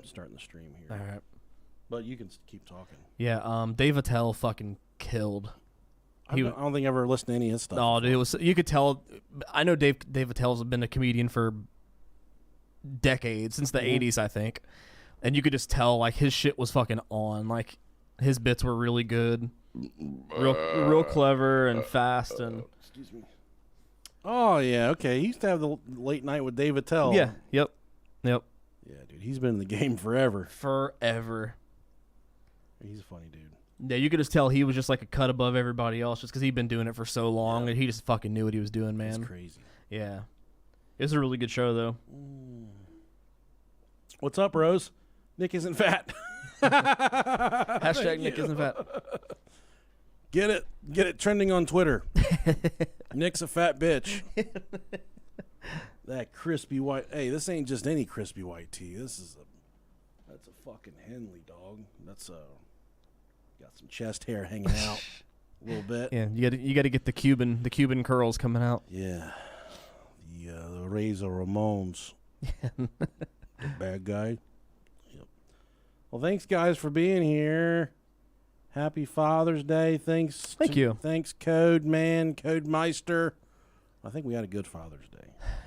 starting the stream here. All right. But you can keep talking. Yeah, Dave Attell fucking killed. I don't think I ever listened to any of his stuff. No, dude, it was, you could tell. I know Dave Attell's been a comedian for decades, since the 80s, I think. And you could just tell, like, his shit was fucking on. Like, his bits were really good. Real clever and fast. And excuse me. Oh, yeah, okay. He used to have the late night with Dave Attell. Yeah, yep. Yeah, dude, he's been in the game forever. He's a funny dude. Yeah, you could just tell he was just like a cut above everybody else just because he'd been doing it for so long, and he just fucking knew what he was doing, man. That's crazy. Yeah. It was a really good show, though. What's up, Rose? Nick isn't fat. Hashtag Nick isn't fat. Get it trending on Twitter. Nick's a fat bitch. That crispy white. Hey, this ain't just any crispy white tea. That's a fucking Henley, dog. That's got some chest hair hanging out a little bit. Yeah, you got to get the Cuban curls coming out. Yeah, the Razor Ramones. The bad guy. Yep. Well, thanks guys for being here. Happy Father's Day. Thank you. Thanks, Code Meister. I think we had a good Father's Day.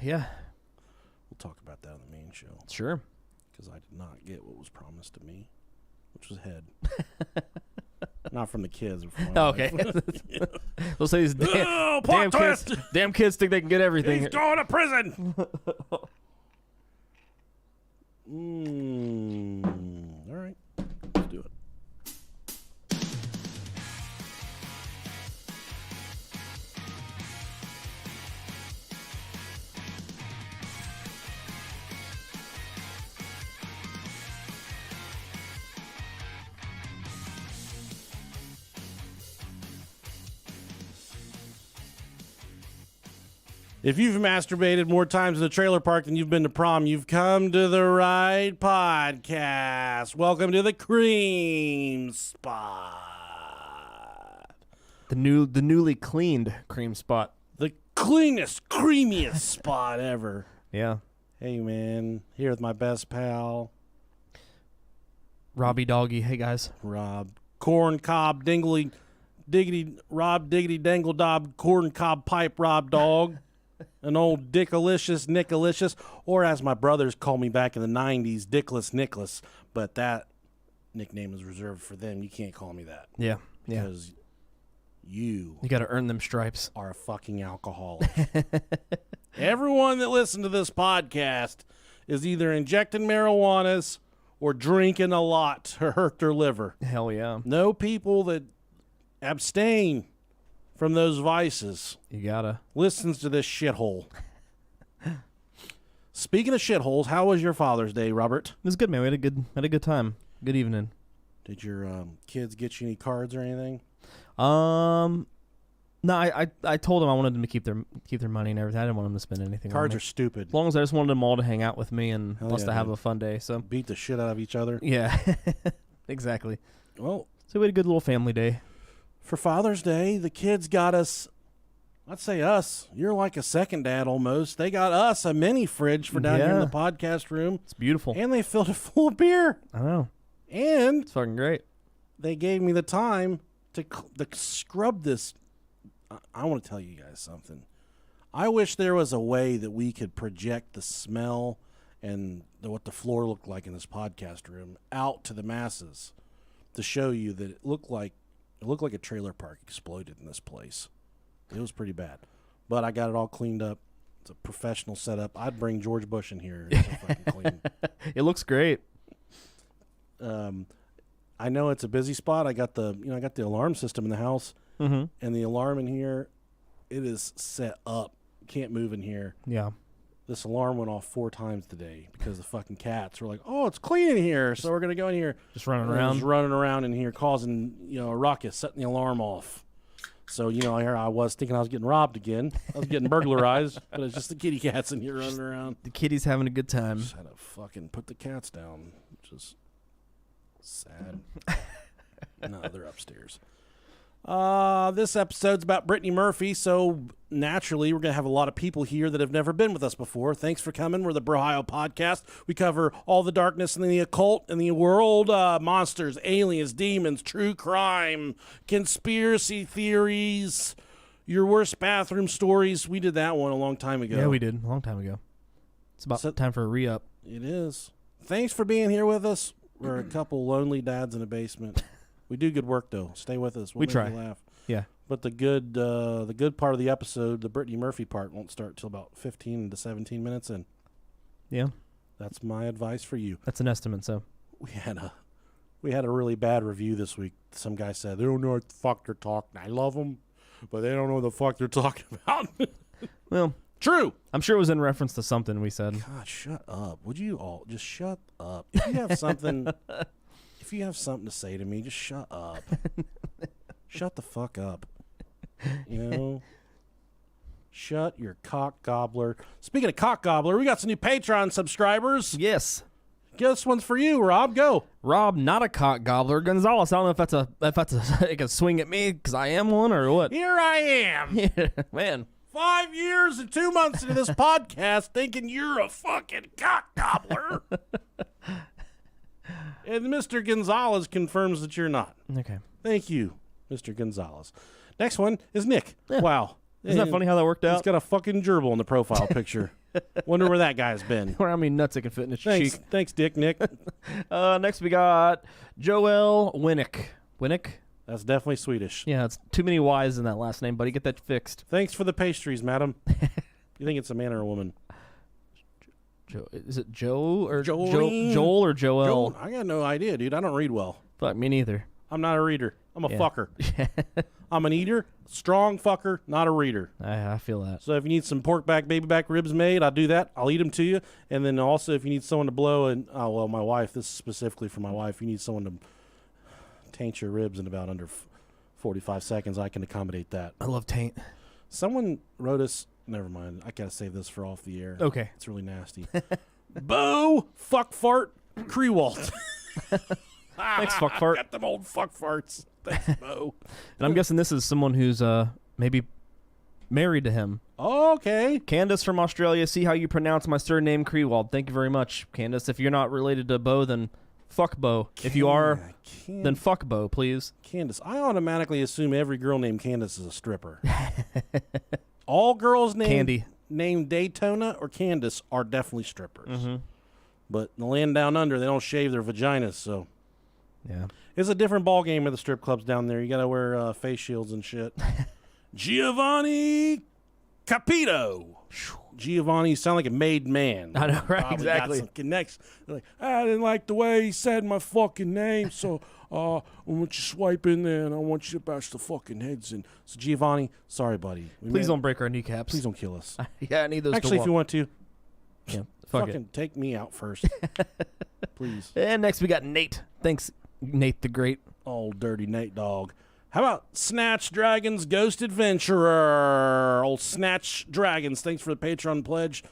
Yeah. We'll talk about that on the main show. Sure. Because I did not get what was promised to me, which was head. Not from the kids. But from my okay. wife. We'll say these damn kids think they can get everything. He's going to prison. All right. Let's do it. If you've masturbated more times in the trailer park than you've been to prom, you've come to the right podcast. Welcome to the Cream Spot. The newly cleaned cream spot. The cleanest, creamiest spot ever. Yeah. Hey, man. Here with my best pal, Robbie Doggy. Hey, guys. Rob. Corn cob dingley diggity Rob diggity dangle dob corn cob pipe Rob dog. An old Dickalicious Nickalicious, or as my brothers called me back in the 90s, Dickless Nicholas. But that nickname is reserved for them. You can't call me that. Yeah. Because you got to earn them stripes. Are a fucking alcoholic. Everyone that listens to this podcast is either injecting marijuanas or drinking a lot to hurt their liver. Hell yeah. No people that abstain from those vices. You gotta. Listens to this shithole. Speaking of shitholes, how was your Father's Day, Robert? It was good, man. We had a good time. Good evening. Did your kids get you any cards or anything? No, I told them I wanted them to keep their money and everything. I didn't want them to spend anything. Cards on me. are stupid. As long as I just wanted them all to hang out with me and us to have a fun day. So beat the shit out of each other. Yeah, exactly. Well, so we had a good little family day. For Father's Day, the kids got us, I'd say us, you're like a second dad almost. They got us a mini fridge for down here in the podcast room. It's beautiful. And they filled it full of beer. I know. And it's fucking great. They gave me the time to scrub this. I want to tell you guys something. I wish there was a way that we could project the smell and what the floor looked like in this podcast room out to the masses to show you that it looked like a trailer park exploded in this place. It was pretty bad. But I got it all cleaned up. It's a professional setup. I'd bring George Bush in here. It's so fucking clean. It looks great. I know it's a busy spot. I got the alarm system in the house. Mm-hmm. And the alarm in here, it is set up. Can't move in here. Yeah. This alarm went off 4 times today because the fucking cats were like, "Oh, it's clean in here, so we're gonna go in here." Just running around in here, causing a ruckus, setting the alarm off. So here I was thinking I was getting robbed again. I was getting burglarized, but it's just the kitty cats in here running around. The kitty's having a good time. Just had to fucking put the cats down, which is sad. No, they're upstairs. This episode's about Brittany Murphy, so naturally we're going to have a lot of people here that have never been with us before. Thanks for coming. We're the Brohio Podcast. We cover all the darkness and the occult and the world, monsters, aliens, demons, true crime, conspiracy theories, your worst bathroom stories. We did that one a long time ago. Yeah, we did. A long time ago. It's about time for a re-up. It is. Thanks for being here with us. We're a couple lonely dads in a basement. We do good work, though. Stay with us. We'll we make try. You laugh. Yeah. But the good part of the episode, the Brittany Murphy part, won't start till about 15 to 17 minutes in. Yeah. That's my advice for you. That's an estimate, so. We had a really bad review this week. Some guy said, they don't know what the fuck they're talking. I love them, but they don't know what the fuck they're talking about. Well, true. I'm sure it was in reference to something we said. God, shut up. Would you all just shut up? If you have something to say to me, just shut up. Shut the fuck up. You know? Shut your cock gobbler. Speaking of cock gobbler, we got some new Patreon subscribers. Yes. This one's for you, Rob. Go. Rob, not a cock gobbler. Gonzalez, I don't know if that's like a swing at me because I am one or what. Here I am. Yeah, man. 5 years and 2 months into this podcast thinking you're a fucking cock gobbler. And Mr. Gonzalez confirms that you're not. Okay. Thank you, Mr. Gonzalez. Next one is Nick. Yeah. Wow. Isn't that funny how that worked out? He's got a fucking gerbil in the profile picture. Wonder where that guy's been. Or how many nuts it can fit in his Thanks, cheek. thanks, Dick Nick. Next we got Joel Winnick. Winnick? That's definitely Swedish. Yeah, it's too many Y's in that last name, buddy. Get that fixed. Thanks for the pastries, madam. You think it's a man or a woman? Is it Joe or Jolene? Joel or Joel? I got no idea, dude. I don't read well. Fuck, me neither. I'm not a reader. I'm a Yeah. fucker. I'm an eater, strong fucker, not a reader. I feel that. So if you need some pork back, baby back ribs made, I'll do that. I'll eat them to you. And then also if you need someone to blow, and my wife, this is specifically for my wife, you need someone to taint your ribs in about under 45 seconds, I can accommodate that. I love taint. Someone wrote us, never mind, I gotta save this for off the air. Okay. It's really nasty. Bo, fuck fart, Krewalt. Thanks, fuck fart. Got them old fuck farts. Thanks, Bo. And I'm guessing this is someone who's maybe married to him. Okay. Candace from Australia, see how you pronounce my surname, Krewald. Thank you very much, Candace. If you're not related to Bo, then fuck Bo. If you are, then fuck Bo, please. Candace. I automatically assume every girl named Candace is a stripper. All girls named Daytona or Candace are definitely strippers. Mm-hmm. But in the land down under, they don't shave their vaginas, so Yeah. it's a different ball game at the strip clubs down there. You got to wear face shields and shit. Giovanni Capito. Giovanni sound like a made man. I know, right? Probably Exactly. Got some connects. They're like, I didn't like the way he said my fucking name, so I want you swipe in there and I want you to bash the fucking heads in. So Giovanni, sorry, buddy. Please don't break our kneecaps. Please don't kill us. Yeah, I need those. Actually, if you want to, yeah, fuck fucking it. take me out first, please. And next we got Nate. Thanks, Nate the Great. Old dirty Nate dog. How about Snatch Dragons Ghost Adventurer? Old Snatch Dragons. Thanks for the Patreon pledge.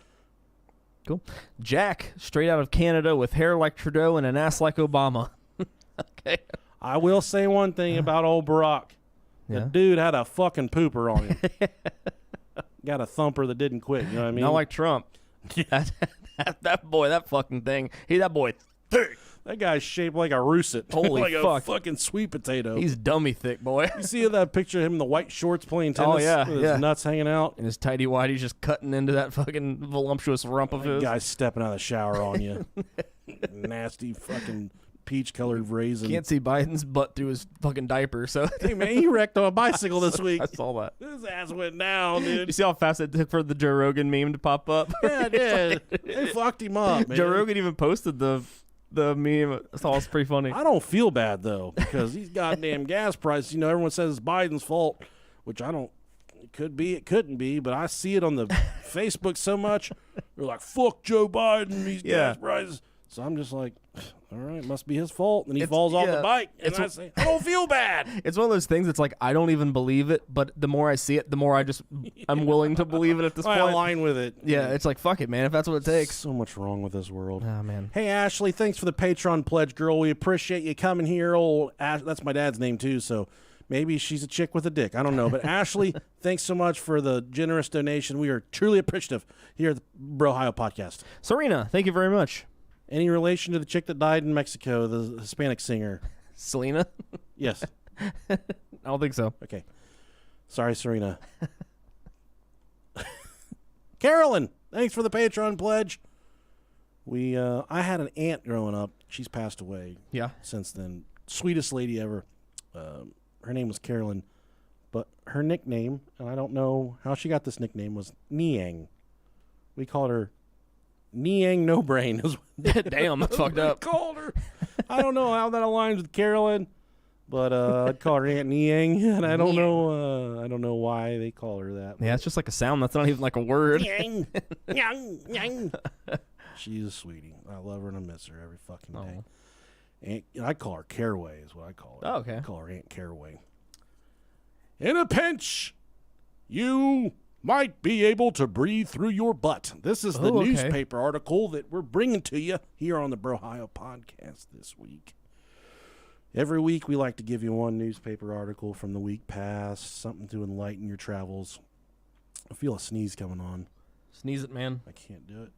Cool. Jack, straight out of Canada with hair like Trudeau and an ass like Obama. Okay. I will say one thing about old Barack. Yeah. The dude had a fucking pooper on him. Got a thumper that didn't quit. You know what I mean? Not like Trump. that boy, that fucking thing. That boy thick. That guy's shaped like a russet. Holy like fuck. a fucking sweet potato. He's dummy thick, boy. You see that picture of him in the white shorts playing tennis Oh, yeah, with yeah. his nuts hanging out? And his tighty whitey's just cutting into that fucking voluptuous rump of That his. guy's stepping out of the shower on you. Nasty fucking peach-colored raisin. Can't see Biden's butt through his fucking diaper, so. Hey, man, he wrecked on a bicycle this week. I saw that. His ass went down, dude. You see how fast it took for the Joe Rogan meme to pop up? Yeah, it did. They fucked him up, man. Joe Rogan even posted the meme. I thought it was pretty funny. I don't feel bad, though, because these goddamn gas prices, everyone says it's Biden's fault, which I don't. It could be, it couldn't be, but I see it on the Facebook so much. They're like, fuck Joe Biden, these gas prices. So I'm just like, all right, must be his fault. And he falls off the bike, and I say, I don't feel bad. It's one of those things that's like, I don't even believe it, but the more I see it, the more I'm willing to believe it at this I point. align with it. Yeah, it's like, fuck it, man, if that's what it takes. So much wrong with this world. Oh, man. Hey, Ashley, thanks for the Patreon pledge, girl. We appreciate you coming here. Old Ash, that's my dad's name, too, so Maybe she's a chick with a dick. I don't know. But Ashley, thanks so much for the generous donation. We are truly appreciative here at the Brohio Podcast. Serena, thank you very much. Any relation to the chick that died in Mexico, the Hispanic singer? Selena? Yes. I don't think so. Okay. Sorry, Serena. Carolyn, thanks for the Patreon pledge. I had an aunt growing up. She's passed away. Yeah. Since then. Sweetest lady ever. Her name was Carolyn, but her nickname, and I don't know how she got this nickname, was Niang. We called her Niang No Brain. Damn, that's fucked up. Called her. I don't know how that aligns with Carolyn, but I'd call her Aunt Niang, and I don't know why they call her that. Yeah, it's just like a sound. That's not even like a word. Niang, Niang, Niang. She's a sweetie. I love her and I miss her every fucking day. I call her Caraway is what I call her. Oh, okay. I call her Aunt Caraway. In a pinch, you might be able to breathe through your butt. This is the newspaper article that we're bringing to you here on the Brohio Podcast this week. Every week we like to give you one newspaper article from the week past, something to enlighten your travels. I feel a sneeze coming on. Sneeze it, man. I can't do it.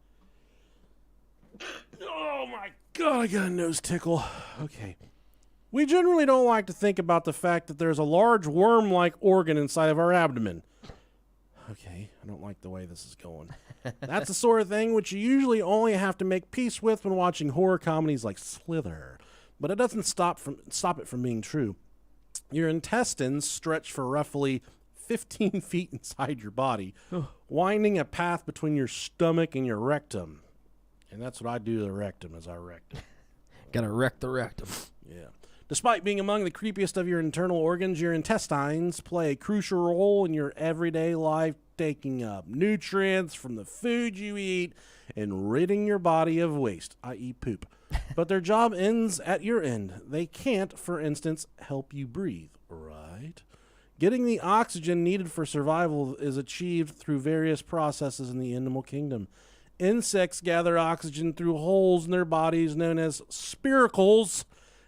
Oh my God, I got a nose tickle. Okay. We generally don't like to think about the fact that there's a large worm-like organ inside of our abdomen. Okay, I don't like the way this is going. That's the sort of thing which you usually only have to make peace with when watching horror comedies like Slither. But it doesn't stop it from being true. Your intestines stretch for roughly 15 feet inside your body, winding a path between your stomach and your rectum. And that's what I do to the rectum, is I rectum. Gotta wreck the rectum. Yeah. Despite being among the creepiest of your internal organs, your intestines play a crucial role in your everyday life, taking up nutrients from the food you eat and ridding your body of waste, i.e. poop. But their job ends at your end. They can't, for instance, help you breathe, right? Getting the oxygen needed for survival is achieved through various processes in the animal kingdom. Insects gather oxygen through holes in their bodies known as spiracles,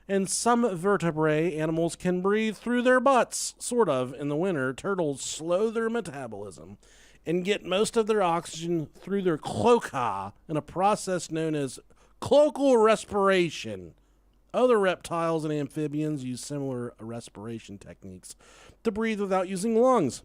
and some vertebrate animals can breathe through their butts, sort of. In the winter, turtles slow their metabolism and get most of their oxygen through their cloaca in a process known as cloacal respiration. Other reptiles and amphibians use similar respiration techniques to breathe without using lungs.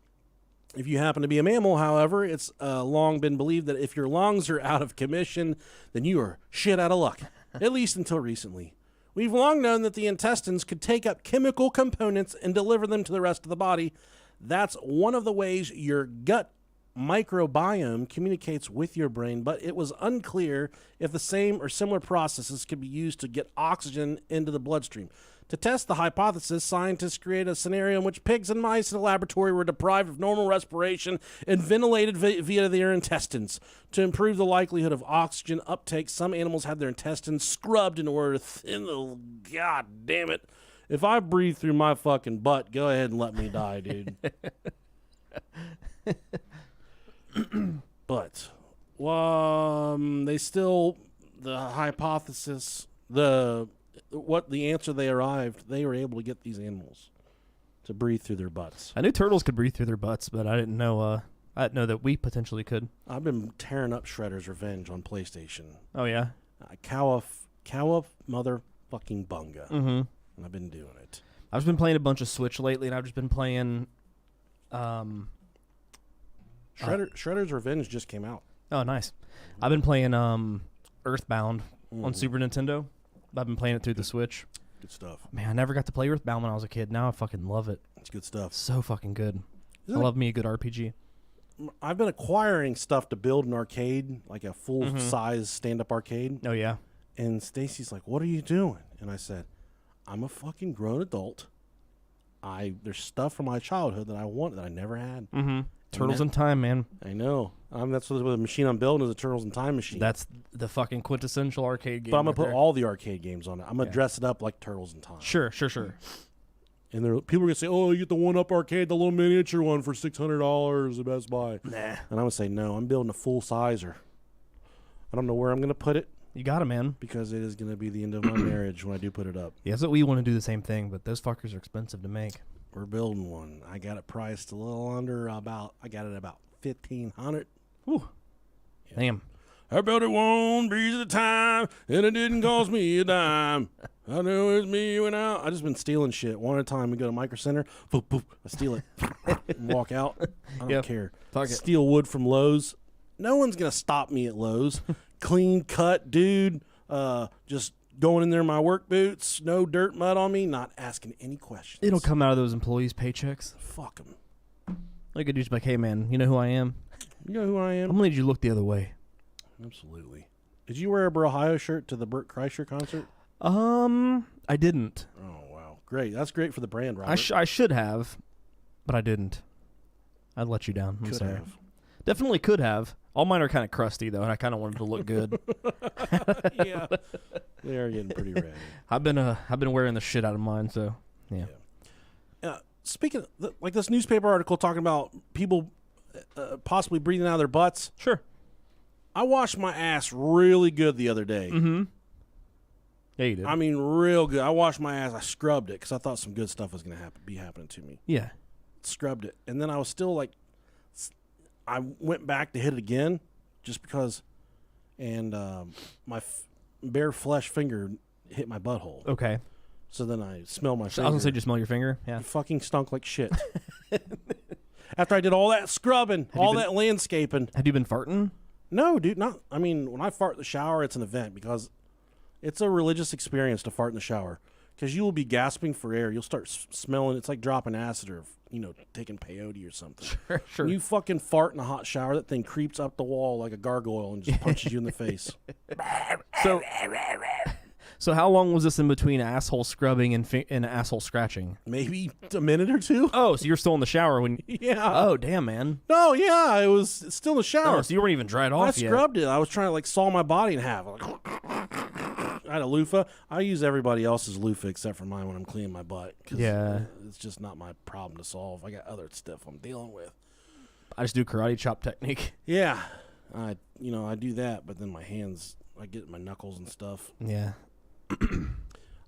If you happen to be a mammal, however, it's long been believed that if your lungs are out of commission, then you are shit out of luck, at least until recently. We've long known that the intestines could take up chemical components and deliver them to the rest of the body. That's one of the ways your gut microbiome communicates with your brain, but it was unclear if the same or similar processes could be used to get oxygen into the bloodstream. To test the hypothesis, scientists created a scenario in which pigs and mice in a laboratory were deprived of normal respiration and ventilated via their intestines. To improve the likelihood of oxygen uptake, some animals had their intestines scrubbed in order to thin the... God damn it. If I breathe through my fucking butt, go ahead and let me die, dude. But, they still... The hypothesis... the answer they arrived, they were able to get these animals to breathe through their butts. I knew turtles could breathe through their butts, but I didn't know that we potentially could. I've been tearing up Shredder's Revenge on PlayStation. Oh yeah, cow motherfucking bunga. Mm-hmm. And I've been doing it. I've just been playing a bunch of Switch lately, and I've just been playing. Shredder's Revenge just came out. Oh, nice. I've been playing Earthbound on Super Nintendo. I've been playing it through the Switch. Good stuff. Man, I never got to play Earthbound when I was a kid. Now I fucking love it. It's good stuff. So fucking good. I love me a good RPG. I've been acquiring stuff to build an arcade, like a full-size stand-up arcade. Oh, yeah. And Stacy's like, what are you doing? And I said, I'm a fucking grown adult. There's stuff from my childhood that I want that I never had. Mm-hmm. Turtles in Time, man. I know. That's what the machine I'm building is a Turtles in Time machine. That's the fucking quintessential arcade game. But I'm going to put all the arcade games on it. I'm going to dress it up like Turtles in Time. Sure. And people are going to say, oh, you get the one-up arcade, the little miniature one for $600 at Best Buy. Nah. And I'm going to say, no, I'm building a full-sizer. I don't know where I'm going to put it. You got it, man. Because it is going to be the end of my marriage when I do put it up. Yeah, that's what we want to do, the same thing, but those fuckers are expensive to make. We're building one. I got it priced a little under about. I got it about $1,500. Whew. Yeah. Damn. I built it one breeze at a time, and it didn't cost me a dime. I know it's me you went out. I just been stealing shit one at a time. We go to Micro Center, boop, boop, I steal it, and walk out. I don't care. Steal wood from Lowe's. No one's gonna stop me at Lowe's. Clean cut, dude. Just going in there in my work boots, no dirt, mud on me, not asking any questions. It'll come out of those employees' paychecks. Fuck them. I could just be like, hey man, you know who I am? You know who I am? I'm gonna need you to look the other way. Absolutely. Did you wear a Ohio shirt to the Burt Kreischer concert? I didn't. Oh, wow. Great. That's great for the brand, Robert. I should have, but I didn't. I'd let you down. I'm sorry. Have. Definitely could have. All mine are kind of crusty, though, and I kind of wanted to look good. Yeah. They are getting pretty ratty. I've been wearing the shit out of mine, so, yeah. Speaking of, like this newspaper article talking about people possibly breathing out of their butts. Sure. I washed my ass really good the other day. Mm-hmm. Yeah, you did. I mean, real good. I washed my ass. I scrubbed it because I thought some good stuff was going to be happening to me. Yeah. Scrubbed it. And then I was still like, I went back to hit it again just because, and my bare flesh finger hit my butthole. Okay. So then I smelled my finger. I was going to say, just smell your finger? Yeah. It fucking stunk like shit. After I did all that scrubbing, that landscaping. Had you been farting? No, dude, not. I mean, when I fart in the shower, it's an event because it's a religious experience to fart in the shower because you will be gasping for air. You'll start smelling. It's like dropping acid or, taking peyote or something. Sure. When you fucking fart in a hot shower, that thing creeps up the wall like a gargoyle and just punches you in the face. So how long was this in between asshole scrubbing and asshole scratching? Maybe a minute or two. Oh, so you're still in the shower when... Yeah. Oh, damn, man. No, yeah, it was still in the shower. Oh, so you weren't even dried off yet. I scrubbed it. I was trying to, saw my body in half. I had a loofah. I use everybody else's loofah except for mine when I'm cleaning my butt. Yeah. It's just not my problem to solve. I got other stuff I'm dealing with. I just do karate chop technique. Yeah. I do that, but then my hands, I get my knuckles and stuff. Yeah.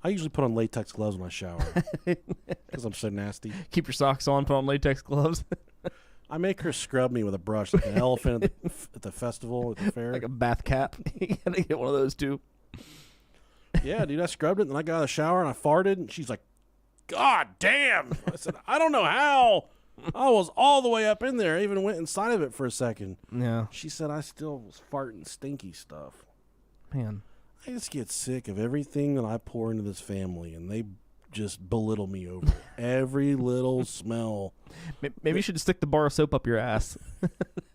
I usually put on latex gloves when I shower because I'm so nasty. Keep your socks on, put on latex gloves. I make her scrub me with a brush like an elephant at the festival, at the fair. Like a bath cap. You gotta get one of those, too. Yeah, dude, I scrubbed it, and then I got out of the shower, and I farted, and she's like, God damn. I said, I don't know how. I was all the way up in there. I even went inside of it for a second. Yeah. She said I still was farting stinky stuff. Man. I just get sick of everything that I pour into this family, and they just belittle me over every little smell. Maybe you should stick the bar of soap up your ass.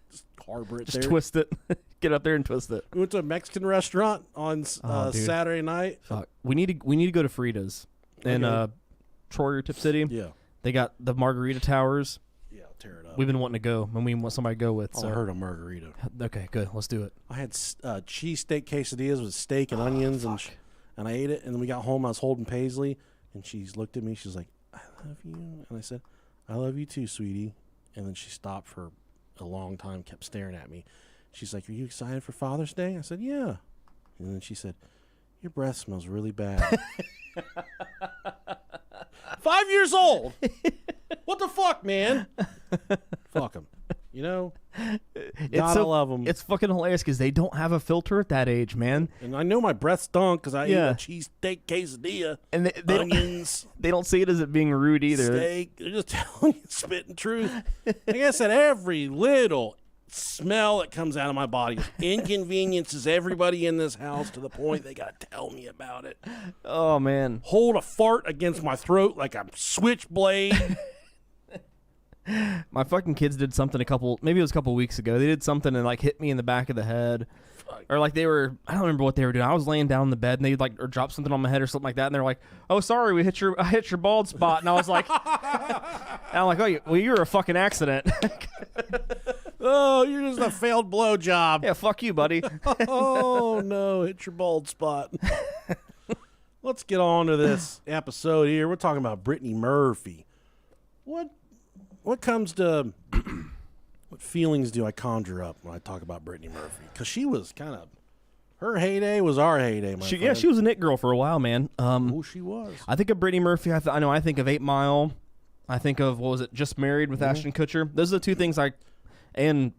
Just harbor it just there. Twist it. Get up there and twist it. We went to a Mexican restaurant on Saturday night. Fuck. We need to go to Frida's in Troy or Tip City. Yeah. They got the margarita towers. Yeah, I'll tear it up. We've been wanting to go, and we want somebody to go with. So. I heard a margarita. Okay, good. Let's do it. I had cheesesteak quesadillas with steak and onions, and I ate it. And then we got home. I was holding Paisley, and she looked at me. She's like, "I love you," and I said, "I love you too, sweetie." And then she stopped for a long time, kept staring at me. She's like, "Are you excited for Father's Day?" I said, "Yeah." And then she said, "Your breath smells really bad." 5 years old. What the fuck, man? Fuck them. Gotta love them. It's fucking hilarious because they don't have a filter at that age, man. And I know my breath stunk because I ate a cheesesteak quesadilla. And they onions. They don't see it as it being rude either. Steak. They're just telling you, spitting truth. Like I said, every little smell that comes out of my body inconveniences everybody in this house to the point they gotta tell me about it. Oh man. Hold a fart against my throat like a switchblade. My fucking kids did something maybe it was a couple weeks ago. They did something and hit me in the back of the head. Or I don't remember what they were doing. I was laying down in the bed and they or dropped something on my head or something like that, and they're like, "Oh, sorry, I hit your bald spot." And I was like, "Oh, well, you're a fucking accident." Oh, you're just a failed blowjob. Yeah, fuck you, buddy. Oh no, hit your bald spot. Let's get on to this episode here. We're talking about Brittany Murphy. What comes to what feelings do I conjure up when I talk about Brittany Murphy? Because she was her heyday was our heyday, my friend. Yeah, she was an it girl for a while, man. She was. I think of Brittany Murphy. I think of 8 Mile. I think of, what was it, Just Married with Ashton Kutcher. Those are the two things and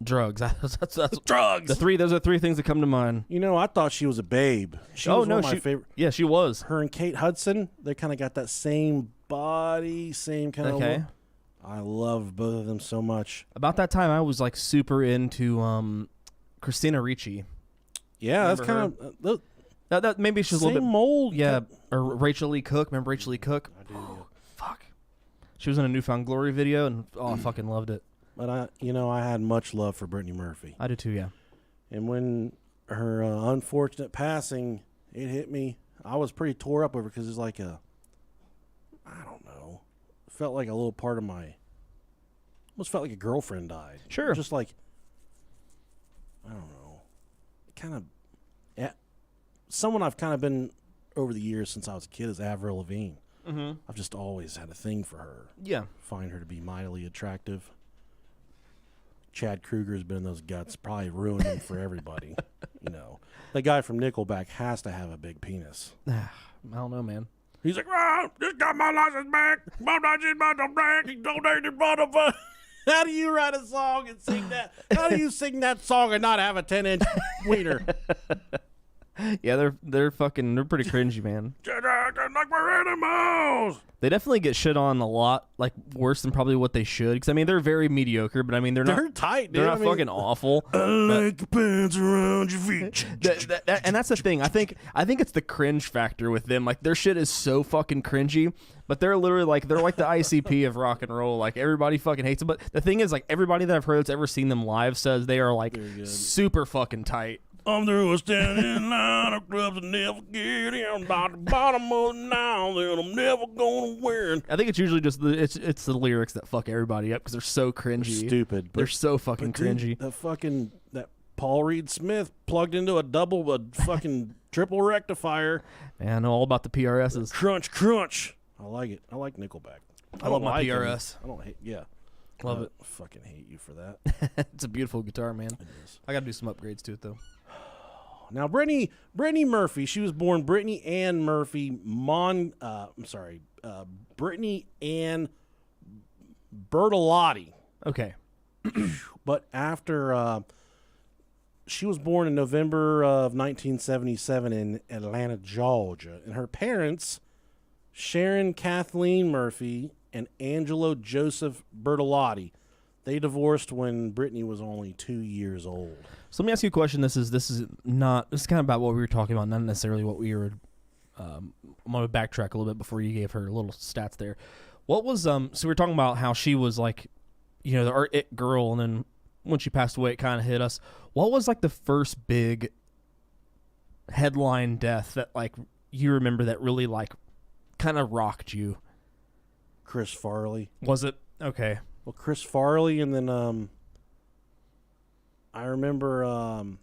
drugs. That's Drugs. Those are three things that come to mind. You know, I thought she was a babe. She was one of my favorite. Yeah, she was. Her and Kate Hudson, they kind of got that same body, same kind of look. I love both of them so much. About that time, I was like super into Christina Ricci. Yeah, that's kind of that maybe she's a little bit mold. Yeah, or Rachel Lee Cook. Remember Rachel Lee Cook? I do. Yeah. Fuck. She was in a Newfound Glory video, and I fucking loved it. But I had much love for Brittany Murphy. I did too. Yeah. And when her unfortunate passing, it hit me. I was pretty tore up over because it's like I don't know, felt like a little part of my, almost felt like a girlfriend died. Sure. Just like, I don't know, kind of, someone I've kind of been over the years since I was a kid is Avril Lavigne. Mm-hmm. I've just always had a thing for her. Yeah. Find her to be mightily attractive. Chad Kroeger's been in those guts, probably ruined them for everybody. You know, the guy from Nickelback has to have a big penis. I don't know, man. He's like, just got my license back. My license back. He donated motherfucker. How do you write a song and sing that? How do you sing that song and not have a 10-inch wiener? Yeah, they're pretty cringy, man. Like we're animals. They definitely get shit on a lot, like worse than probably what they should. Because I mean, they're very mediocre, but I mean, they're not tight. Dude. They're not fucking awful. I like the pants around your feet. And that's the thing. I think it's the cringe factor with them. Like their shit is so fucking cringy, but they're literally like the ICP of rock and roll. Like everybody fucking hates them. But the thing is, like everybody that I've heard that's ever seen them live says they are like super fucking tight. I'm through a standing line of clubs and never get in. By the bottom of now, then I'm never gonna win. I think it's usually just it's the lyrics that fuck everybody up because they're so cringy. They're stupid. They're so fucking cringy. Dude, that Paul Reed Smith plugged into a fucking triple rectifier. Man, I know all about the PRSs. Crunch. I like it. I like Nickelback. I love my PRS. I don't hate. Yeah. Love it. I fucking hate you for that. It's a beautiful guitar, man. It is. I got to do some upgrades to it though. Now, Brittany Murphy, she was born Brittany Ann Murphy Brittany Ann Bertolotti. Okay. But after she was born in November of 1977 in Atlanta, Georgia, and her parents, Sharon Kathleen Murphy and Angelo Joseph Bertolotti, they divorced when Brittany was only 2 years old. So let me ask you a question. This is kind of about what we were talking about, not necessarily what we were. I'm going to backtrack a little bit before you gave her little stats there. What was so we were talking about how she was like, you know, the art it girl, and then when she passed away, it kind of hit us. What was like the first big headline death that like you remember that really like kind of rocked you? Chris Farley. Was it? Okay. Well, Chris Farley, and then I remember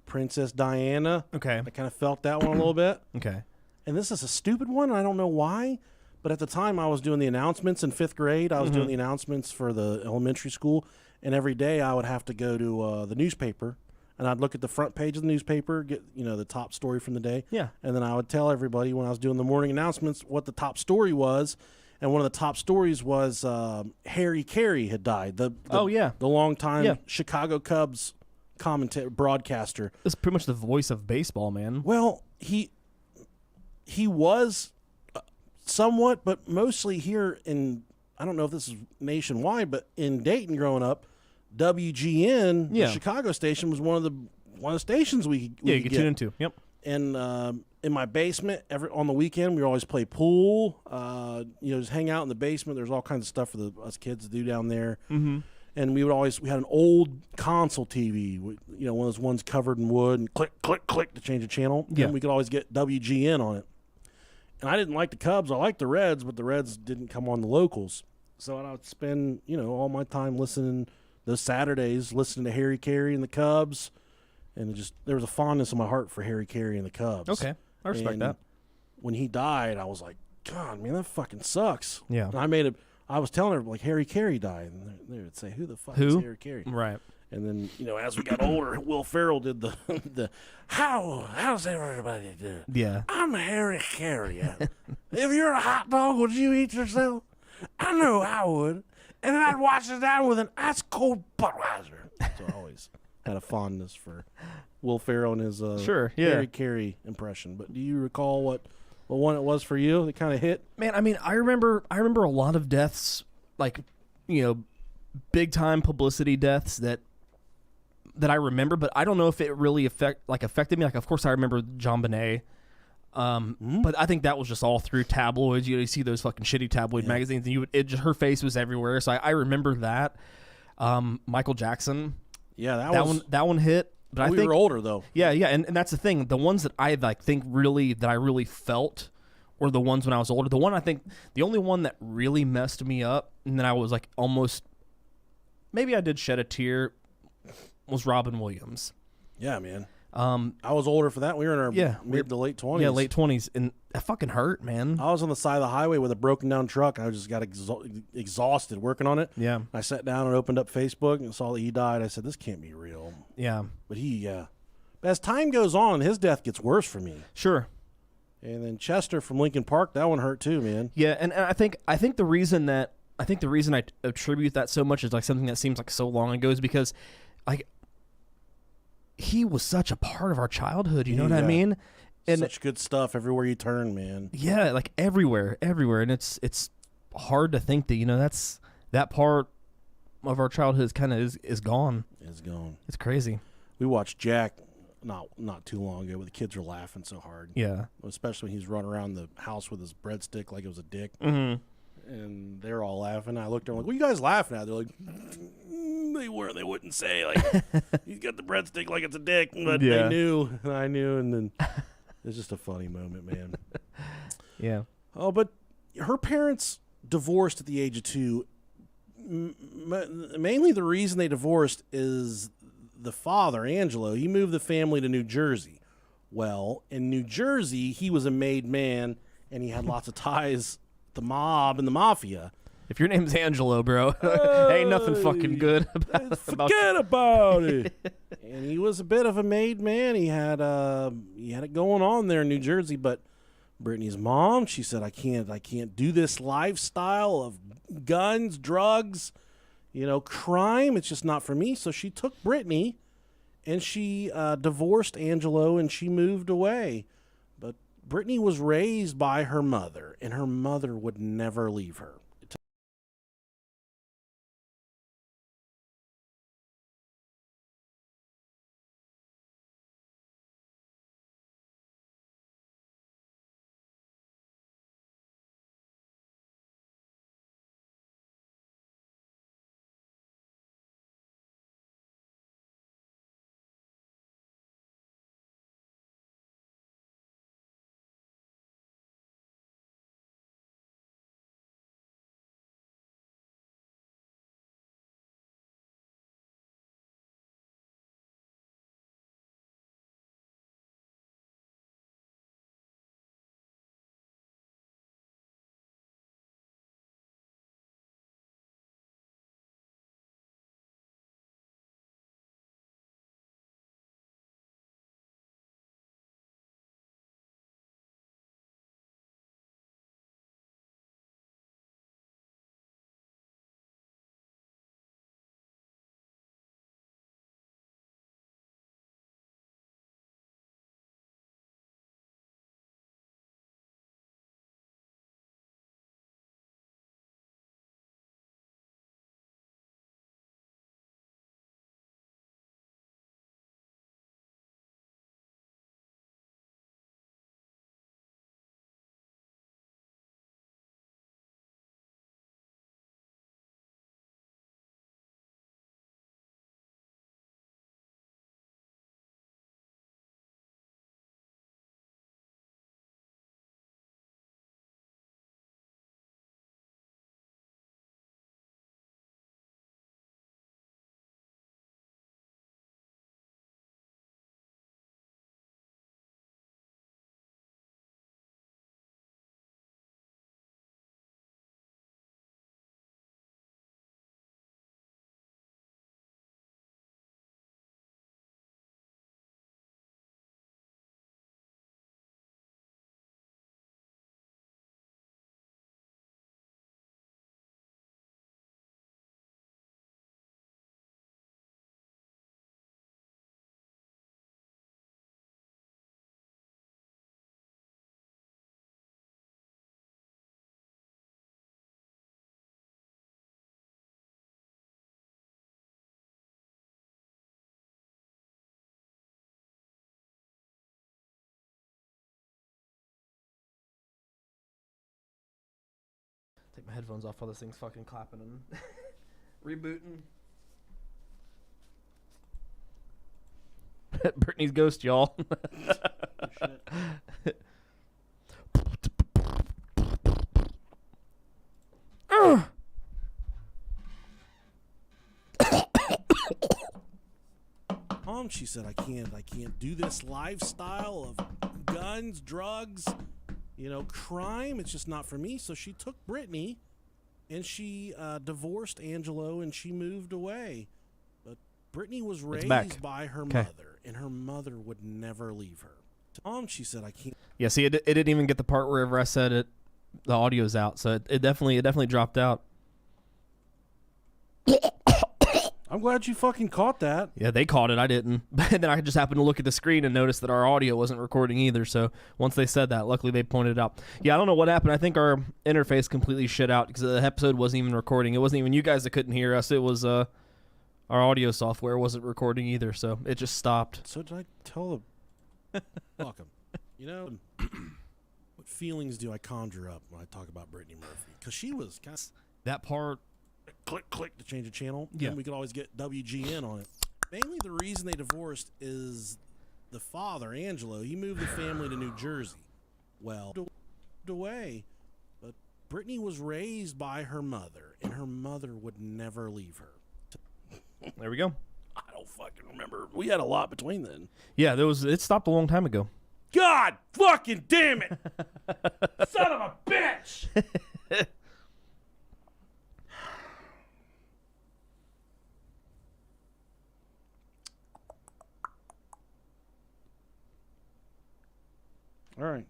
Princess Diana. Okay. I kind of felt that one a little bit. Okay. And this is a stupid one. I don't know why, but at the time I was doing the announcements in 5th grade. I was doing the announcements for the elementary school, and every day I would have to go to the newspaper, and I'd look at the front page of the newspaper, get the top story from the day. Yeah. And then I would tell everybody when I was doing the morning announcements what the top story was. And one of the top stories was Harry Carey had died. The longtime Chicago Cubs broadcaster. That's pretty much the voice of baseball, man. Well, he was somewhat, but mostly here in, I don't know if this is nationwide, but in Dayton growing up, WGN, the Chicago station, was one of the stations we you could tune into. Yep. And in my basement, on the weekend, we would always play pool. Just hang out in the basement. There's all kinds of stuff for us kids to do down there. Mm-hmm. And we had an old console TV, one of those ones covered in wood, and click, click, click to change the channel. Yeah. And we could always get WGN on it. And I didn't like the Cubs. I liked the Reds, but the Reds didn't come on the locals. So I would spend, all my time those Saturdays, listening to Harry Carey and the Cubs. And there was a fondness in my heart for Harry Carey and the Cubs. Okay, I respect that. When he died, I was like, God, man, that fucking sucks. Yeah. And I was telling her, like, Harry Carey died. And they would say, who the fuck is Harry Carey? Right. And then, as we got older, Will Ferrell did the how's everybody doing? Yeah. I'm Harry Carey. If you're a hot dog, would you eat yourself? I know I would. And then I'd wash it down with an ice cold Budweiser. So I always had a fondness for Will Ferrell and his Sure, yeah. Harry Carey impression. But do you recall what one it was for you that kind of hit? Man, I mean, I remember a lot of deaths, like, big time publicity deaths that I remember, but I don't know if it really affected me. Like, of course, I remember John Bonet, but I think that was just all through tabloids. You see those fucking shitty tabloid magazines, and her face was everywhere. So I remember that. Michael Jackson, that one hit. But I think we were older though. Yeah, and that's the thing. The ones that I think I really felt were the ones when I was older. The only one that really messed me up, and then I was like almost, maybe I did shed a tear, was Robin Williams. Yeah, man. I was older for that. We were in our mid to late 20s. Yeah, late 20s, and that fucking hurt, man. I was on the side of the highway with a broken down truck, and I just got exhausted working on it. Yeah. I sat down and opened up Facebook and saw that he died. I said, this can't be real. Yeah. But but as time goes on, his death gets worse for me. Sure. And then Chester from Lincoln Park, that one hurt too, man. Yeah, and I think the reason I attribute that so much is like something that seems like so long ago is because like he was such a part of our childhood, you know what I mean? And such good stuff everywhere you turn, man. Yeah, like everywhere, and it's hard to think that that's that part of our childhood kind of is gone. It's gone. It's crazy. We watched Jack not too long ago, but the kids were laughing so hard. Yeah, especially when he's running around the house with his breadstick like it was a dick. Mm-hmm. And they're all laughing. I looked at them like, what are you guys laughing at? They're like, they weren't. They wouldn't say. Like, he's got the breadstick like it's a dick. But they knew, and I knew. And then it's just a funny moment, man. Yeah. Oh, but her parents divorced at the age of 2. Mainly the reason they divorced is the father, Angelo. He moved the family to New Jersey. Well, in New Jersey, he was a made man, and he had lots of ties the mob and the mafia. If your name's Angelo, bro, ain't nothing fucking good forget about it. And he was a bit of a made man. He had it going on there in New Jersey. But Brittany's mom, she said, I can't do this lifestyle of guns, drugs, crime. It's just not for me. So she took Brittany and she divorced Angelo and she moved away. Brittany was raised by her mother, and her mother would never leave her. my headphones off while this thing's fucking clapping and rebooting. Brittany's ghost, y'all. She said, I can't do this lifestyle of guns, drugs, crime. It's just not for me. So she took Brittany and she divorced Angelo and she moved away. But Brittany was raised by her mother, and her mother would never leave her. She said, I can't. Yeah, see, it didn't even get the part wherever I said it. The audio's out, so it definitely dropped out. I'm glad you fucking caught that. Yeah, they caught it. I didn't. But then I just happened to look at the screen and notice that our audio wasn't recording either. So once they said that, luckily they pointed it out. Yeah, I don't know what happened. I think our interface completely shit out because the episode wasn't even recording. It wasn't even you guys that couldn't hear us. It was our audio software wasn't recording either. So it just stopped. So did I tell them? Welcome. What feelings do I conjure up when I talk about Brittany Murphy? Because she was kind of... That part... Click to change the channel. Yeah. Then we could always get WGN on it. Mainly the reason they divorced is the father, Angelo. He moved the family to New Jersey. Well, away. But Brittany was raised by her mother, and her mother would never leave her. There we go. I don't fucking remember. We had a lot between then. Yeah, it stopped a long time ago. God fucking damn it! Son of a bitch! All right.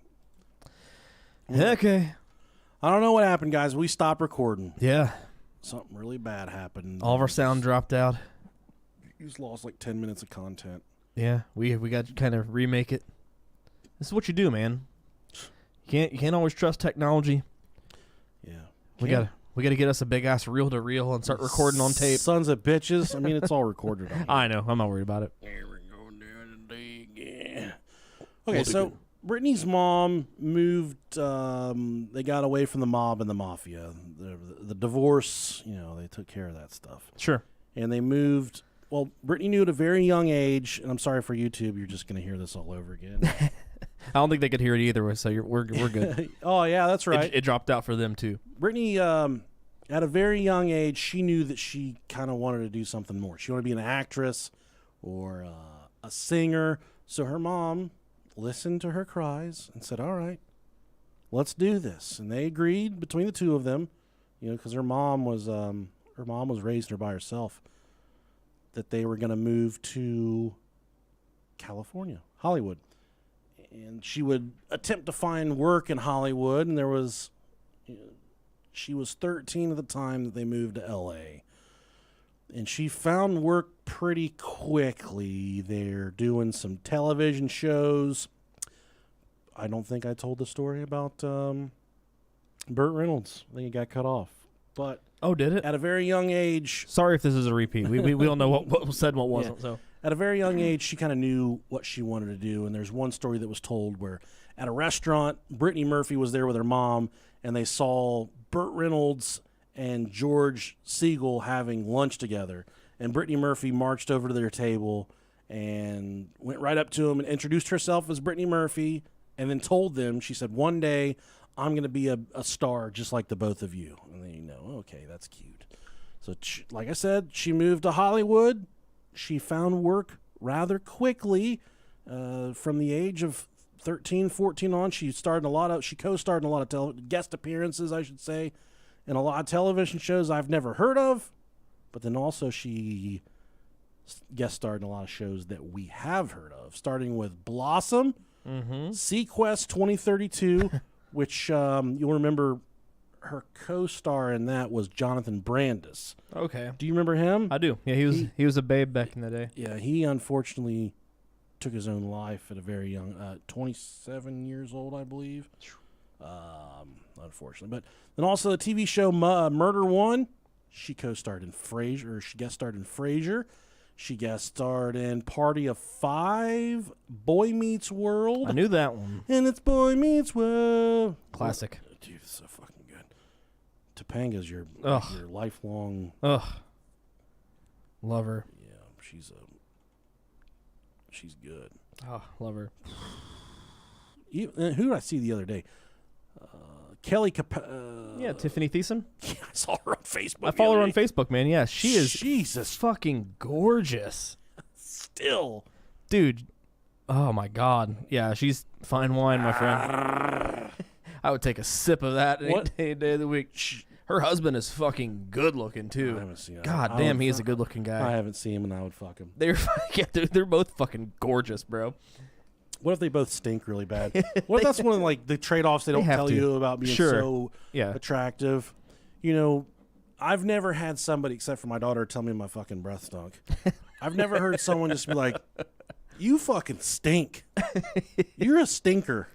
Okay. I don't know what happened, guys. We stopped recording. Yeah. Something really bad happened. All of our sound dropped out. You just lost like 10 minutes of content. Yeah, we got to kind of remake it. This is what you do, man. You can't always trust technology. Yeah. We got to get us a big ass reel to reel and start recording on tape. Sons of bitches. I mean, it's all recorded on I know. I'm not worried about it. Here we go today again. Okay, so Brittany's mom moved. They got away from the mob and the mafia. The divorce, they took care of that stuff. Sure. And they moved. Well, Brittany knew at a very young age, and I'm sorry for YouTube, you're just going to hear this all over again. I don't think they could hear it either way, so we're good. Oh, yeah, that's right. It dropped out for them, too. Brittany, at a very young age, she knew that she kind of wanted to do something more. She wanted to be an actress or a singer. So her mom listened to her cries and said, all right, let's do this. And they agreed between the two of them, because her mom was raising her by herself, that they were going to move to California, Hollywood. And she would attempt to find work in Hollywood, and she was 13 at the time that they moved to L.A. And she found work pretty quickly. They're doing some television shows. I don't think I told the story about Burt Reynolds. I think it got cut off. But oh, did it? At a very young age... Sorry if this is a repeat. We don't know what was said and what wasn't. Yeah. So at a very young age, she kind of knew what she wanted to do. And there's one story that was told where at a restaurant, Brittany Murphy was there with her mom, and they saw Burt Reynolds and George Siegel having lunch together. And Brittany Murphy marched over to their table and went right up to him and introduced herself as Brittany Murphy, and then told them, she said, one day I'm going to be a star just like the both of you. And then okay, that's cute. So like I said, she moved to Hollywood. She found work rather quickly. From the age of 13, 14 on, she co-starred in a lot of guest appearances, I should say, in a lot of television shows I've never heard of. But then also she guest starred in a lot of shows that we have heard of, starting with Blossom, Sequest 2032, which you'll remember her co-star in that was Jonathan Brandis. Okay. Do you remember him? I do. Yeah, he was a babe back in the day. Yeah, he unfortunately took his own life at a very young, 27 years old, I believe. Unfortunately. But then also the TV show Murder One, she co-starred in Frasier. She guest starred in Frasier. She guest starred in Party of Five, Boy Meets World. I knew that one. And it's Boy Meets World. Classic. Dude, it's so fucking good. Topanga's your lifelong. Ugh. Love her. Yeah, she's good. Oh, love her. Who did I see the other day? Kelly yeah, Tiffany Thiessen. Yeah, I saw her on Facebook. I follow her on Facebook, man. Yeah, she is Jesus fucking gorgeous. Still. Dude. Oh, my God. Yeah, she's fine wine, my friend. I would take a sip of that any day of the week. Her husband is fucking good looking, too. I haven't seen him. God damn, he is a good looking guy. I haven't seen him, and I would fuck him. They're both fucking gorgeous, bro. What if they both stink really bad? What if that's one of like the trade-offs they don't tell you about being so attractive? You know, I've never had somebody except for my daughter tell me my fucking breath stunk. I've never heard someone just be like, "You fucking stink. You're a stinker."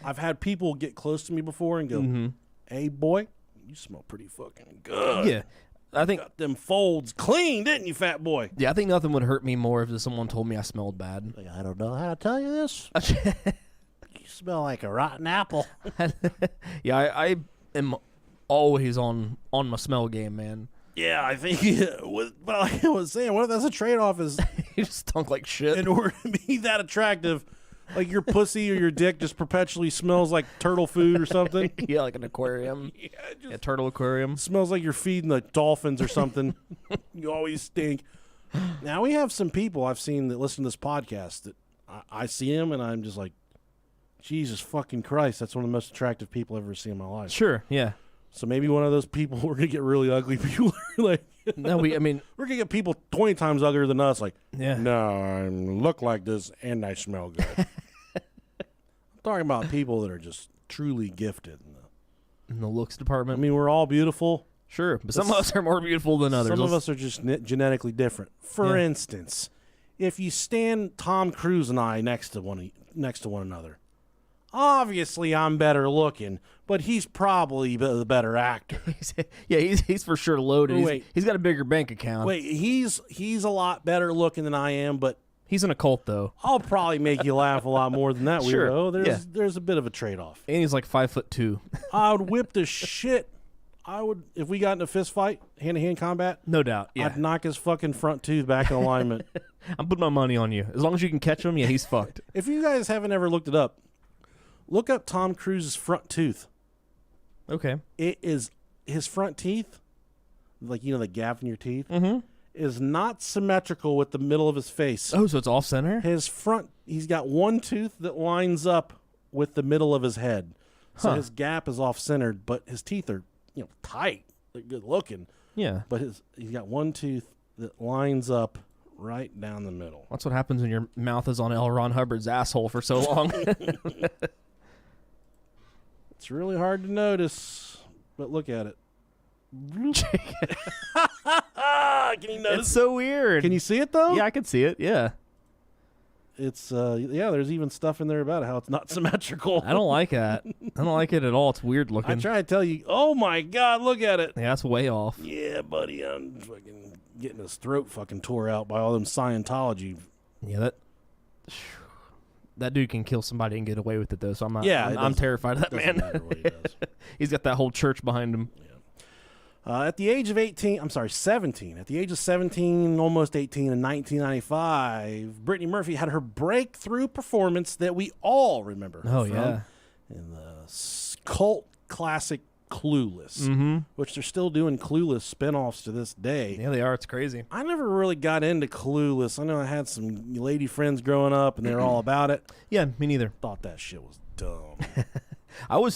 I've had people get close to me before and go, "Hey, boy, you smell pretty fucking good." Yeah. I think got them folds clean, didn't you, fat boy? Yeah, I think nothing would hurt me more if someone told me I smelled bad. Like, I don't know how to tell you this. You smell like a rotten apple. Yeah, I am always on my smell game, man. Yeah, I think. But like I was saying, what if that's a trade-off? Is you just stunk like shit. In order to be that attractive, like your pussy or your dick just perpetually smells like turtle food or something. Yeah, like an aquarium. Yeah, turtle aquarium. Smells like you're feeding the dolphins or something. You always stink. Now we have some people I've seen that listen to this podcast that I see them and I'm just like, Jesus fucking Christ, that's one of the most attractive people I've ever seen in my life. Sure, yeah. So maybe one of those people, we're gonna get really ugly people. Like, no, we're gonna get people 20 times uglier than us. Like, yeah, no, I look like this and I smell good. I'm talking about people that are just truly gifted in the looks department. I mean, we're all beautiful. Sure, but some of us are more beautiful than others. Some of us are just genetically different. For instance, if you stand Tom Cruise and I next to one another, obviously I'm better looking, but he's probably the better actor. he's for sure loaded. Wait, he's got a bigger bank account. Wait, he's a lot better looking than I am, but he's in a cult though. I'll probably make you laugh a lot more than that, sure. Weirdo. There's a bit of a trade-off. And he's like 5'2". I would whip the shit. I would, if we got in a fist fight, hand-to-hand combat. No doubt. Yeah. I'd knock his fucking front tooth back in alignment. I'm putting my money on you. As long as you can catch him, yeah, he's fucked. If you guys haven't ever looked it up, look up Tom Cruise's front tooth. Okay. It is his front teeth, like the gap in your teeth, is not symmetrical with the middle of his face. Oh, so it's off center? He's got one tooth that lines up with the middle of his head. So his gap is off centered, but his teeth are tight. They're good looking. Yeah. But he's got one tooth that lines up right down the middle. That's what happens when your mouth is on L. Ron Hubbard's asshole for so long. It's really hard to notice, but look at it. Can you notice? It's so weird. Can you see it though? Yeah, I can see it. Yeah. It's there's even stuff in there about how it's not symmetrical. I don't like that. I don't like it at all. It's weird looking. I try to tell you, oh my God, look at it. Yeah, that's way off. Yeah, buddy, I'm fucking getting his throat fucking tore out by all them Scientology. Yeah, that dude can kill somebody and get away with it though. So I'm not. Yeah, I'm terrified of that man. Matter what he does. He's got that whole church behind him. Yeah. At the age of 17, at the age of 17, almost 18, in 1995, Brittany Murphy had her breakthrough performance that we all remember. Oh, yeah. In the cult classic Clueless, which they're still doing Clueless spinoffs to this day. Yeah, they are. It's crazy. I never really got into Clueless. I know I had some lady friends growing up, and they were all about it. Yeah, me neither. Thought that shit was dumb. I would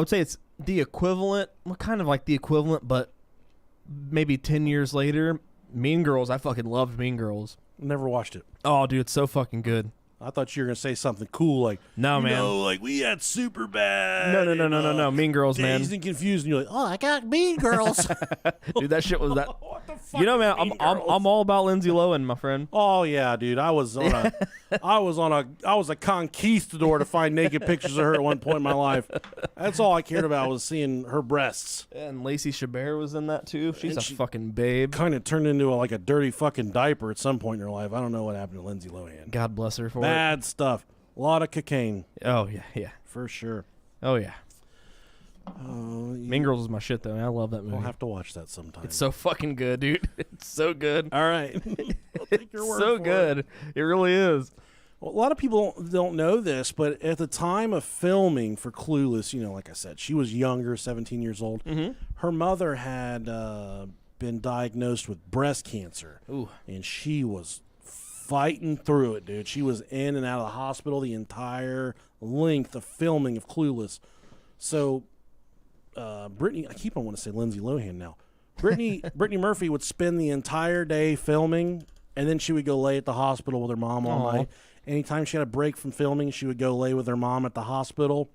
say it's the equivalent, kind of like the equivalent, but maybe 10 years later, Mean Girls. I fucking loved Mean Girls. Never watched it. Oh, dude, it's so fucking good. I thought you were going to say something cool like, no, man. Like we had Superbad. No. Mean Girls, man. Dazed and Confused, and you're like, oh, I got Mean Girls. Dude, that shit was that. What the fuck? Man, I'm all about Lindsay Lohan, my friend. Oh yeah, dude. I was a conquistador to find naked pictures of her at one point in my life. That's all I cared about was seeing her breasts. And Lacey Chabert was in that too. She's a fucking babe. Kind of turned into a dirty fucking diaper at some point in her life. I don't know what happened to Lindsay Lohan. God bless her for Bad stuff. A lot of cocaine. Oh yeah. For sure. Oh yeah. Mean Girls is my shit, though. I love that movie. We'll have to watch that sometime. It's so fucking good, dude. It's so good. All right. I'll take your word So for good. It really is. Well, a lot of people don't know this, but at the time of filming for Clueless, like I said, she was younger, 17 years old. Mm-hmm. Her mother had been diagnosed with breast cancer. Ooh. And she was fighting through it, dude. She was in and out of the hospital the entire length of filming of Clueless. So, Brittany, I keep on wanting to say Lindsay Lohan now. Brittany Murphy would spend the entire day filming, and then she would go lay at the hospital with her mom all night. Anytime she had a break from filming, she would go lay with her mom at the hospital.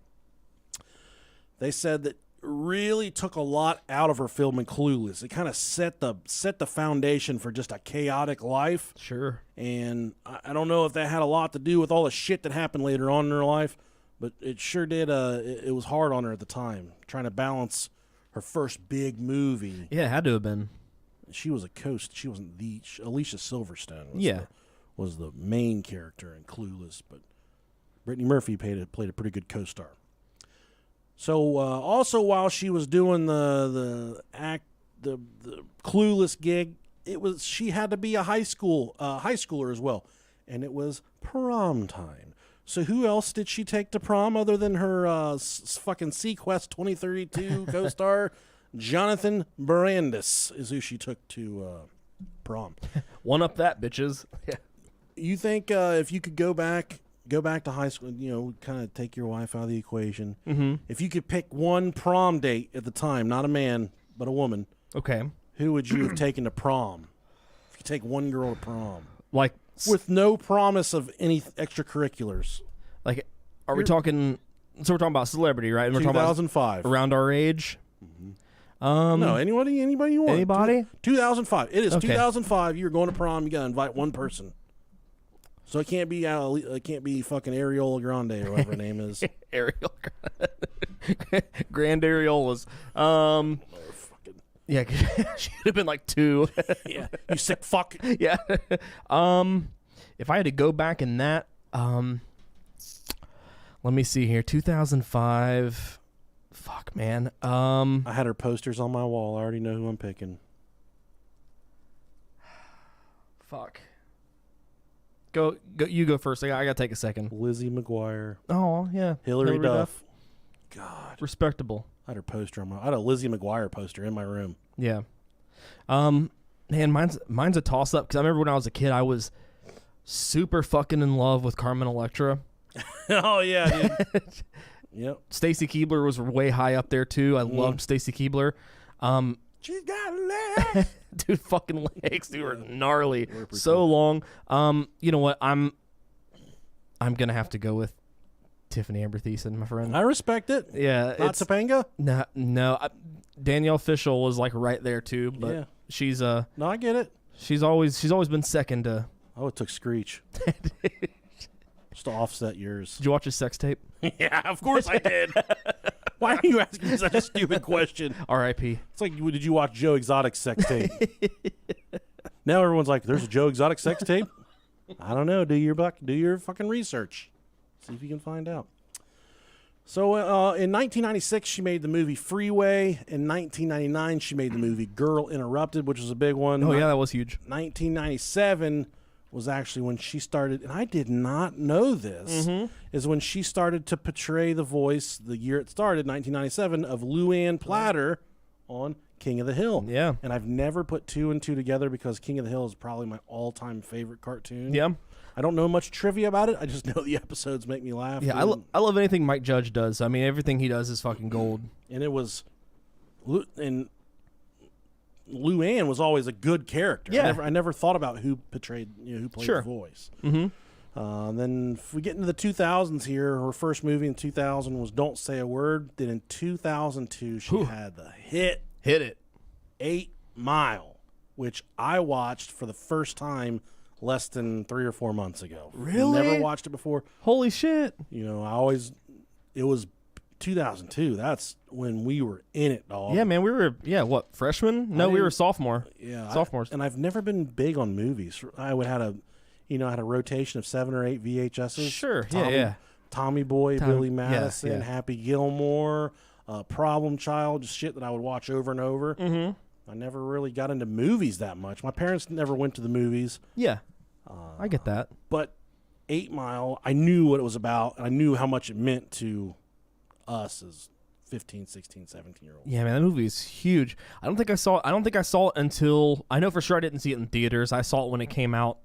They said that really took a lot out of her filming Clueless. It kind of set the foundation for just a chaotic life. Sure. And I don't know if that had a lot to do with all the shit that happened later on in her life, but it sure did. It was hard on her at the time, trying to balance her first big movie. Yeah, it had to have been. She was she wasn't Alicia Silverstone was the main character in Clueless, but Brittany Murphy played a pretty good co-star. So also while she was doing the Clueless gig, she had to be a high schooler as well, and it was prom time. So who else did she take to prom other than her fucking Sequest 2032 co-star? Jonathan Brandis is who she took to prom. One up that, bitches. Yeah. You think if you could go back to high school, kind of take your wife out of the equation. Mm-hmm. If you could pick one prom date at the time, not a man, but a woman, Okay. who would you have taken to prom? If you take one girl to prom. Like, With no promise of any extracurriculars. are we talking? So we're talking about celebrity, right? And we're talking 2005. about around our age. Mm-hmm. No, anybody you want. Anybody? 2005. It is Okay. 2005. You're going to prom. You got to invite one person. So it can't be fucking Ariola Grande or whatever her name is. Ariel. Grand Areolas. Yeah, she'd have been like 2. Yeah, you sick fuck. Yeah. If I had to go back in that, let me see here. 2005. Fuck, man. I had her posters on my wall. I already know who I'm picking. Fuck. Go. You go first. I gotta take a second. Lizzie McGuire. Oh yeah. Hillary Duff. God. Respectable. I had her poster I had a Lizzie McGuire poster in my room. Yeah. Man, mine's a toss up because I remember when I was a kid, I was super fucking in love with Carmen Electra. Oh yeah, dude. Yep. Stacy Keibler was way high up there too. I loved Stacy Keibler. She's got legs. Dude, fucking legs, dude, were gnarly. So cool. Long. You know what? I'm gonna have to go with Tiffany Amber Thiessen, my friend. I respect it. Yeah. Not Topanga? No. Danielle Fishel was like right there too, but Yeah. she's No, I get it. she's always been second to. Oh, it took Screech. Just to offset yours. Did you watch his sex tape? Yeah, of course I did. Why are you asking such a stupid question? R.I.P. It's like, did you watch Joe Exotic's sex tape? Now everyone's like, there's a Joe Exotic sex tape? I don't know. Do your fucking research. See if you can find out. So in 1996, she made the movie Freeway. In 1999, she made the movie Girl Interrupted, which was a big one. Oh, yeah, that was huge. 1997 was actually when she started, and I did not know this, is when she started to portray the voice, the year it started, 1997, of Luann Platter on King of the Hill. Yeah. And I've never put 2 and 2 together because King of the Hill is probably my all-time favorite cartoon. Yeah. I don't know much trivia about it. I just know the episodes make me laugh. Yeah, I love anything Mike Judge does. I mean, everything he does is fucking gold. And it was, and Luann was always a good character. Yeah. I never thought about who portrayed, who played the voice. Mm-hmm. Then if we get into the 2000s here, her first movie in 2000 was Don't Say a Word. Then in 2002, she had the hit Hit It. 8 Mile, which I watched for the first time less than 3 or 4 months ago. Really? Never watched it before. Holy shit. It was 2002. That's when we were in it, dog. Yeah, man, we were, freshmen? No, we were sophomore. Yeah. Sophomores. And I've never been big on movies. I had a rotation of 7 or 8 VHSs. Sure, Tommy Boy, Billy yeah, Madison, yeah. Happy Gilmore, Problem Child, just shit that I would watch over and over. I never really got into movies that much. My parents never went to the movies. Yeah, I get that. But 8 Mile, I knew what it was about, and I knew how much it meant to us as 15, 16, 17-year-olds. Yeah, man, that movie is huge. I don't think I saw it until, I know for sure I didn't see it in theaters. I saw it when it came out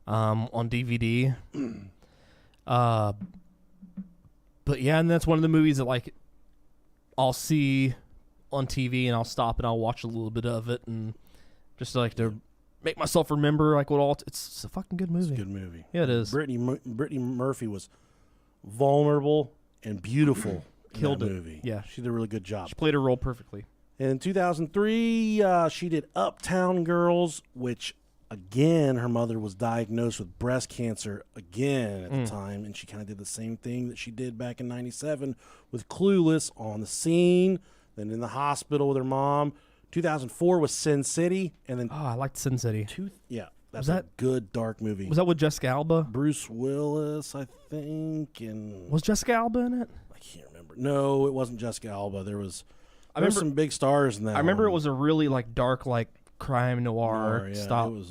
on DVD. But yeah, and that's one of the movies that like I'll see on TV and I'll stop and I'll watch a little bit of it and just like to make myself remember like what all it's a fucking good movie. It's a good movie. Yeah, it is. Brittany Murphy was vulnerable and beautiful. Killed in it. that movie. Yeah. She did a really good job. She played her role perfectly. And in 2003, she did Uptown Girls, which, again, her mother was diagnosed with breast cancer again at the time, and she kind of did the same thing that she did back in 97 with Clueless, on the scene, then in the hospital with her mom. 2004 was Sin City, and then... Oh, I liked Sin City. That's a good, dark movie. Was that with Jessica Alba? Bruce Willis, I think, and... Was Jessica Alba in it? I can't remember. No, it wasn't Jessica Alba. There was some big stars in that. I remember it was a really like dark, like crime noir style.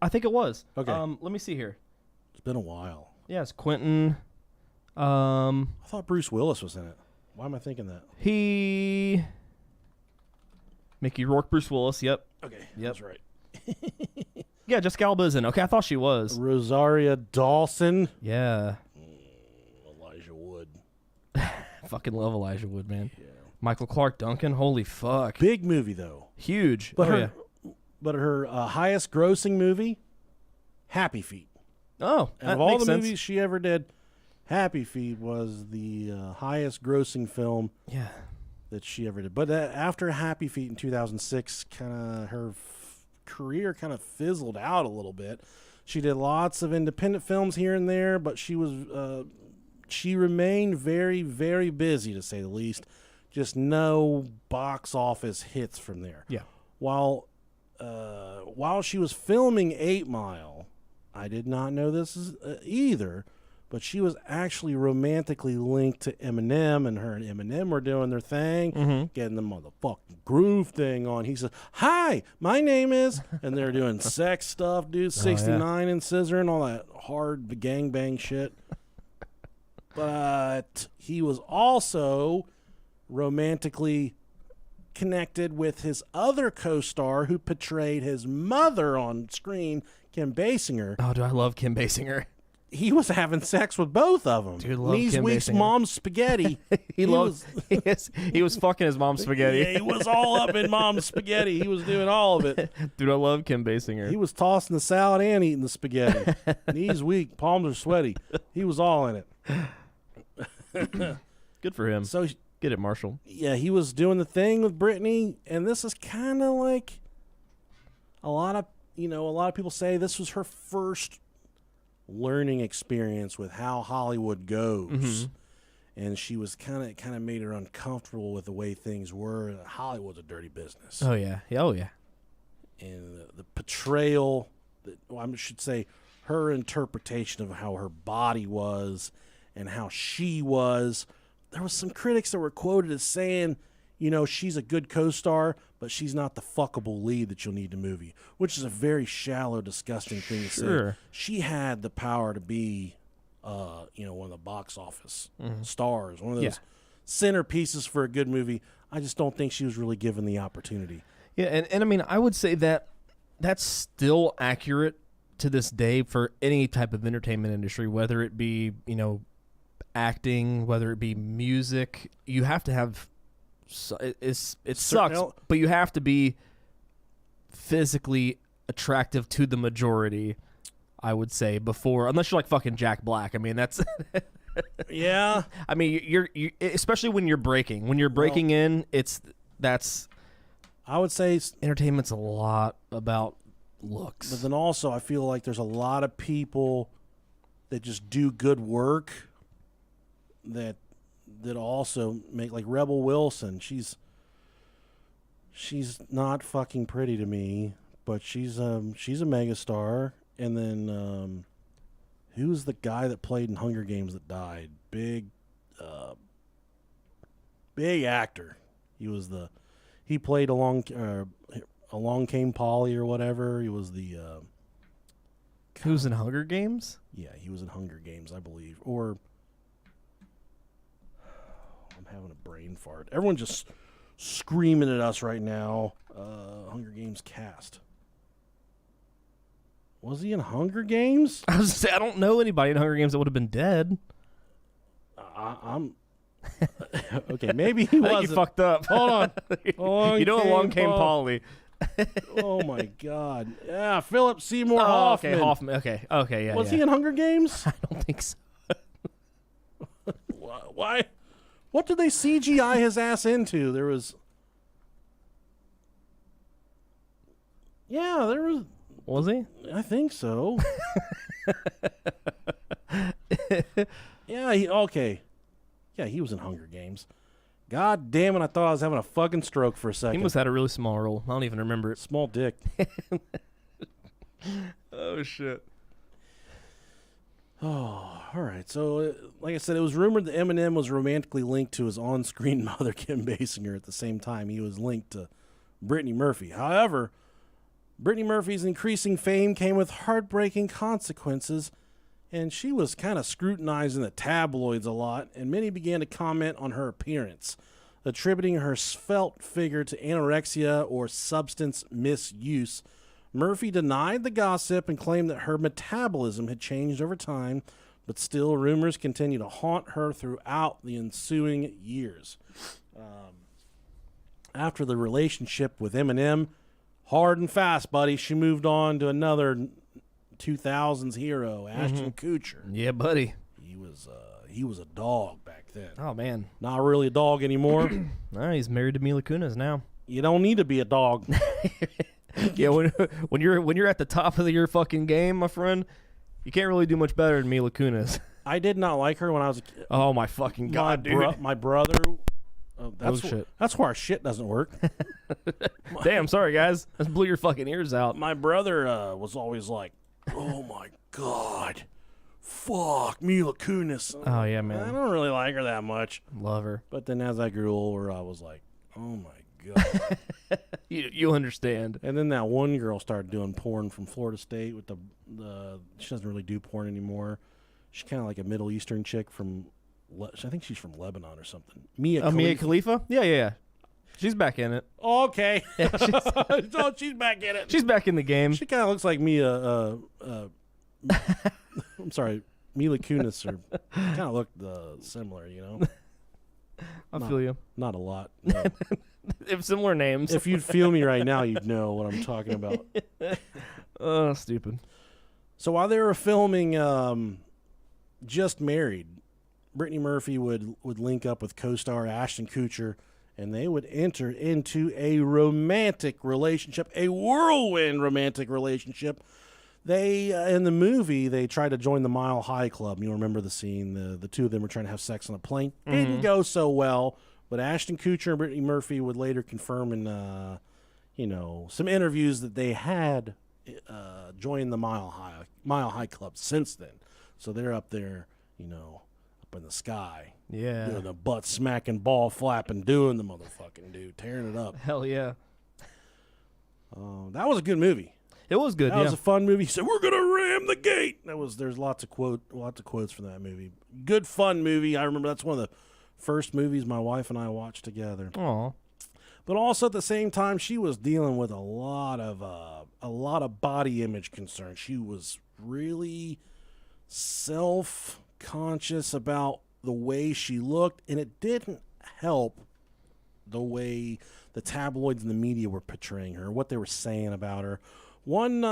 I think it was. Okay. Let me see here. It's been a while. Yeah, it's Quentin. I thought Bruce Willis was in it. Why am I thinking that? Mickey Rourke, Bruce Willis. Yep. Okay. Yep. That's right. Yeah, Jessica Alba is in. Okay, I thought she was. Rosaria Dawson. Yeah. Elijah Wood. Fucking love Elijah Wood, man. Yeah. Michael Clark Duncan. Holy fuck. Big movie though. Huge. But her highest grossing movie, Happy Feet. Oh, and of all the movies she ever did, Happy Feet was the highest grossing film. Yeah. That she ever did. But after Happy Feet in 2006, kind of her career kind of fizzled out a little bit. She did lots of independent films here and there, but she remained very, very busy, to say the least. Just no box office hits from there. Yeah. While she was filming 8 Mile, I did not know this either, but she was actually romantically linked to Eminem, and her and Eminem were doing their thing, getting the motherfucking groove thing on. He said, "Hi, my name is," and they're doing sex stuff, dude, 69 and scissor and all that hard gangbang shit. But he was also romantically connected with his other co-star who portrayed his mother on screen, Kim Basinger. Oh, do I love Kim Basinger? He was having sex with both of them. Dude, love These Kim week's Basinger. mom's spaghetti. he was fucking his mom's spaghetti. Yeah, he was all up in mom's spaghetti. He was doing all of it. Dude, I love Kim Basinger. He was tossing the salad and eating the spaghetti. Knees weak, palms are sweaty. He was all in it. Good for him. So get it, Marshall. Yeah, he was doing the thing with Brittany, and this is kind of like a lot of people say this was her first learning experience with how Hollywood goes. And she was kind of made her uncomfortable with the way things were. Hollywood's a dirty business. Oh yeah. Oh yeah. And the portrayal, I should say, her interpretation of how her body was and how she was. There was some critics that were quoted as saying, she's a good co-star, but she's not the fuckable lead that you'll need in a movie, which is a very shallow, disgusting thing to say. She had the power to be, one of the box office stars, one of those centerpieces for a good movie. I just don't think she was really given the opportunity. Yeah, and I mean, I would say that that's still accurate to this day for any type of entertainment industry, whether it be, acting, whether it be music. You have to have... it sucks, but you have to be physically attractive to the majority, I would say, before, unless you're like fucking Jack Black. I mean, that's yeah. I mean, you're especially when you're breaking in. I would say entertainment's a lot about looks, but then also I feel like there's a lot of people that just do good work that also make, like Rebel Wilson. She's not fucking pretty to me, but she's a megastar. And then who's the guy that played in Hunger Games that died? Big Big actor. He played Along Came Polly or whatever. He was the. Who's in Hunger Games? Yeah, he was in Hunger Games, I believe. Or I'm having a brain fart. Everyone just screaming at us right now. Hunger Games cast. Was he in Hunger Games? I was say I don't know anybody in Hunger Games that would have been dead. I'm okay. Maybe he I think wasn't. you fucked up. Hold on. Along came Polly. Oh my God! Yeah, Philip Seymour Oh, Hoffman. okay, Hoffman. Okay, yeah. Was he in Hunger Games? I don't think so. Why? What did they CGI his ass into? There was. Yeah, there was. Was he? I think so. Yeah. Okay. Yeah, he was in Hunger Games. God damn it! I thought I was having a fucking stroke for a second. He must have had a really small role. I don't even remember it. Small dick. Oh shit. Oh, all right. So, like I said, it was rumored that Eminem was romantically linked to his on-screen mother, Kim Basinger. At the same time, he was linked to Brittany Murphy. However, Brittany Murphy's increasing fame came with heartbreaking consequences, and she was kind of scrutinized in the tabloids a lot, and many began to comment on her appearance, attributing her svelte figure to anorexia or substance misuse. Murphy denied the gossip and claimed that her metabolism had changed over time, but still rumors continue to haunt her throughout the ensuing years. After the relationship with Eminem, hard and fast, buddy, she moved on to another 2000s hero, Ashton Kutcher. Yeah, buddy. He was a dog back then. Oh man. Not really a dog anymore. No, he's married to Mila Kunis now. You don't need to be a dog. Yeah, when you're at the top of your fucking game, my friend, you can't really do much better than Mila Kunis. I did not like her when I was a kid. Oh my fucking god, dude. My brother. That's shit. That's why our shit doesn't work. Damn, sorry guys. That blew your fucking ears out. My brother was always like, "Oh my god, fuck Mila Kunis." Oh yeah, I man. don't really like her that much. Love her. But then as I grew older, I was like, "Oh my god." You understand. And then that one girl started doing porn from Florida State with the she doesn't really do porn anymore. She's kind of like a Middle Eastern chick from, I think she's from Lebanon or something. Mia Khalifa? Yeah. She's back in it. Okay. So she's back in it. She's back in the game. She kind of looks like Mia. I'm sorry, Mila Kunis, or kind of look similar, you know. I feel you. Not a lot. No. If similar names. If you'd feel me right now, you'd know what I'm talking about. Oh, stupid. So while they were filming Just Married, Brittany Murphy would link up with co-star Ashton Kutcher, and they would enter into a romantic relationship, a whirlwind romantic relationship. They, in the movie, they tried to join the Mile High Club. You remember the scene. The two of them were trying to have sex on a plane. Didn't go so well, but Ashton Kutcher and Brittany Murphy would later confirm in, some interviews that they had joined the Mile High Club since then. So they're up there, up in the sky. Yeah. Doing the butt smacking, ball flapping, doing the motherfucking dude, tearing it up. Hell yeah. That was a good movie. It was good. That was a fun movie. He said, "We're gonna ram the gate." There's lots of quotes from that movie. Good fun movie. I remember that's one of the first movies my wife and I watched together. Aw. But also at the same time, she was dealing with a lot of body image concerns. She was really self-conscious about the way she looked, and it didn't help the way the tabloids and the media were portraying her, what they were saying about her. One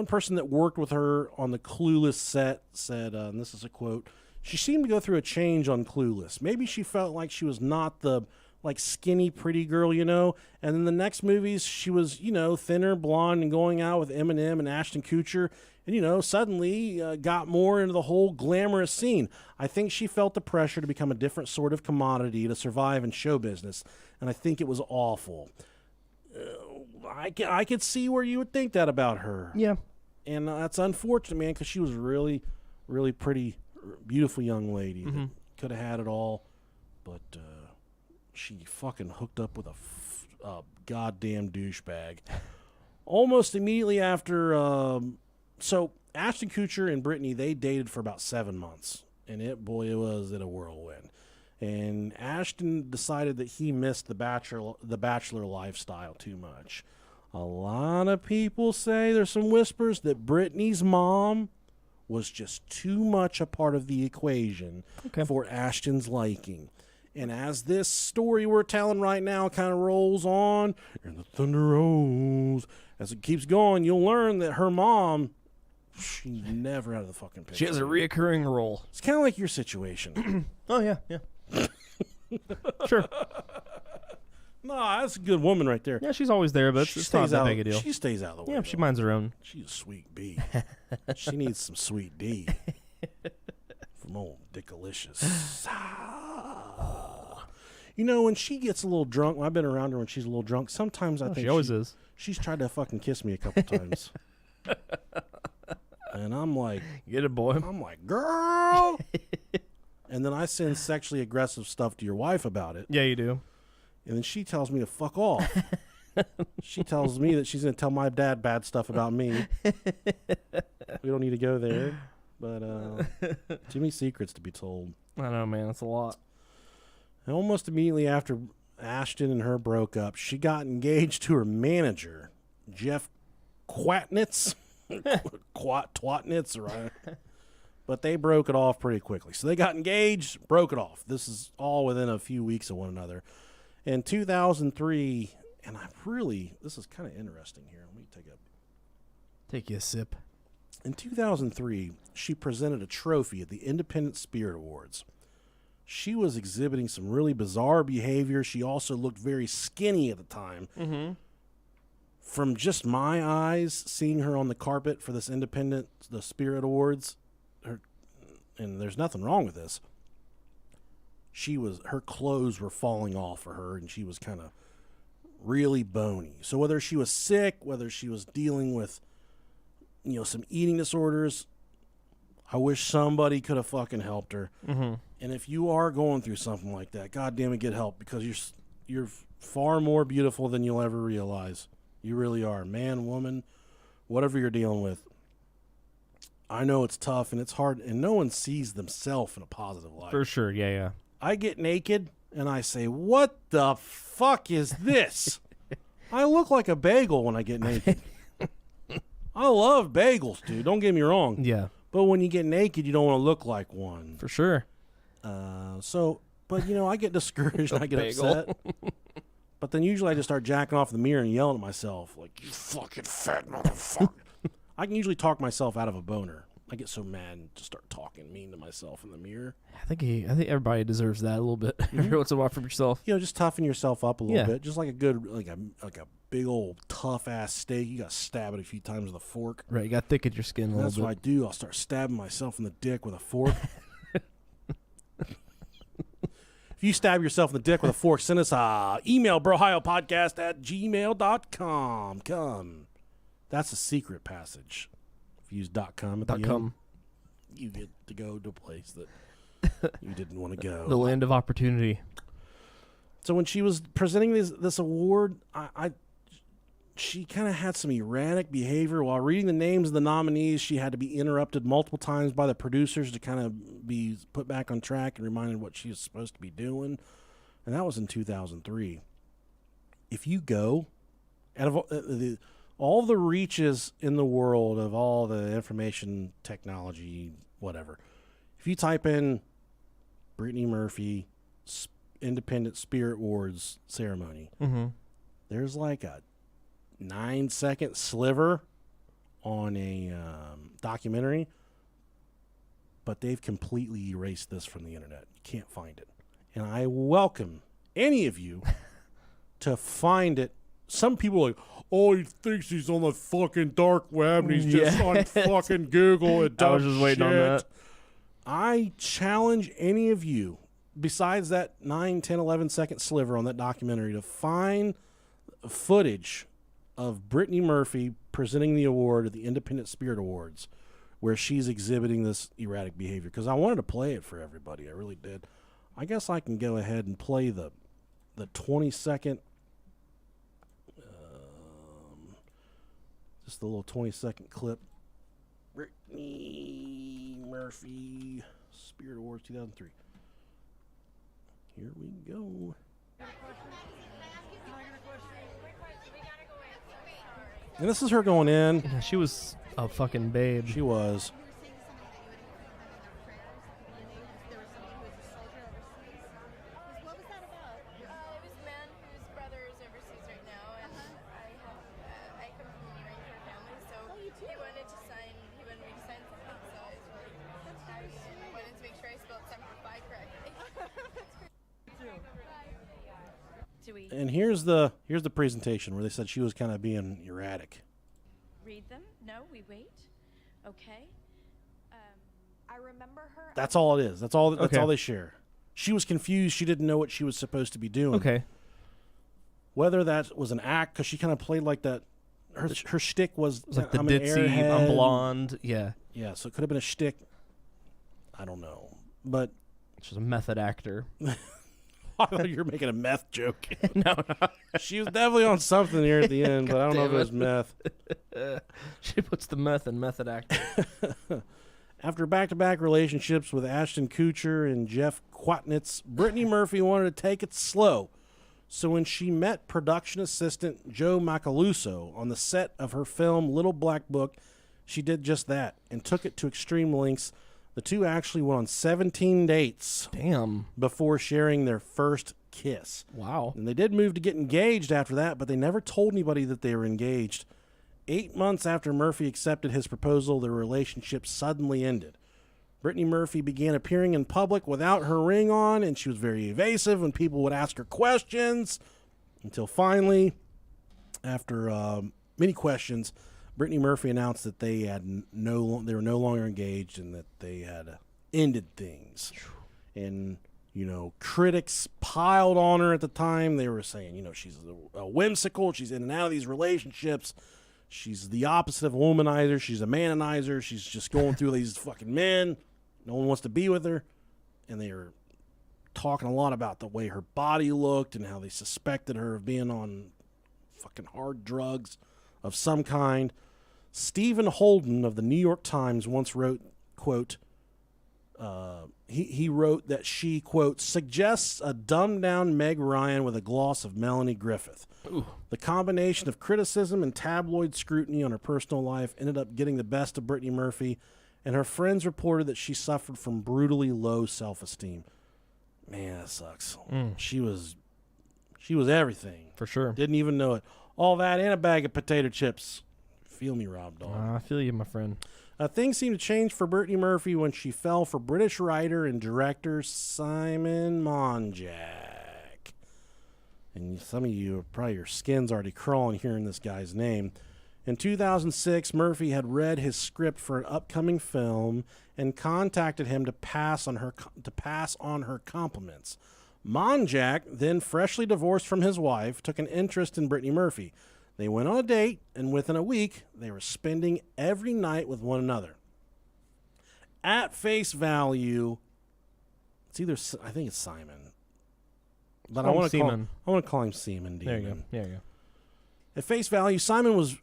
person that worked with her on the Clueless set said, and this is a quote, "She seemed to go through a change on Clueless. Maybe she felt like she was not the skinny, pretty girl, And then the next movies, she was, thinner, blonde, and going out with Eminem and Ashton Kutcher, and, suddenly got more into the whole glamorous scene. I think she felt the pressure to become a different sort of commodity to survive in show business, and I think it was awful." I could see where you would think that about her. Yeah. And that's unfortunate, man, because she was a really, really pretty, beautiful young lady. Could have had it all, but she fucking hooked up with a goddamn douchebag. Almost immediately after, so Ashton Kutcher and Brittany, they dated for about 7 months. And it was in a whirlwind. And Ashton decided that he missed the bachelor lifestyle too much. A lot of people say, there's some whispers that Brittany's mom was just too much a part of the equation for Ashton's liking. And as this story we're telling right now kind of rolls on, and the thunder rolls, as it keeps going, you'll learn that her mom, she's never out of the fucking picture. She has a reoccurring role. It's kind of like your situation. Oh, yeah. Sure. No, that's a good woman right there. Yeah, she's always there, but it's not that big a deal. She stays out of the way. Yeah, she minds her own. She's a sweet bee. She needs some sweet D. From old Dickalicious. You know, when she gets a little drunk, I've been around her when she's a little drunk, sometimes I think she always is. She's tried to fucking kiss me a couple times. And I'm like... Get it, boy. I'm like, girl! And then I send sexually aggressive stuff to your wife about it. Yeah, you do. And then she tells me to fuck off. She tells me that she's going to tell my dad bad stuff about me. We don't need to go there. But too many secrets to be told. I know, man. That's a lot. And almost immediately after Ashton and her broke up, she got engaged to her manager, Jeff Quatnitz. Twatnitz, right? But they broke it off pretty quickly. So they got engaged, broke it off. This is all within a few weeks of one another. In 2003, and this is kind of interesting here. Let me take you a sip. In 2003, she presented a trophy at the Independent Spirit Awards. She was exhibiting some really bizarre behavior. She also looked very skinny at the time. Mm-hmm. From just my eyes, seeing her on the carpet for this the Spirit Awards, and there's nothing wrong with this, her clothes were falling off for her, and she was kind of really bony. So whether she was sick, whether she was dealing with, some eating disorders, I wish somebody could have fucking helped her. Mm-hmm. And if you are going through something like that, God damn it, get help, because you're far more beautiful than you'll ever realize. You really are. Man, woman, whatever you're dealing with. I know it's tough and it's hard, and no one sees themselves in a positive light. For sure, yeah. I get naked and I say, what the fuck is this? I look like a bagel when I get naked. I love bagels, dude. Don't get me wrong. Yeah. But when you get naked, you don't want to look like one. For sure. But I get discouraged and I get upset. But then usually I just start jacking off in the mirror and yelling at myself, like, you fucking fat motherfucker. I can usually talk myself out of a boner. I get so mad and just start talking mean to myself in the mirror. I think everybody deserves that a little bit. Every once in a while from yourself. Just toughen yourself up a little bit. Just like a good, like a big old tough ass steak. You got to stab it a few times with a fork. Right, you got to thicken your skin a little bit. That's what I do. I'll start stabbing myself in the dick with a fork. If you stab yourself in the dick with a fork, send us a email, brohiopodcast@gmail.com. Come. That's a secret passage. If you use .com at the end, you get to go to a place that you didn't want to go. The land of opportunity. So when she was presenting this award, she kind of had some erratic behavior. While reading the names of the nominees, she had to be interrupted multiple times by the producers to kind of be put back on track and reminded what she was supposed to be doing. And that was in 2003. If you go, out of all the reaches in the world of all the information technology, whatever, if you type in Brittany Murphy Independent Spirit Awards ceremony, there's like a 9-second sliver on a documentary, but they've completely erased this from the internet. You can't find it. And I welcome any of you to find it. Some people are like, oh, he thinks he's on the fucking dark web and he's just on fucking Google and I was just waiting on that. I challenge any of you, besides that 9, 10, 11-second sliver on that documentary, to find footage of Brittany Murphy presenting the award at the Independent Spirit Awards where she's exhibiting this erratic behavior, because I wanted to play it for everybody. I really did. I guess I can go ahead and play the the 20-second, just the little 20-second clip. Brittany Murphy, Spirit Awards 2003. Here we go. And this is her going in. Yeah, she was a fucking babe. She was. What was that about? It was a man whose brother is overseas right now, and I come from the Ranger family, so he wanted me to sign something, so I wanted to make sure I spelled Semper Fi correctly. And here's the presentation where they said she was kind of being erratic. Read them? No, we wait. Okay. I remember her. That's all it is. That's all Okay. they share. She was confused. She didn't know what she was supposed to be doing. Okay. Whether that was an act, because she kind of played like that. Her shtick was It was like the I'm an ditzy, airhead. I'm blonde. Yeah. Yeah, so it could have been a shtick. I don't know, but She's a method actor. I thought you were making a meth joke. No. She was definitely on something here at the end, but I don't know if it was meth. She puts the meth in method actor. After back-to-back relationships with Ashton Kutcher and Jeff Quatnitz, Brittany Murphy wanted to take it slow. So when she met production assistant Joe Macaluso on the set of her film Little Black Book, she did just that and took it to extreme lengths. The two actually went on 17 dates Damn. before sharing their first kiss. Wow. And they did move to get engaged after that, but they never told anybody that they were engaged. 8 months after Murphy accepted his proposal, their relationship suddenly ended. Brittany Murphy began appearing in public without her ring on, and she was very evasive when people would ask her questions, until finally, after many questions, Brittany Murphy announced that they were no longer engaged and that they had ended things. And critics piled on her at the time. They were saying, she's a whimsical. She's in and out of these relationships. She's the opposite of a womanizer. She's a manonizer. She's just going through these fucking men. No one wants to be with her. And they were talking a lot about the way her body looked and how they suspected her of being on fucking hard drugs of some kind. Stephen Holden of the New York Times once wrote, quote, he wrote that she, quote, suggests a dumbed-down Meg Ryan with a gloss of Melanie Griffith. Ooh. The combination of criticism and tabloid scrutiny on her personal life ended up getting the best of Brittany Murphy, and her friends reported that she suffered from brutally low self-esteem. Man, that sucks. She was everything. For sure. Didn't even know it. All that and a bag of potato chips. Feel me, Rob Dog. I feel you, my friend. Things seemed to change for Brittany Murphy when she fell for British writer and director Simon Monjack. And some of you, probably your skin's already crawling hearing this guy's name. In 2006, Murphy had read his script for an upcoming film and contacted him to pass on her compliments. Monjack, then freshly divorced from his wife, took an interest in Brittany Murphy. They went on a date, and within a week, they were spending every night with one another. At face value, I think it's Simon. But I want to call him Seaman. There you go. At face value, Simon was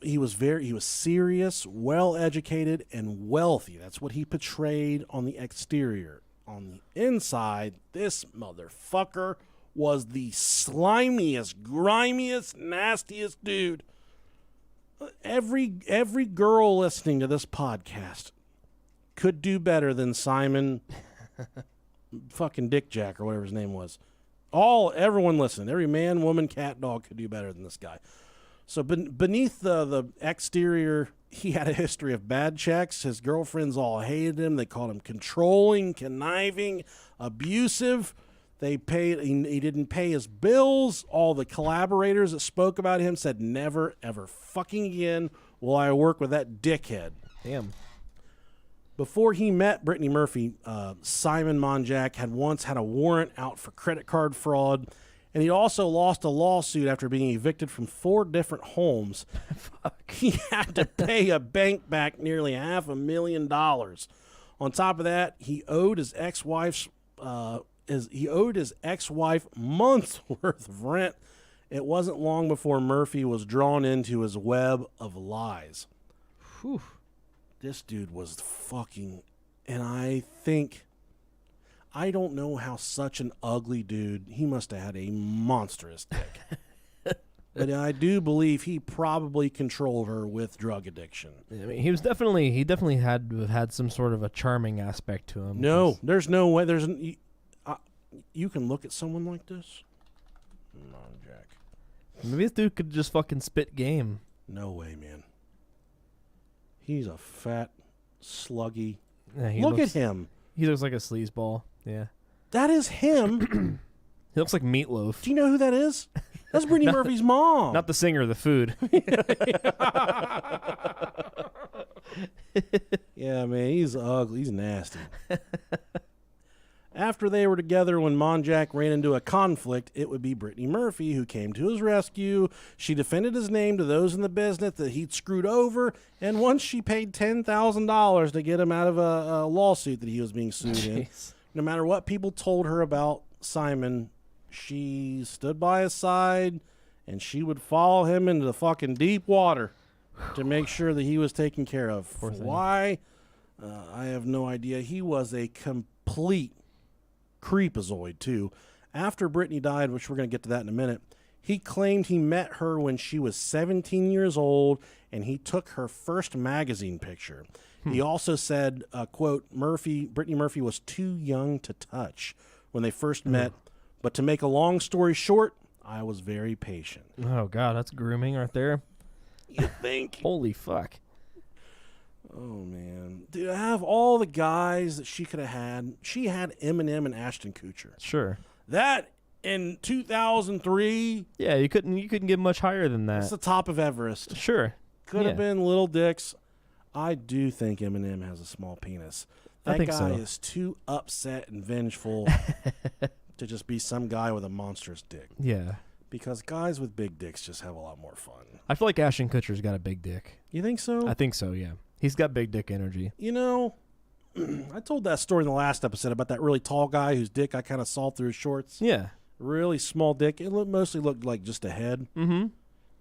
serious, well-educated, and wealthy. That's what he portrayed on the exterior. On the inside, this motherfucker was the slimiest, grimiest, nastiest dude. Every girl listening to this podcast could do better than Simon fucking Dick Jack or whatever his name was. Everyone listening, every man, woman, cat, dog could do better than this guy. So beneath the exterior, he had a history of bad checks. His girlfriends all hated him. They called him controlling, conniving, abusive. He didn't pay his bills. All the collaborators that spoke about him said, never, ever fucking again will I work with that dickhead. Damn. Before he met Brittany Murphy, Simon Monjack had once had a warrant out for credit card fraud, and he also lost a lawsuit after being evicted from 4 different homes. He had to pay a bank back nearly $500,000. On top of that, he owed his ex-wife's his ex-wife months worth of rent. It wasn't long before Murphy was drawn into his web of lies. Whew. This dude was fucking, and I don't know how such an ugly dude, he must have had a monstrous dick. But I do believe he probably controlled her with drug addiction. I mean, he definitely had to have had some sort of a charming aspect to him. No, there's no way. You can look at someone like this. Monjack. Maybe this dude could just fucking spit game. No way, man. He's a fat, sluggy. Yeah, Look at him. He looks like a sleazeball. Yeah. That is him. He looks like Meatloaf. Do you know who that is? That's Brittany Murphy's mom. Not the singer, the food. Yeah, man, he's ugly. He's nasty. After they were together, when Monjack ran into a conflict, it would be Brittany Murphy who came to his rescue. She defended his name to those in the business that he'd screwed over, and once she paid $10,000 to get him out of a lawsuit that he was being sued in. No matter what people told her about Simon, she stood by his side, and she would follow him into the fucking deep water to make sure that he was taken care of. Why? I have no idea. He was a complete creepazoid, too. After Brittany died, which we're going to get to that in a minute, he claimed he met her when she was 17 years old, and he took her first magazine picture. He also said, quote, Brittany Murphy was too young to touch when they first met, but to make a long story short, I was very patient. Oh, God, that's grooming right there. You think? Holy fuck. Oh, man. Dude, I have all the guys that she could have had. She had Eminem and Ashton Kutcher. Sure. That in 2003. Yeah, you couldn't get much higher than that. It's the top of Everest. Sure. Could have been little dicks. I do think Eminem has a small penis. That I think guy so. is too upset and vengeful to just be some guy with a monstrous dick. Yeah. Because guys with big dicks just have a lot more fun. I feel like Ashton Kutcher's got a big dick. You think so? I think so, yeah. He's got big dick energy. You know, I told that story in the last episode about that really tall guy whose dick I kind of saw through his shorts. Yeah. Really small dick. It mostly looked like just a head. Mm-hmm.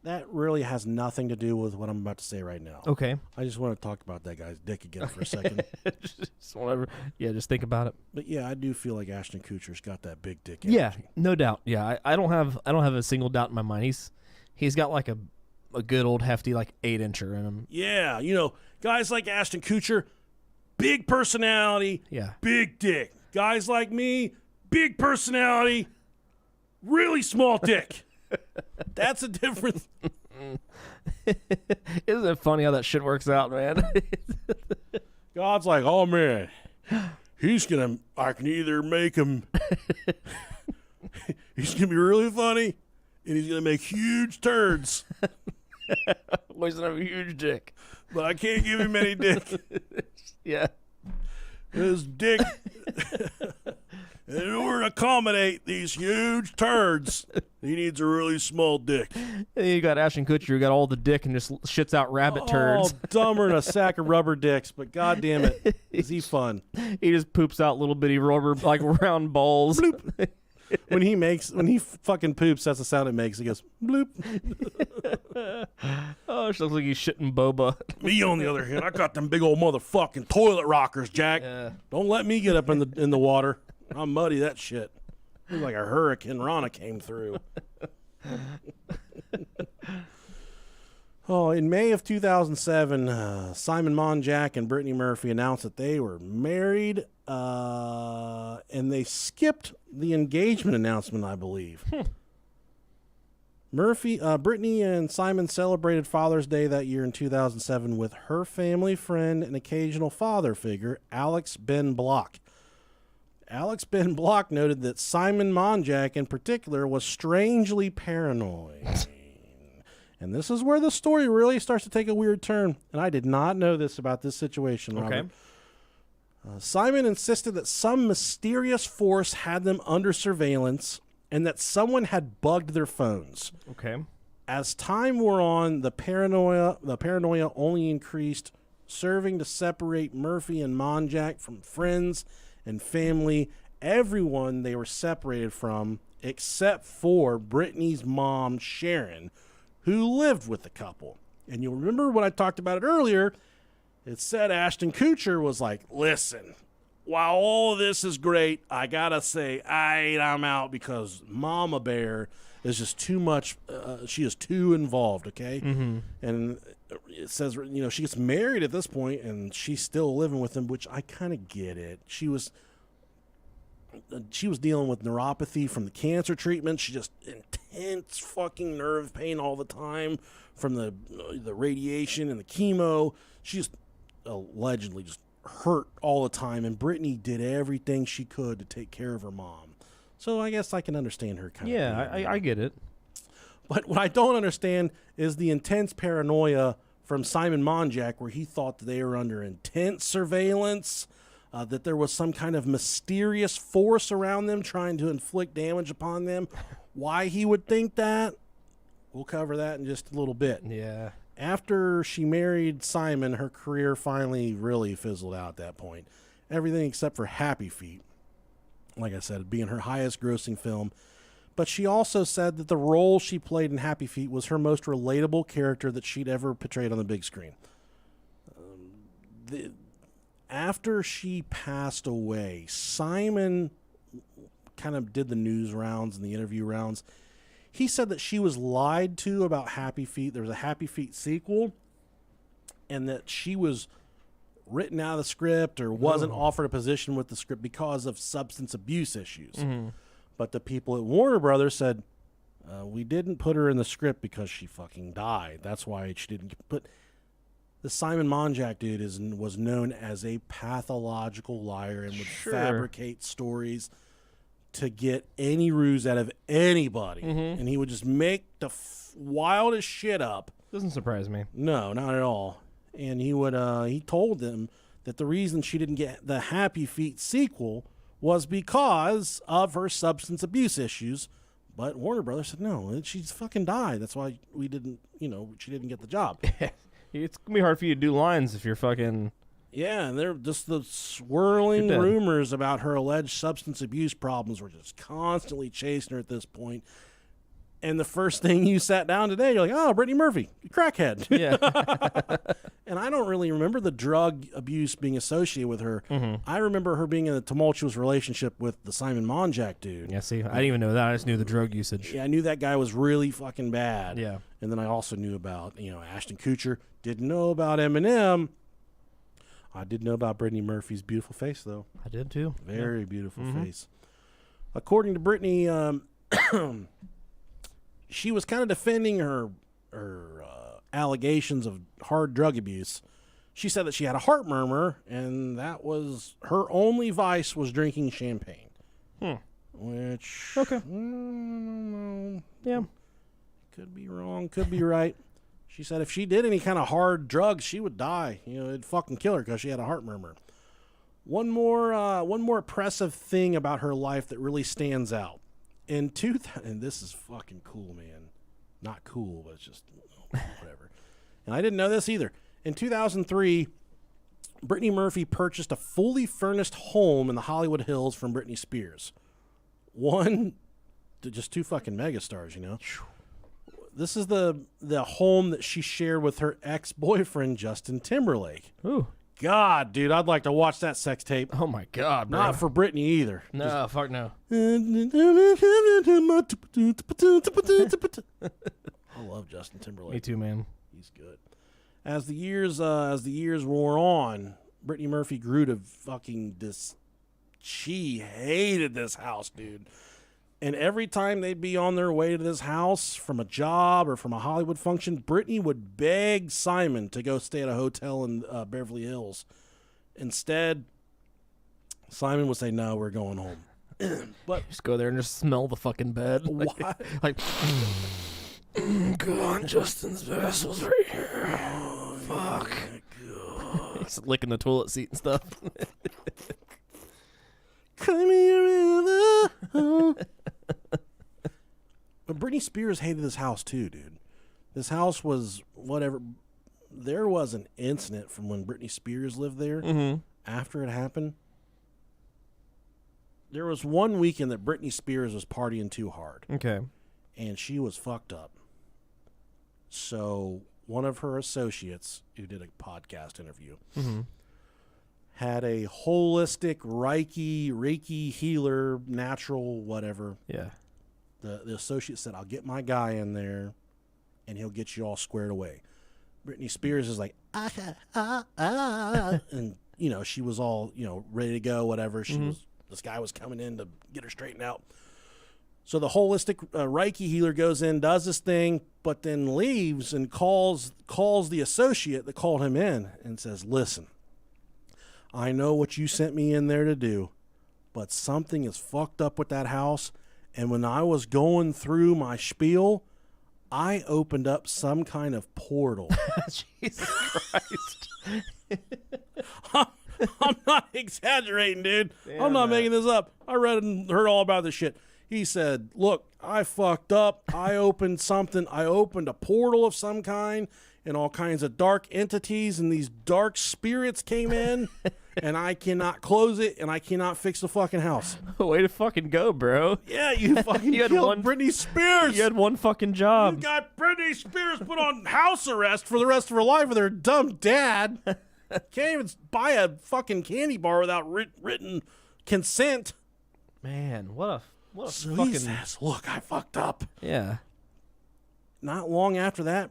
That really has nothing to do with what I'm about to say right now. Okay. I just want to talk about that guy's dick again for a second. Just whatever. Yeah, just think about it. But yeah, I do feel like Ashton Kutcher's got that big dick Yeah, energy. no doubt. Yeah, I don't have a single doubt in my mind. He's got like a good old hefty like 8-incher in him. Yeah, you know, guys like Ashton Kutcher, big personality, Yeah. big dick. Guys like me, big personality, really small dick. That's a difference. Isn't it funny how that shit works out, man? God's like, oh man, I can either make him, he's going to be really funny, and he's going to make huge turds. Well, he's gonna have a huge dick. But I can't give him any dick. Yeah. His dick, in order to accommodate these huge turds, he needs a really small dick. And then you got Ashton Kutcher who got all the dick and just shits out rabbit turds. Oh, dumber than a sack of rubber dicks, but god damn it, is he fun. He just poops out little bitty rubber, like round balls. When he fucking poops, that's the sound it makes. He goes, bloop. Oh, it looks like he's shitting boba. Me, on the other hand, I got them big old motherfucking toilet rockers, Jack. Yeah. Don't let me get up in the water. I'll muddy that shit. Looks like a hurricane Rana came through. Oh, in May of 2007, Simon Monjack and Brittany Murphy announced that they were married, and they skipped the engagement announcement, I believe. Brittany and Simon celebrated Father's Day that year in 2007 with her family friend and occasional father figure, Alex Ben Block. Alex Ben Block noted that Simon Monjack in particular was strangely paranoid. And this is where the story really starts to take a weird turn. And I did not know this about this situation, Robert. Okay. Simon insisted that some mysterious force had them under surveillance and that someone had bugged their phones. Okay. As time wore on, the paranoia only increased, serving to separate Murphy and Monjack from friends and family everyone they were separated from except for Brittany's mom, Sharon, who lived with the couple. And you'll remember when I talked about it earlier, it said Ashton Kutcher was like, listen, while all of this is great, I gotta say, I'm out because Mama Bear is just too much. She is too involved, okay? Mm-hmm. And it says, she gets married at this point, and she's still living with him, which I kind of get it. She was dealing with neuropathy from the cancer treatment. She just intense fucking nerve pain all the time from the radiation and the chemo. She just allegedly just hurt all the time, and Brittany did everything she could to take care of her mom. So I guess I can understand her kind of. Yeah, I get it. But what I don't understand is the intense paranoia from Simon Monjack, where he thought that they were under intense surveillance, that there was some kind of mysterious force around them trying to inflict damage upon them. Why he would think that, we'll cover that in just a little bit. Yeah. After she married Simon, her career finally really fizzled out at that point. Everything except for Happy Feet, like I said, being her highest grossing film. But she also said that the role she played in Happy Feet was her most relatable character that she'd ever portrayed on the big screen. After she passed away, Simon kind of did the news rounds and the interview rounds. He said that she was lied to about Happy Feet. There was a Happy Feet sequel, and that she was written out of the script or wasn't offered a position with the script because of substance abuse issues. Mm-hmm. But the people at Warner Brothers said, we didn't put her in the script because she fucking died. That's why she didn't put... The Simon Monjack dude was known as a pathological liar and would fabricate stories to get any ruse out of anybody. Mm-hmm. And he would just make the wildest shit up. Doesn't surprise me. No, not at all. And he would he told them that the reason she didn't get the Happy Feet sequel was because of her substance abuse issues. But Warner Brothers said, no, she's fucking died. That's why we didn't, she didn't get the job. It's going to be hard for you to do lines if you're fucking... Yeah, and they're just the swirling rumors about her alleged substance abuse problems were just constantly chasing her at this point. And the first thing you sat down today, you're like, oh, Brittany Murphy, crackhead. Yeah. And I don't really remember the drug abuse being associated with her. Mm-hmm. I remember her being in a tumultuous relationship with the Simon Monjack dude. Yeah, see, I didn't even know that. I just knew the drug usage. Yeah, I knew that guy was really fucking bad. Yeah. And then I also knew about, Ashton Kutcher. Didn't know about Eminem. I did know about Brittany Murphy's beautiful face, though. I did, too. Very beautiful face. According to Brittany, she was kind of defending her allegations of hard drug abuse. She said that she had a heart murmur, and that was her only vice was drinking champagne. Which, Okay. Yeah. Could be wrong, could be right. She said if she did any kind of hard drugs, she would die. It'd fucking kill her because she had a heart murmur. One more impressive thing about her life that really stands out. And this is fucking cool, man. Not cool, but it's just whatever. And I didn't know this either. In 2003, Brittany Murphy purchased a fully furnished home in the Hollywood Hills from Britney Spears. Just two fucking megastars, This is the home that she shared with her ex-boyfriend, Justin Timberlake. Ooh. God, dude, I'd like to watch that sex tape. Oh, my God, bro. Not for Britney either. No, fuck no. I love Justin Timberlake. Me too, man. He's good. As the years wore on, Brittany Murphy grew to fucking she hated this house, dude. And every time they'd be on their way to this house from a job or from a Hollywood function, Brittany would beg Simon to go stay at a hotel in Beverly Hills. Instead, Simon would say, no, we're going home. But just go there and just smell the fucking bed. What? God, Justin's ass was right here. Oh, fuck. He's licking the toilet seat and stuff. Come here, river. But Britney Spears hated this house too, dude. This house was whatever. There was an incident from when Britney Spears lived there. Mm-hmm. After it happened, there was one weekend that Britney Spears was partying too hard, Okay. and she was fucked up. So one of her associates, who did a podcast interview, had a holistic Reiki healer, natural, whatever. Yeah. The associate said, I'll get my guy in there, and he'll get you all squared away. Britney Spears is like, and, she was all, ready to go, whatever. This guy was coming in to get her straightened out. So the holistic Reiki healer goes in, does this thing, but then leaves and calls the associate that called him in and says, listen, I know what you sent me in there to do, but something is fucked up with that house. And when I was going through my spiel, I opened up some kind of portal. Jesus Christ. I'm not exaggerating, dude. Damn, I'm not man. making this up. I read and heard all about this shit. He said, look, I fucked up. I opened something. I opened a portal of some kind, and all kinds of dark entities and these dark spirits came in, and I cannot close it, and I cannot fix the fucking house. Way to fucking go, bro. Yeah, you fucking You had killed Britney Spears. You had one fucking You job. got Britney Spears put on house arrest for the rest of her life with her dumb dad. Can't even buy a fucking candy bar without written consent. Man, what a So he fucking says, look, I fucked up. yeah. Not long after that,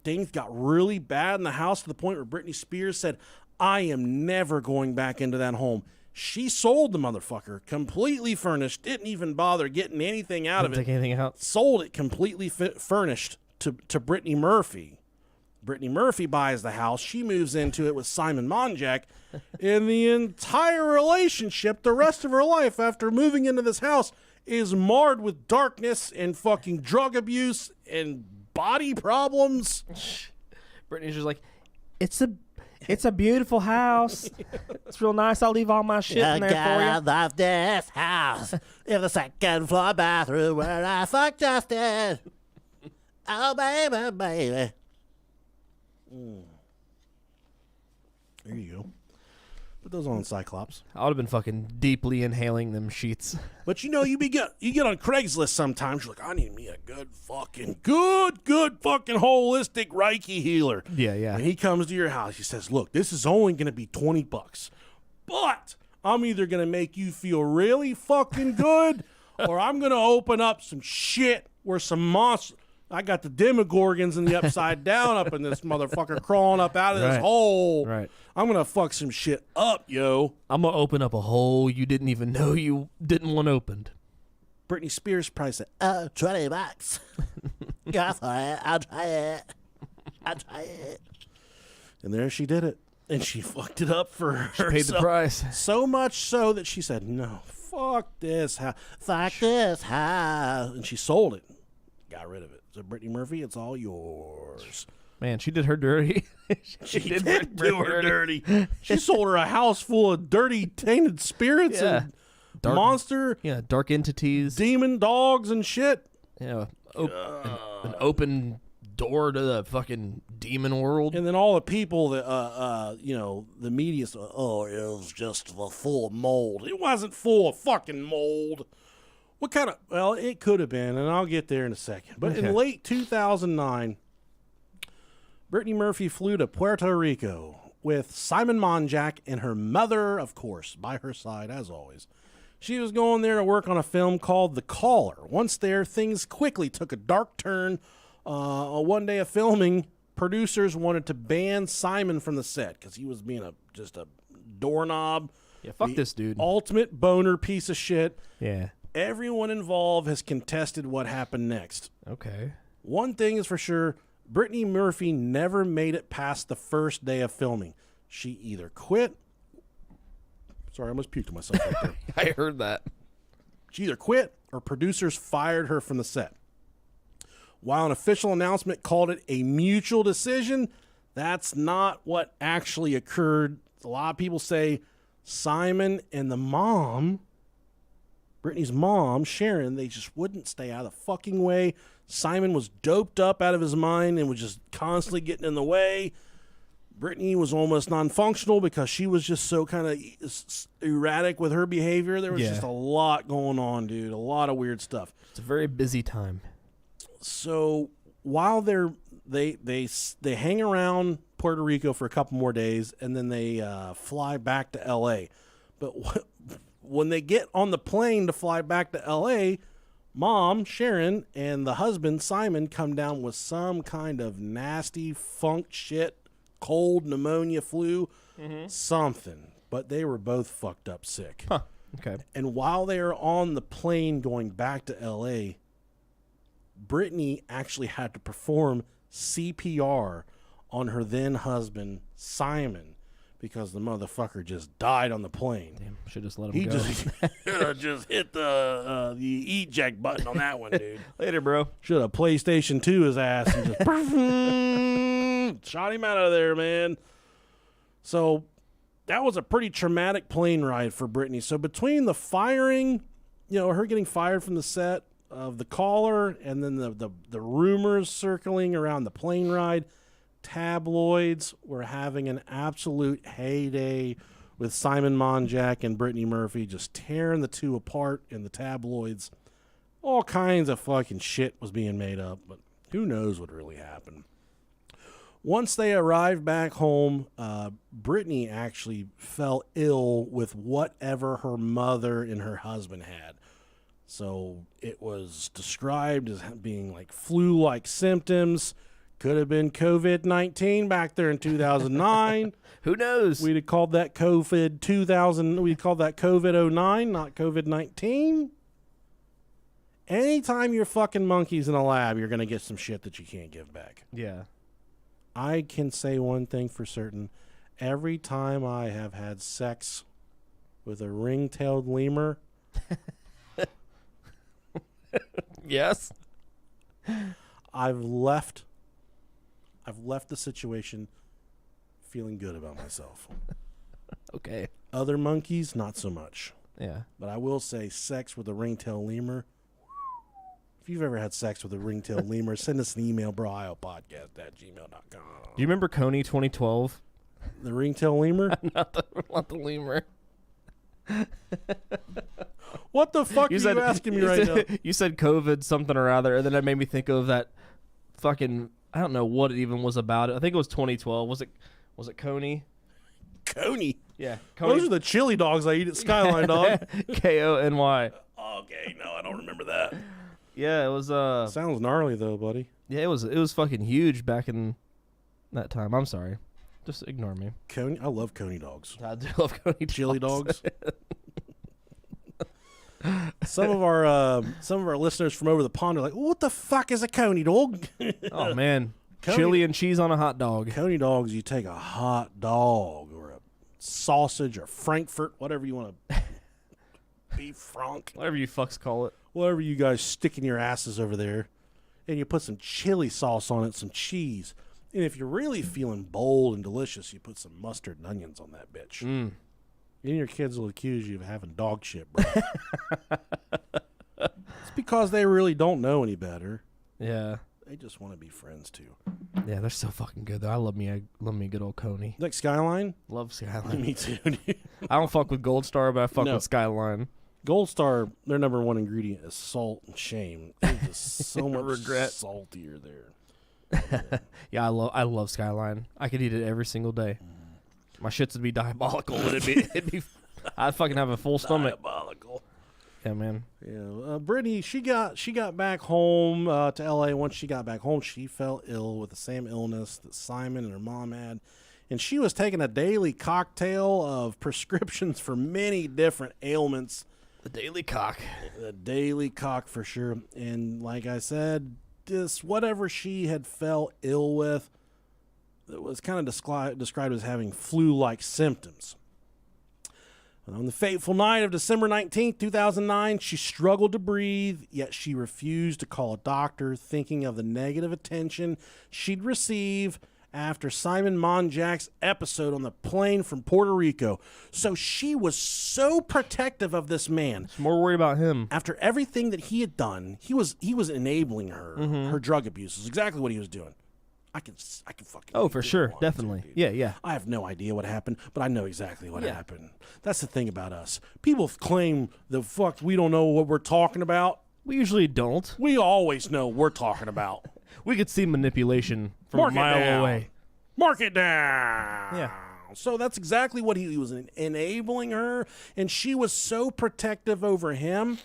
things got really bad in the house to the point where Britney Spears said, I am never going back into that home. She sold the motherfucker, completely furnished, didn't even bother getting anything out of Didn't it. take anything out. Sold it completely furnished to Brittany Murphy. Brittany Murphy buys the house. She moves into it with Simon Monjack. And the entire relationship, the rest of her life after moving into this house, is marred with darkness and fucking drug abuse and body problems. Brittany's just like, it's a beautiful house. It's real nice. I'll leave all my shit in there for you. love this house. In the second floor bathroom where I fucked Justin. Oh, baby. There you go. Put those on Cyclops. I would have been fucking deeply inhaling them sheets. But you get on Craigslist sometimes. You're like, I need me a good fucking holistic Reiki healer. Yeah, yeah. And he comes to your house. He says, look, this is only going to be $20, but I'm either going to make you feel really fucking good, or I'm going to open up some shit where some monster. I got the Demogorgons and the Upside Down up in this motherfucker crawling up out of this hole. Right. I'm going to fuck some shit up, yo. I'm going to open up a hole you didn't even know you didn't want opened. Britney Spears probably said, $20. Go for it. I'll try it. And there she did it. And she fucked it up for herself. Paid the price. So much so that she said, no, fuck this house. Fuck this house. And she sold it. Got rid of it. So Brittany Murphy, it's all yours. Man, she did her dirty. She did do her dirty. She sold her a house full of dirty, tainted spirits and Dark- monster, dark entities. demon dogs and shit. Yeah, an open door to the fucking demon world. And then all the people that, the media said, oh, it was just full of mold. It wasn't full of fucking mold. What kind of, well, it could have been, and I'll get there in a second. But in late 2009, Brittany Murphy flew to Puerto Rico with Simon Monjack and her mother, of course, by her side, as always. She was going there to work on a film called The Caller. Once there, things quickly took a dark turn. One day of filming, producers wanted to ban Simon from the set because he was being just a doorknob. Yeah, fuck this dude. Ultimate boner piece of shit. Yeah. Everyone involved has contested what happened next. Okay. One thing is for sure, Brittany Murphy never made it past the first day of filming. She either quit. Sorry, I almost puked to myself right there. I heard that. She either quit or producers fired her from the set. While an official announcement called it a mutual decision, that's not what actually occurred. A lot of people say Simon and the mom, Brittany's mom, Sharon, they just wouldn't stay out of the fucking way. Simon was doped up out of his mind and was just constantly getting in the way. Brittany was almost non-functional because she was just so kind of erratic with her behavior. There was just a lot going on, dude. A lot of weird stuff. It's a very busy time. So while they hang around Puerto Rico for a couple more days, and then they fly back to L.A. But when they get on the plane to fly back to L.A., Mom, Sharon, and the husband, Simon, come down with some kind of nasty funk shit, cold, pneumonia, flu, something. But they were both fucked up sick. Huh. Okay. And while they are on the plane going back to L.A., Brittany actually had to perform CPR on her then husband, Simon, because the motherfucker just died on the plane. Damn, should just let him He go. just hit the eject button on that one, dude. Later, bro. Should have PlayStation 2 his ass and just shot him out of there, man. So that was a pretty traumatic plane ride for Brittany. So between the firing, her getting fired from the set of The Caller, and then the rumors circling around the plane ride, tabloids were having an absolute heyday with Simon Monjack and Brittany Murphy just tearing the two apart in the tabloids. All kinds of fucking shit was being made up, but who knows what really happened. Once they arrived back home, Brittany actually fell ill with whatever her mother and her husband had. So it was described as being like flu-like symptoms. Could have been COVID-19 back there in 2009. Who knows? We'd have called that COVID 2000. We'd call that COVID 09, not COVID-19. Anytime you're fucking monkeys in a lab, you're going to get some shit that you can't give back. Yeah. I can say one thing for certain. Every time I have had sex with a ring-tailed lemur, Yes. I've left the situation feeling good about myself. Okay. Other monkeys, not so much. Yeah. But I will say sex with a ring-tailed lemur. If you've ever had sex with a ring-tailed lemur, send us an email, broiopodcast@gmail.com. Do you remember Coney 2012? The ring-tailed lemur? not the lemur. What the fuck are you asking me right now? You said COVID something or other, and then that made me think of that fucking, I don't know what it even was about. I think it was 2012. Was it Coney? Coney? Yeah. Coney. Those are the chili dogs I eat at Skyline, dog. Kony. Okay, no, I don't remember that. Yeah, it was Sounds gnarly though, buddy. yeah, it was fucking huge back in that time. I'm sorry. Just ignore me. Coney? I love Coney dogs. I do love Coney Chili dogs. Some of our listeners from over the pond are like, "What the fuck is a Coney dog?" Oh man. Coney- Chili and cheese on a hot dog. Coney dogs, you take a hot dog or a sausage or Frankfurt, whatever you want to beef franc, Whatever you fucks call it. whatever you guys stick in your asses over there, and you put some chili sauce on it, some cheese, and if you're really feeling bold and delicious, you put some mustard and onions on that bitch. Mm. And your kids will accuse you of having dog shit, bro. It's because they really don't know any better. Yeah. They just want to be friends too. Yeah, they're so fucking good though. I love me a good old Coney. Like Skyline? Love Skyline. Me too, dude. I don't fuck with Gold Star, but I fuck No. with Skyline. Gold Star, their number one ingredient is salt and shame. There's just so much Regret. saltier there. Yeah, I love Skyline. I could eat it every single day. My shits would be diabolical, but it'd be I'd fucking have a full stomach. Diabolical. Yeah, man. Yeah, Brittany, she got back home to L.A. Once she got back home, she fell ill with the same illness that Simon and her mom had, and she was taking a daily cocktail of prescriptions for many different ailments. The Daily Cock. The daily cock for sure. And like I said, this whatever she had fell ill with, it was kind of described as having flu-like symptoms. And on the fateful night of December 19th, 2009, she struggled to breathe, yet she refused to call a doctor, thinking of the negative attention she'd receive after Simon Monjack's episode on the plane from Puerto Rico. So she was so protective of this man. More worried about him. After everything that he had done, he was enabling her. Her drug abuse is exactly what he was doing. I can fucking. Oh, make for it if I sure, wanted to, definitely. dude. Yeah. I have no idea what happened, but I know exactly what Yeah. happened. That's the thing about us. People claim the fuck we don't know what we're talking about. We usually don't. We always know what we're talking about. We could see manipulation from Mark a it mile down. away. Mark it down. Yeah. So that's exactly what he was enabling her, and she was so protective over him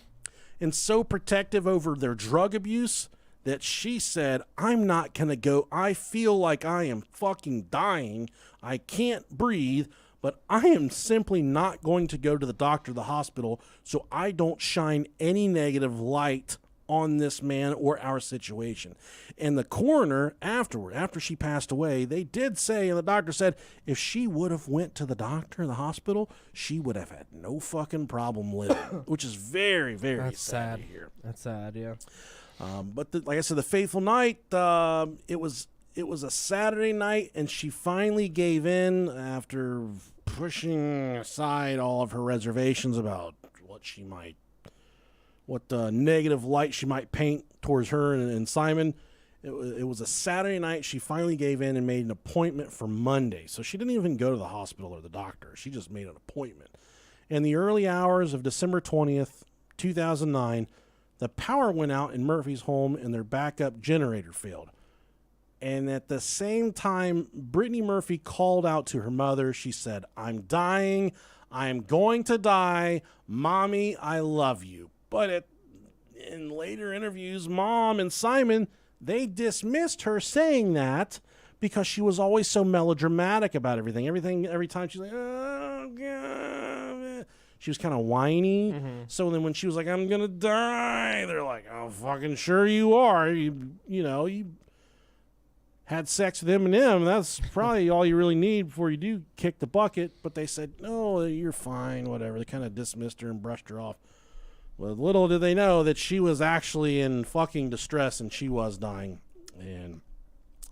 and so protective over their drug abuse that she said, I'm not going to go. I feel like I am fucking dying. I can't breathe, but I am simply not going to go to the doctor, the hospital, so I don't shine any negative light on this man or our situation. And the coroner afterward, after she passed away, they did say, and the doctor said, if she would have went to the doctor, the hospital, she would have had no fucking problem living, which is very, very That's sad. to hear. That's sad, yeah. But like I said, the fateful night, it was a Saturday night, and she finally gave in after pushing aside all of her reservations about what negative light she might paint towards her and Simon. It was a Saturday night. She finally gave in and made an appointment for Monday. So she didn't even go to the hospital or the doctor. She just made an appointment. In the early hours of December 20th, 2009, the power went out in Murphy's home and their backup generator failed. And at the same time, Brittany Murphy called out to her mother. She said, I'm dying. I am going to die. Mommy, I love you. But in later interviews, Mom and Simon, they dismissed her saying that because she was always so melodramatic about everything. Every time she's like, oh, God. She was kind of whiny. Mm-hmm. So then when she was like, I'm going to die, they're like, oh, fucking sure you are. You had sex with Eminem. That's probably all you really need before you do kick the bucket. But they said, no, you're fine, whatever. They kind of dismissed her and brushed her off. Well, little did they know that she was actually in fucking distress and she was dying. And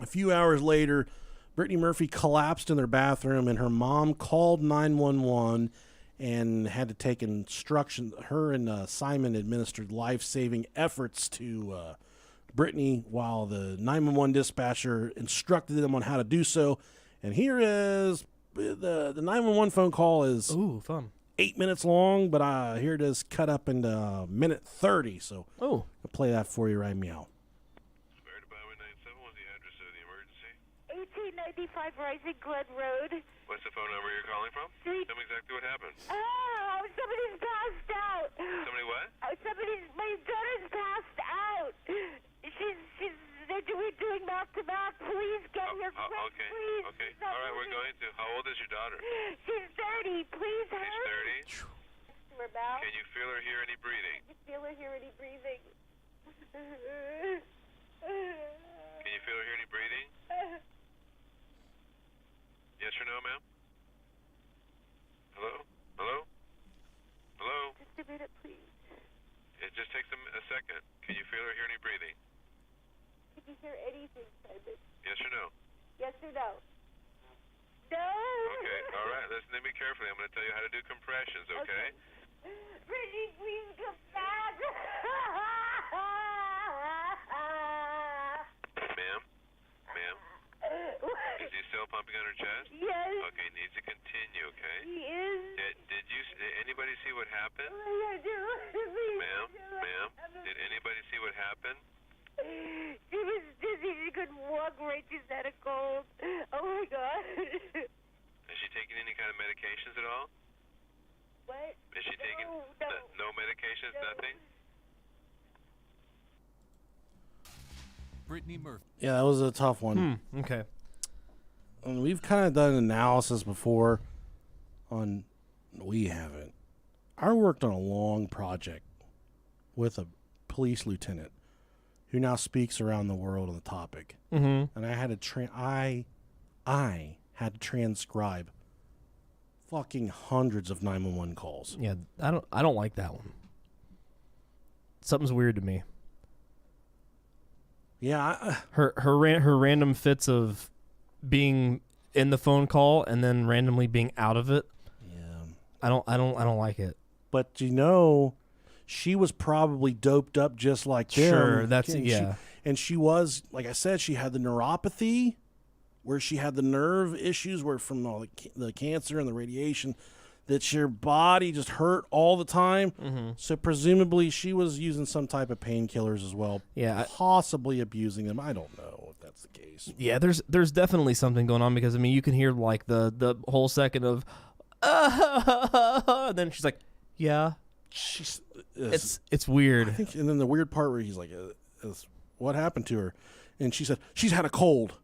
a few hours later, Brittany Murphy collapsed in their bathroom and her mom called 911 and had to take instruction. Her and Simon administered life-saving efforts to Brittany while the 911 dispatcher instructed them on how to do so. And here is the 911 phone call is Ooh, fun. 8 minutes long, but here it is cut up into minute 30. So Oh. I'll play that for you right meow. Fire Department 97, what's the address of the emergency? 1895 Rising Glen Road. What's the phone number you're calling from? Street. Tell me exactly what happened. Oh, somebody's passed out. Somebody what? My daughter's passed out. We're doing mouth to mouth. Please get here quick, Okay, please. okay. All right, we're going to. How old is your daughter? She's 30. Please She's hurry. 30. Her mouth. Can you feel or hear any breathing? Can you feel her hear any breathing? Can you feel or hear any breathing? Yes or no, ma'am? Hello? Hello? Hello? Just a minute, please. It just takes a second. Can you feel or hear any breathing? Can you hear anything, Simon? Yes or no? Yes or no? No. Okay, all right. Listen to me carefully. I'm going to tell you how to do compressions, okay? Brittany, please come back. Ma'am? Ma'am? Is he still pumping on her chest? Yes. Okay, needs to continue, okay? He is. Did anybody see what happened? Ma'am? Ma'am? Did anybody see what happened? She was dizzy. She couldn't walk right. She's had a cold. Oh, my God. Is she taking any kind of medications at all? What? Is she taking no medications, nothing? Brittany Murphy. Yeah, that was a tough one. Okay. And we've kind of done an analysis before on, we haven't. I worked on a long project with a police lieutenant who now speaks around the world on the topic. Mm-hmm. And I had to I had to transcribe fucking hundreds of 911 calls. Yeah, I don't like that one. Something's weird to me. Yeah, Her random fits of being in the phone call and then randomly being out of it. yeah. I don't like it. But she was probably doped up just like them. Sure, that's And yeah. And she was, like I said, she had the neuropathy, where she had the nerve issues, where from all the cancer and the radiation, that your body just hurt all the time. Mm-hmm. So presumably she was using some type of painkillers as well. Yeah, possibly abusing them. I don't know if that's the case. Yeah, there's definitely something going on, because I mean, you can hear like the whole second of then she's like, yeah. It's weird. I think, and then the weird part where he's like, what happened to her? And she said, she's had a cold.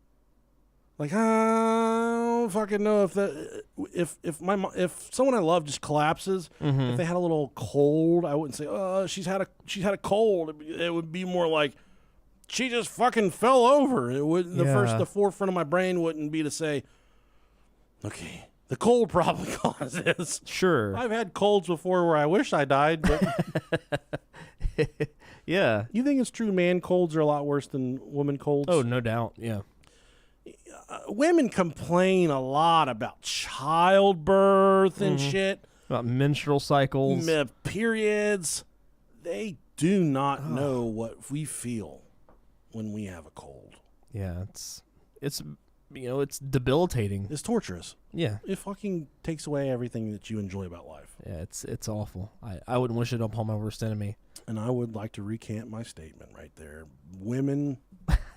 Like, I don't fucking know if someone I love just collapses, if they had a little cold, I wouldn't say, she's had a cold. It would be more like, she just fucking fell over. It would the forefront of my brain wouldn't be to say, okay, the cold probably caused this. Sure. I've had colds before where I wish I died, but yeah. You think it's true man colds are a lot worse than woman colds? Oh, no doubt. Yeah. Women complain a lot about childbirth and shit. About menstrual cycles. Periods. They do not know what we feel when we have a cold. Yeah, it's it's debilitating. It's torturous. Yeah. It fucking takes away everything that you enjoy about life. Yeah, it's awful. I wouldn't wish it upon my worst enemy. And I would like to recant my statement right there. Women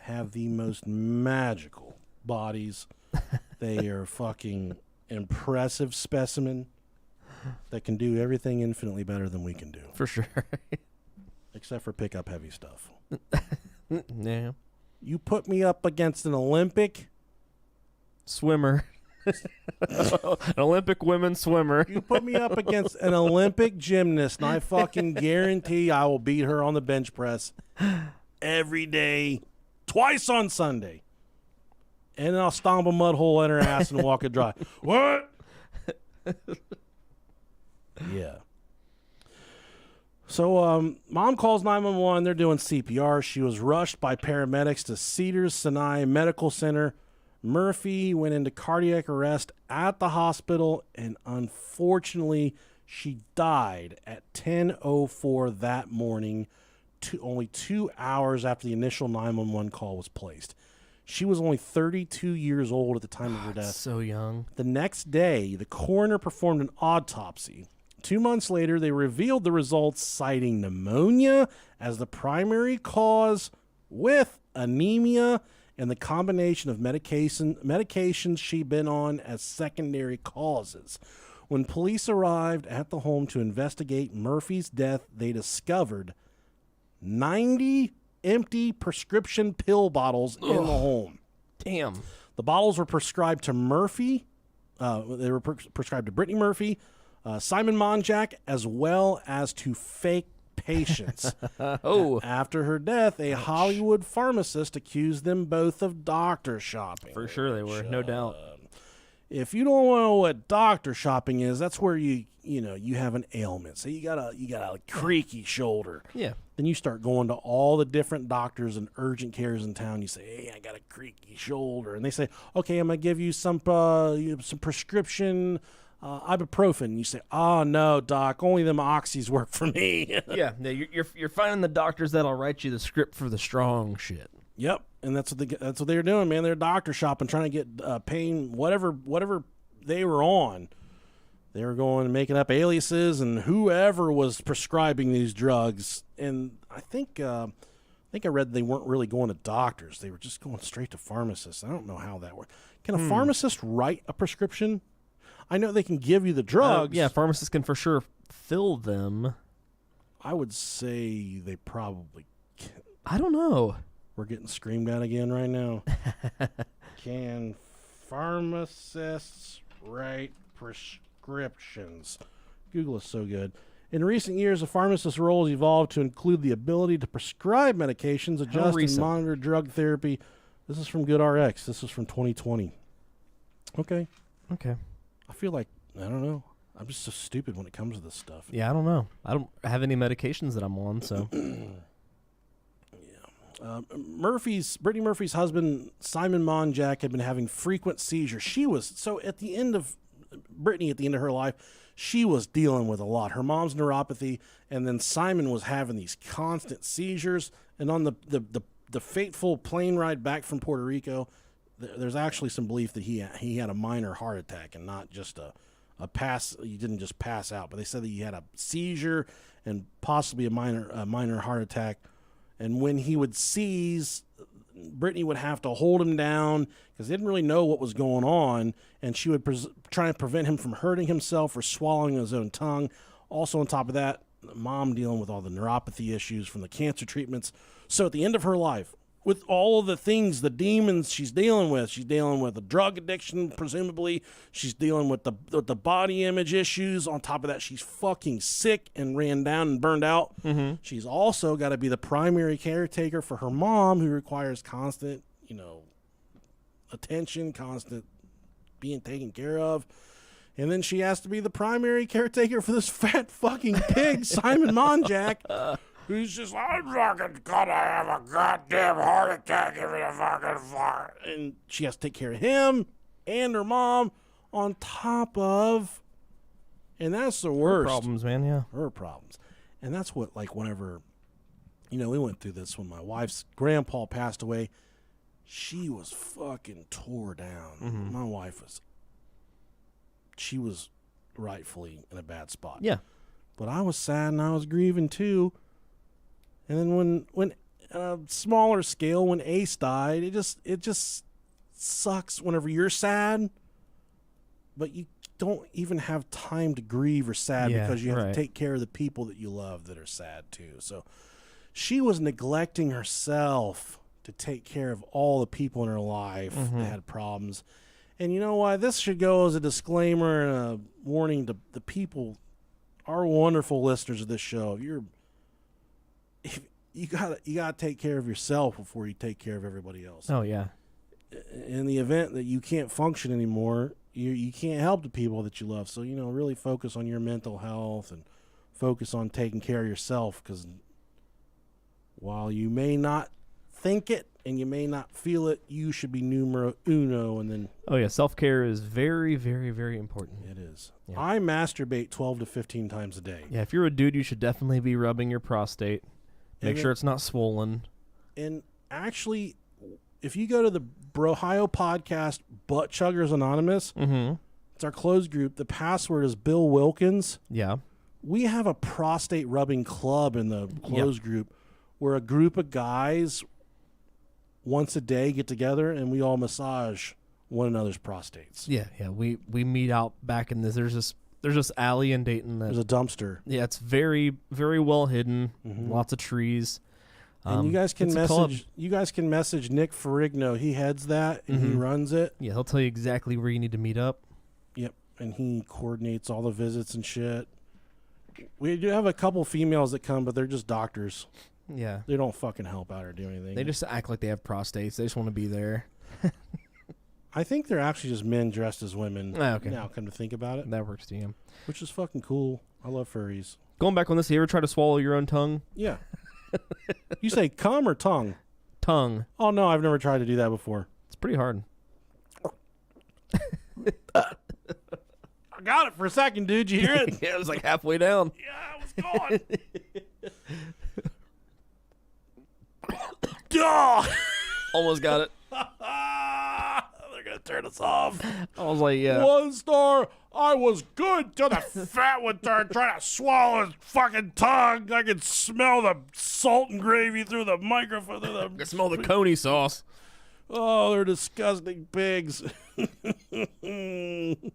have the most magical bodies. They are fucking impressive specimen that can do everything infinitely better than we can do. For sure. Except for pick up heavy stuff. Yeah. You put me up against an Olympic swimmer. An Olympic women swimmer. You put me up against an Olympic gymnast, and I fucking guarantee I will beat her on the bench press every day, twice on Sunday. And then I'll stomp a mud hole in her ass and walk it dry. What? Yeah. So, mom calls 911. They're doing CPR. She was rushed by paramedics to Cedars-Sinai Medical Center. Murphy went into cardiac arrest at the hospital, and unfortunately, she died at 10:04 that morning, only 2 hours after the initial 911 call was placed. She was only 32 years old at the time of her death. So young. The next day, the coroner performed an autopsy. 2 months later, they revealed the results, citing pneumonia as the primary cause, with anemia and the combination of medications she'd been on as secondary causes. When police arrived at the home to investigate Murphy's death, they discovered 90 empty prescription pill bottles in the home. Damn. The bottles were prescribed to Murphy. They were prescribed to Brittany Murphy, Simon Monjack, as well as to fake patients. After her death, a Hollywood pharmacist accused them both of doctor shopping. For sure they were, no doubt. If you don't know what doctor shopping is, that's where you have an ailment. So you got a creaky shoulder. Yeah. Then you start going to all the different doctors and urgent cares in town. You say, "Hey, I got a creaky shoulder," and they say, "Okay, I'm gonna give you some prescription ibuprofen." You say, "Oh no, doc, only them oxys work for me." Yeah. You're finding the doctors that'll write you the script for the strong shit. Yep, and that's what they're doing, man. They're doctor shopping, trying to get pain, whatever they were on. They were going and making up aliases, and whoever was prescribing these drugs. And I think I read they weren't really going to doctors; they were just going straight to pharmacists. I don't know how that works. Can a pharmacist write a prescription? I know they can give you the drugs. Yeah, pharmacists can for sure fill them. I would say they probably can. I don't know. We're getting screamed at again right now. Can pharmacists write prescriptions? Google is so good. In recent years, the pharmacist's role has evolved to include the ability to prescribe medications, adjust and monitor drug therapy. This is from GoodRx. This is from 2020. Okay. I feel like, I don't know. I'm just so stupid when it comes to this stuff. Yeah, I don't know. I don't have any medications that I'm on, so. Brittany Murphy's husband, Simon Monjack, had been having frequent seizures. At the end of her life, she was dealing with a lot. Her mom's neuropathy, and then Simon was having these constant seizures. And on the the fateful plane ride back from Puerto Rico, there's actually some belief that he had a minor heart attack and not just a pass. He didn't just pass out, but they said that he had a seizure and possibly a minor heart attack. And when he would seize, Brittany would have to hold him down because they didn't really know what was going on, and she would try and prevent him from hurting himself or swallowing his own tongue. Also, on top of that, mom dealing with all the neuropathy issues from the cancer treatments. So at the end of her life, with all of the things, the demons she's dealing with a drug addiction, presumably. She's dealing with the body image issues. On top of that, she's fucking sick and ran down and burned out. Mm-hmm. She's also got to be the primary caretaker for her mom, who requires constant, attention, constant being taken care of. And then she has to be the primary caretaker for this fat fucking pig, Simon Monjack. Who's just like, I'm fucking gonna have a goddamn heart attack if it fucking fart. And she has to take care of him and her mom on top of, and that's the worst. Her problems, man, yeah. Her problems. And that's what, like, whenever, we went through this when my wife's grandpa passed away, she was fucking tore down. Mm-hmm. My wife she was rightfully in a bad spot. Yeah. But I was sad and I was grieving too. And then when smaller scale, when Ace died, it just sucks whenever you're sad, but you don't even have time to grieve or sad because you have to take care of the people that you love that are sad too. So she was neglecting herself to take care of all the people in her life that had problems. And you know what? This should go as a disclaimer and a warning to the people, our wonderful listeners of this show. You gotta take care of yourself before you take care of everybody else. Oh yeah. In the event that you can't function anymore, you can't help the people that you love. So really focus on your mental health and focus on taking care of yourself. Because while you may not think it and you may not feel it, you should be numero uno. And then self-care is very, very, very important. It is. Yeah. I masturbate 12 to 15 times a day. Yeah, if you're a dude, you should definitely be rubbing your prostate. Make sure it's not swollen. And actually, if you go to the Brohio podcast, Butt Chuggers Anonymous, it's our closed group. The password is Bill Wilkins. Yeah. We have a prostate rubbing club in the closed group where a group of guys once a day get together and we all massage one another's prostates. Yeah. We meet out back in this. There's this alley in Dayton. There's a dumpster. Yeah, it's very, very well hidden. Lots of trees. And you guys can message. You guys can message Nick Ferrigno. He heads that and he runs it. Yeah, he'll tell you exactly where you need to meet up. Yep, and he coordinates all the visits and shit. We do have a couple females that come, but they're just doctors. Yeah, they don't fucking help out or do anything. They just act like they have prostates. They just want to be there. I think they're actually just men dressed as women. Oh, okay. Now, come to think about it, that works to you. Which is fucking cool. I love furries. Going back on this, you ever try to swallow your own tongue? Yeah. You say cum or tongue? Tongue. Oh no, I've never tried to do that before. It's pretty hard. I got it for a second, dude. You hear it? Yeah, it was like halfway down. Yeah, I was gone. Almost got it. They're gonna turn us off. I was like, yeah. 1 star. I was good till the fat one started trying to swallow his fucking tongue. I could smell the salt and gravy through the microphone. I can smell the coney sauce. Oh, they're disgusting pigs. Have you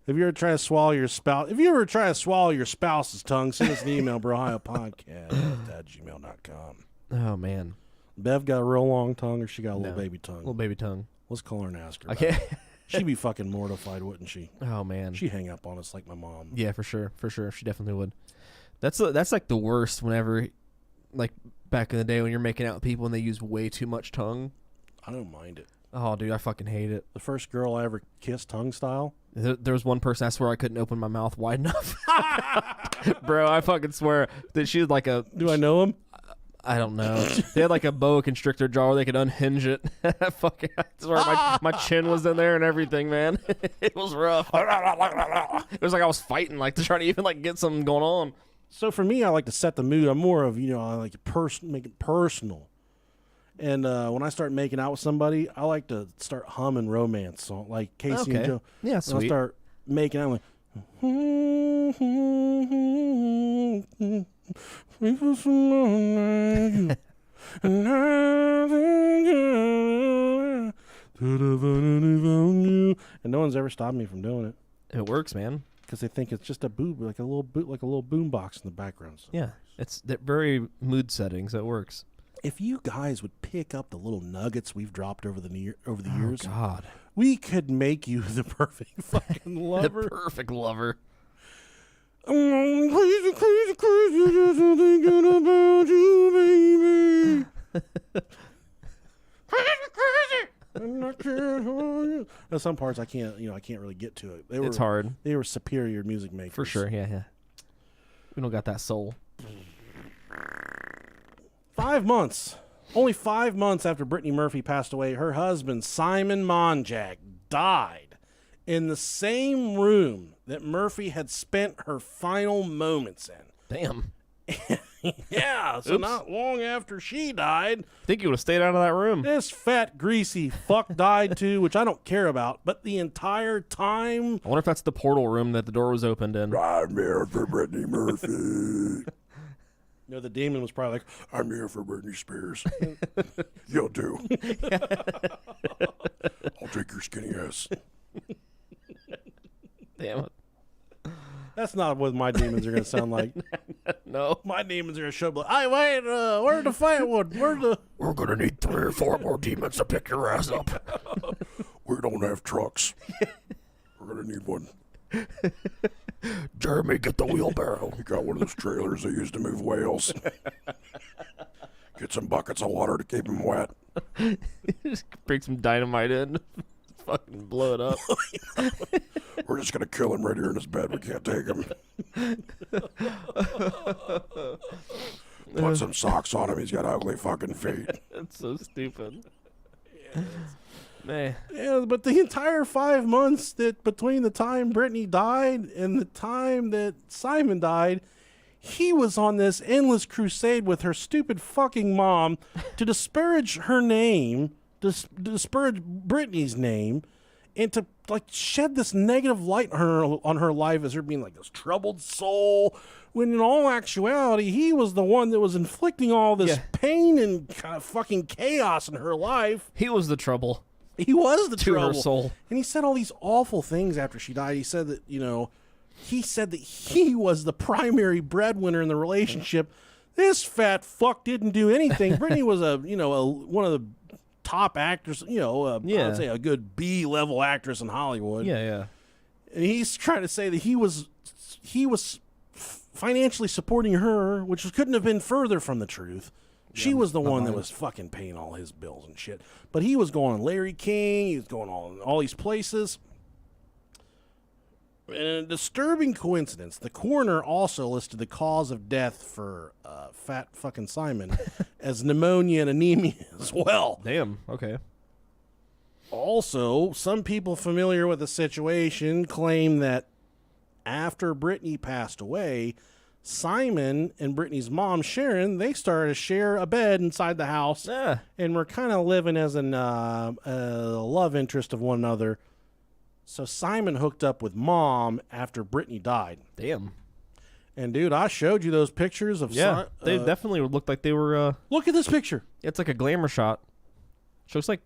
ever tried to swallow your spouse? If you ever try to swallow your spouse's tongue, send us an email, brohiopodcast@gmail.com. Oh, man. Bev got a real long tongue or she got a little baby tongue? Little baby tongue. Let's call her and ask her. Okay. She'd be fucking mortified, wouldn't she? Oh, man. She'd hang up on us like my mom. Yeah, for sure. For sure. She definitely would. That's like the worst whenever, like, back in the day when you're making out with people and they use way too much tongue. I don't mind it. Oh, dude, I fucking hate it. The first girl I ever kissed tongue style. There was one person, I swear I couldn't open my mouth wide enough. Bro, I fucking swear that she was like a... Do I know him? I don't know. They had like a boa constrictor jar where they could unhinge it. Fucking, I swear my chin was in there and everything, man. It was rough. It was like I was fighting, like, to try to even like get something going on. So for me, I like to set the mood. I'm more of, I like to make it personal. And when I start making out with somebody, I like to start humming romance song, like Casey and Joe. Yeah, When I sweet. start making out, and no one's ever stopped me from doing it It works, man. because they think it's just a like a little boom box in the background. So Yeah, it's very mood setting, so it works. if you guys would pick up the little nuggets we've dropped over the years, God, we could make you the perfect fucking lover. the perfect lover. I'm crazy, crazy, crazy, just thinking about you, baby. Crazy, crazy, and I can't hold you. There's some parts I can't really get to it. It's hard They were superior music makers for sure. Yeah. We don't got that soul. 5 months. Only 5 months after Brittany Murphy passed away, her husband, Simon Monjack, died in the same room that Murphy had spent her final moments in. Damn. Yeah, so Oops. not long after she died, I think you would have stayed out of that room. this fat, greasy fuck died too, which I don't care about, but the entire time... I wonder if that's the portal room that the door was opened in. I'm here for Brittany Murphy. The demon was probably like, I'm here for Britney Spears. You'll do. I'll take your skinny ass. Damn it. That's not what my demons are going to sound like. No. My demons are going to show up like, hey, wait, where's the firewood? We're gonna need 3 or 4 more demons to pick your ass up. We don't have trucks. We're gonna need one. Jeremy, get the wheelbarrow. You got one of those trailers they use to move whales. Get some buckets of water to keep them wet. Just bring some dynamite in. Fucking blow it up. We're just gonna kill him right here in his bed. We can't take him. Put some socks on him. He's got ugly fucking feet. That's so stupid. Man. Yeah, but the entire 5 months that between the time Brittany died and the time that Simon died, he was on this endless crusade with her stupid fucking mom to disparage her name, disparage Brittany's name, and to like shed this negative light on her life as her being like this troubled soul. When in all actuality, he was the one that was inflicting all this pain and kind of fucking chaos in her life. He was the trouble. He was the To her trouble. soul. And he said all these awful things after she died. He said that, he was the primary breadwinner in the relationship. This fat fuck didn't do anything. Brittany was one of the top actors, I'd say a good B-level actress in Hollywood. Yeah. And he's trying to say that he was financially supporting her, which couldn't have been further from the truth. She was the one that was fucking paying all his bills and shit. But he was going on Larry King. He was going on all these places. In a disturbing coincidence, the coroner also listed the cause of death for fat fucking Simon as pneumonia and anemia as well. Damn. Okay. Also, some people familiar with the situation claim that after Brittany passed away, Simon and Brittany's mom, Sharon, they started to share a bed inside the house and were kind of living as a love interest of one another. So Simon hooked up with mom after Brittany died. Damn. And, dude, I showed you those pictures of... they definitely looked like they were... look at this picture. It's like a glamour shot. She looks like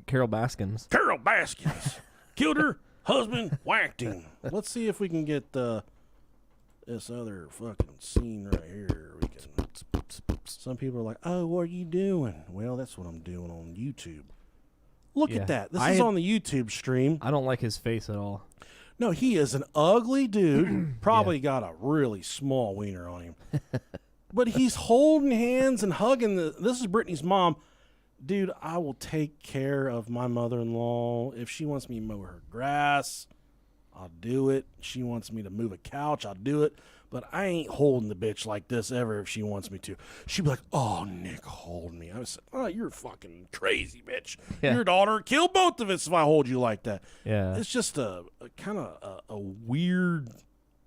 Carol Baskins. Carol Baskins. Killed her husband, whacked him. Let's see if we can get this other fucking scene right here. We can. Some people are like, oh, what are you doing? Well, that's what I'm doing on YouTube. Look at that. This is on the YouTube stream. I don't like his face at all. No, he is an ugly dude. Probably got a really small wiener on him. But he's holding hands and hugging. This is Brittany's mom. Dude, I will take care of my mother-in-law. If she wants me to mow her grass, I'll do it. She wants me to move a couch, I'll do it. But I ain't holding the bitch like this ever if she wants me to. She'd be like, oh, Nick, hold me. I said, oh, you're fucking crazy, bitch. Yeah. Your daughter would kill both of us if I hold you like that. Yeah. It's just a kind of a weird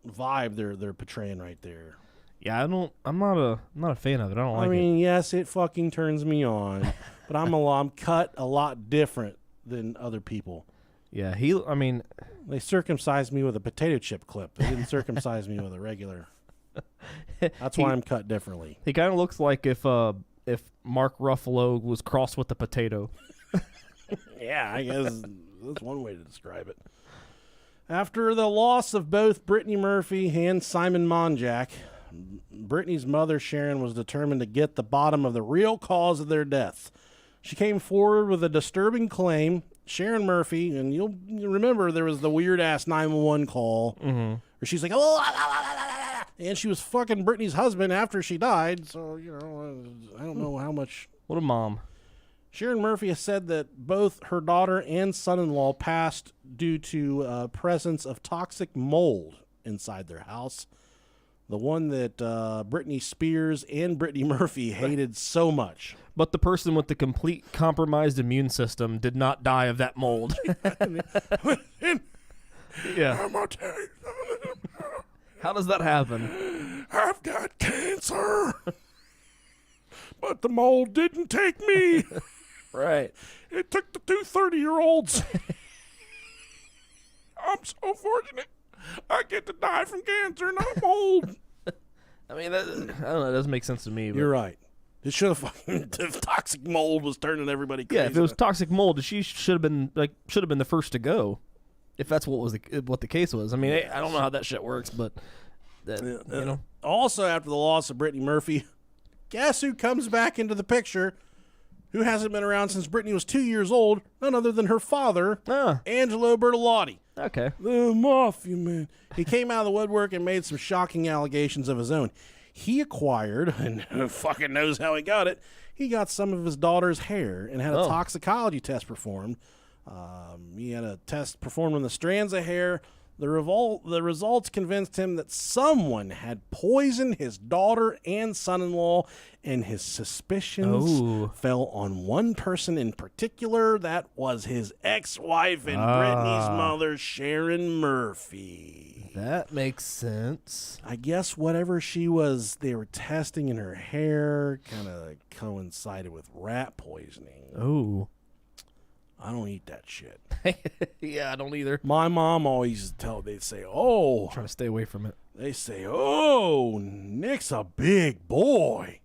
vibe they're portraying right there. Yeah, I'm not a fan of it. I don't like I mean, yes, it fucking turns me on. but I'm cut a lot different than other people. Yeah, They circumcised me with a potato chip clip. They didn't circumcise me with a regular. That's why I'm cut differently. he kind of looks like if Mark Ruffalo was crossed with a potato. Yeah, I guess that's one way to describe it. After the loss of both Brittany Murphy and Simon Monjack, Brittany's mother, Sharon, was determined to get the bottom of the real cause of their death. She came forward with a disturbing claim. Sharon Murphy, and you'll remember there was the weird-ass 911 call where she's like, oh, and she was fucking Brittany's husband after she died, so, I don't know how much. What a mom. Sharon Murphy has said that both her daughter and son-in-law passed due to presence of toxic mold inside their house. The one that Britney Spears and Brittany Murphy hated so much. But the person with the complete compromised immune system did not die of that mold. Yeah. I'm gonna tell you, How does that happen? I've got cancer, but the mold didn't take me. Right. It took the two 30-year-olds. I'm so fortunate. I get to die from cancer, not mold. I mean, I don't know. It doesn't make sense to me. But You're right. It should have fucking if toxic mold was turning everybody crazy. Yeah, if it was toxic mold, she should have been the first to go. If that's what the case was. I mean, I don't know how that shit works, but Also, after the loss of Brittany Murphy, guess who comes back into the picture? Who hasn't been around since Brittany was 2 years old? None other than her father, Angelo Bertolotti. Okay. The mafia man. He came out of the woodwork and made some shocking allegations of his own. He acquired, and who fucking knows how he got it, he got some of his daughter's hair and had a toxicology test performed. He had a test performed on the strands of hair. The results convinced him that someone had poisoned his daughter and son-in-law, and his suspicions fell on one person in particular. That was his ex-wife and Brittany's mother, Sharon Murphy. That makes sense. I guess whatever they were testing in her hair kind of coincided with rat poisoning. Oh. I don't eat that shit. Yeah, I don't either. My mom always they'd say, oh. Try to stay away from it. They say, oh, Nick's a big boy.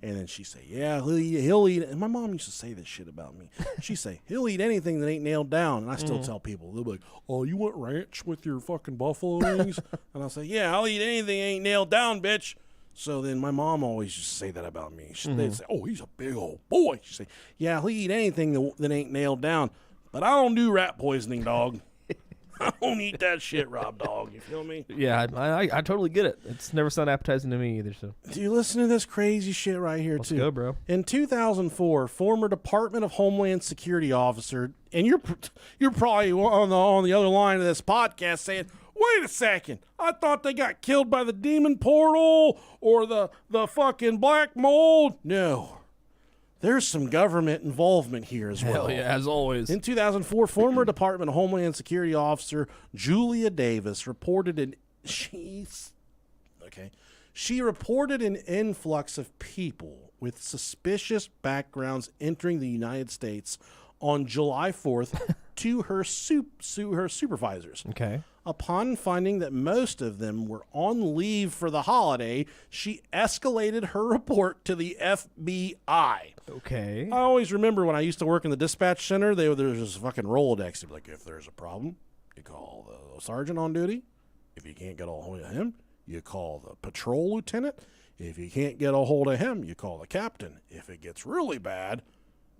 And then she say, yeah, he'll eat. And my mom used to say this shit about me. She'd say, he'll eat anything that ain't nailed down. And I still tell people, they'll be like, oh, you want ranch with your fucking buffalo wings? And I'll say, yeah, I'll eat anything that ain't nailed down, bitch. So then my mom always used to say that about me. They'd say, oh, he's a big old boy. She'd say, yeah, he'll eat anything that ain't nailed down. But I don't do rat poisoning, dog. I don't eat that shit, Rob, dog. You feel me? Yeah, I totally get it. It's never sounded appetizing to me either. So do you listen to this crazy shit right here, too? Let's go, bro. In 2004, former Department of Homeland Security officer, and you're probably on the other line of this podcast saying, wait a second, I thought they got killed by the demon portal or the fucking black mold. No. There's some government involvement here as well. Hell yeah, as always. In 2004, former Department of Homeland Security officer Julia Davis reported She reported an influx of people with suspicious backgrounds entering the United States on July 4th to her supervisors. Okay. Upon finding that most of them were on leave for the holiday, she escalated her report to the FBI. Okay. I always remember when I used to work in the dispatch center, there was this fucking Rolodex. They'd be like, if there's a problem, you call the sergeant on duty. If you can't get a hold of him, you call the patrol lieutenant. If you can't get a hold of him, you call the captain. If it gets really bad,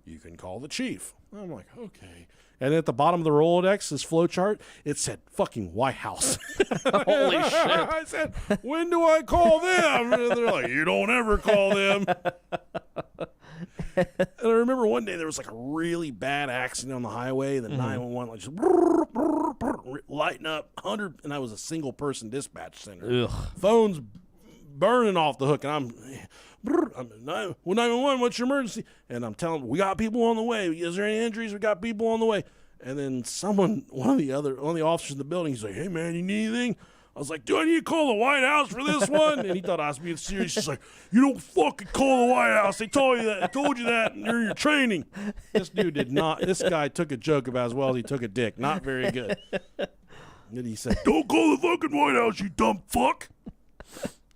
you can call the chief. I'm like, okay. And at the bottom of the Rolodex, this flowchart, it said fucking White House. Holy shit. I said, when do I call them? And they're like, you don't ever call them. And I remember one day there was like a really bad accident on the highway. The 911 like just lighting up 100, and I was a single person dispatch center. Ugh. Phones burning off the hook, and I'm 911, what's your emergency? And I'm telling them, we got people on the way. Is there any injuries? We got people on the way. And then one of the officers in the building, he's like, hey man, you need anything? I was like, do I need to call the White House for this one? And he thought I was being serious. He's like, you don't fucking call the White House. They told you that. They told you that during your training. This dude did not. This guy took a joke about as well as he took a dick. Not very good. And he said, don't call the fucking White House, you dumb fuck.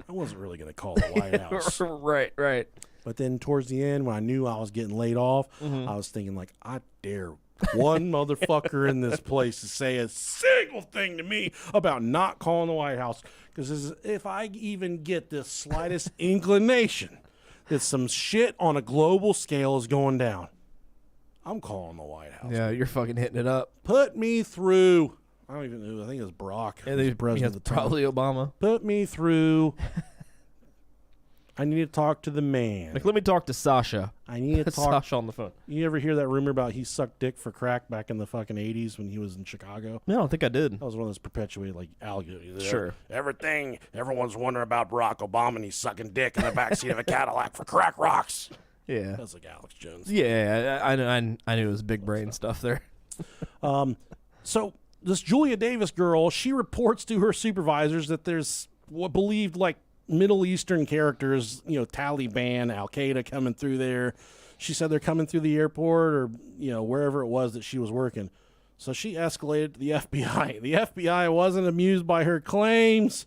I wasn't really going to call the White House. Right. But then towards the end, when I knew I was getting laid off, I was thinking, like, I dare one motherfucker in this place to say a single thing to me about not calling the White House. Because if I even get the slightest inclination that some shit on a global scale is going down, I'm calling the White House. Yeah, you're fucking hitting it up. Put me through. I don't even know. I think it was Brock. Yeah, He was president at the time. probably Obama. Put me through. I need to talk to the man. Like, let me talk to Sasha. I need to Put talk. Sasha on the phone. You ever hear that rumor about he sucked dick for crack back in the fucking 80s when he was in Chicago? No, I don't think I did. That was one of those perpetuated, like, alligators. Sure. Everyone's wondering about Barack Obama and he's sucking dick in the backseat of a Cadillac for crack rocks. Yeah. That's like Alex Jones. Yeah, I knew it was big brain stuff there. So this Julia Davis girl, she reports to her supervisors that there's what believed like Middle Eastern characters, you know, Taliban, Al Qaeda coming through there. She said they're coming through the airport or, you know, wherever it was that she was working. So she escalated to the FBI. The FBI wasn't amused by her claims.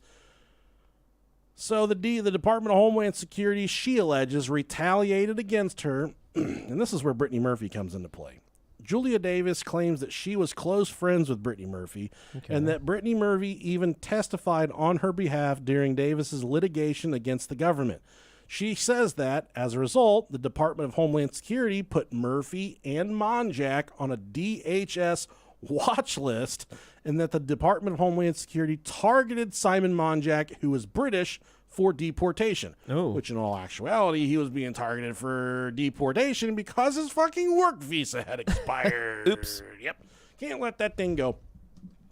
So the Department of Homeland Security, she alleges, retaliated against her. And this is where Brittany Murphy comes into play. Julia Davis claims that she was close friends with Brittany Murphy and that Brittany Murphy even testified on her behalf during Davis's litigation against the government. She says that, as a result, the Department of Homeland Security put Murphy and Monjack on a DHS watch list and that the Department of Homeland Security targeted Simon Monjack, who was British, for deportation. Oh. Which in all actuality, he was being targeted for deportation because his fucking work visa had expired. Oops. Yep. Can't let that thing go.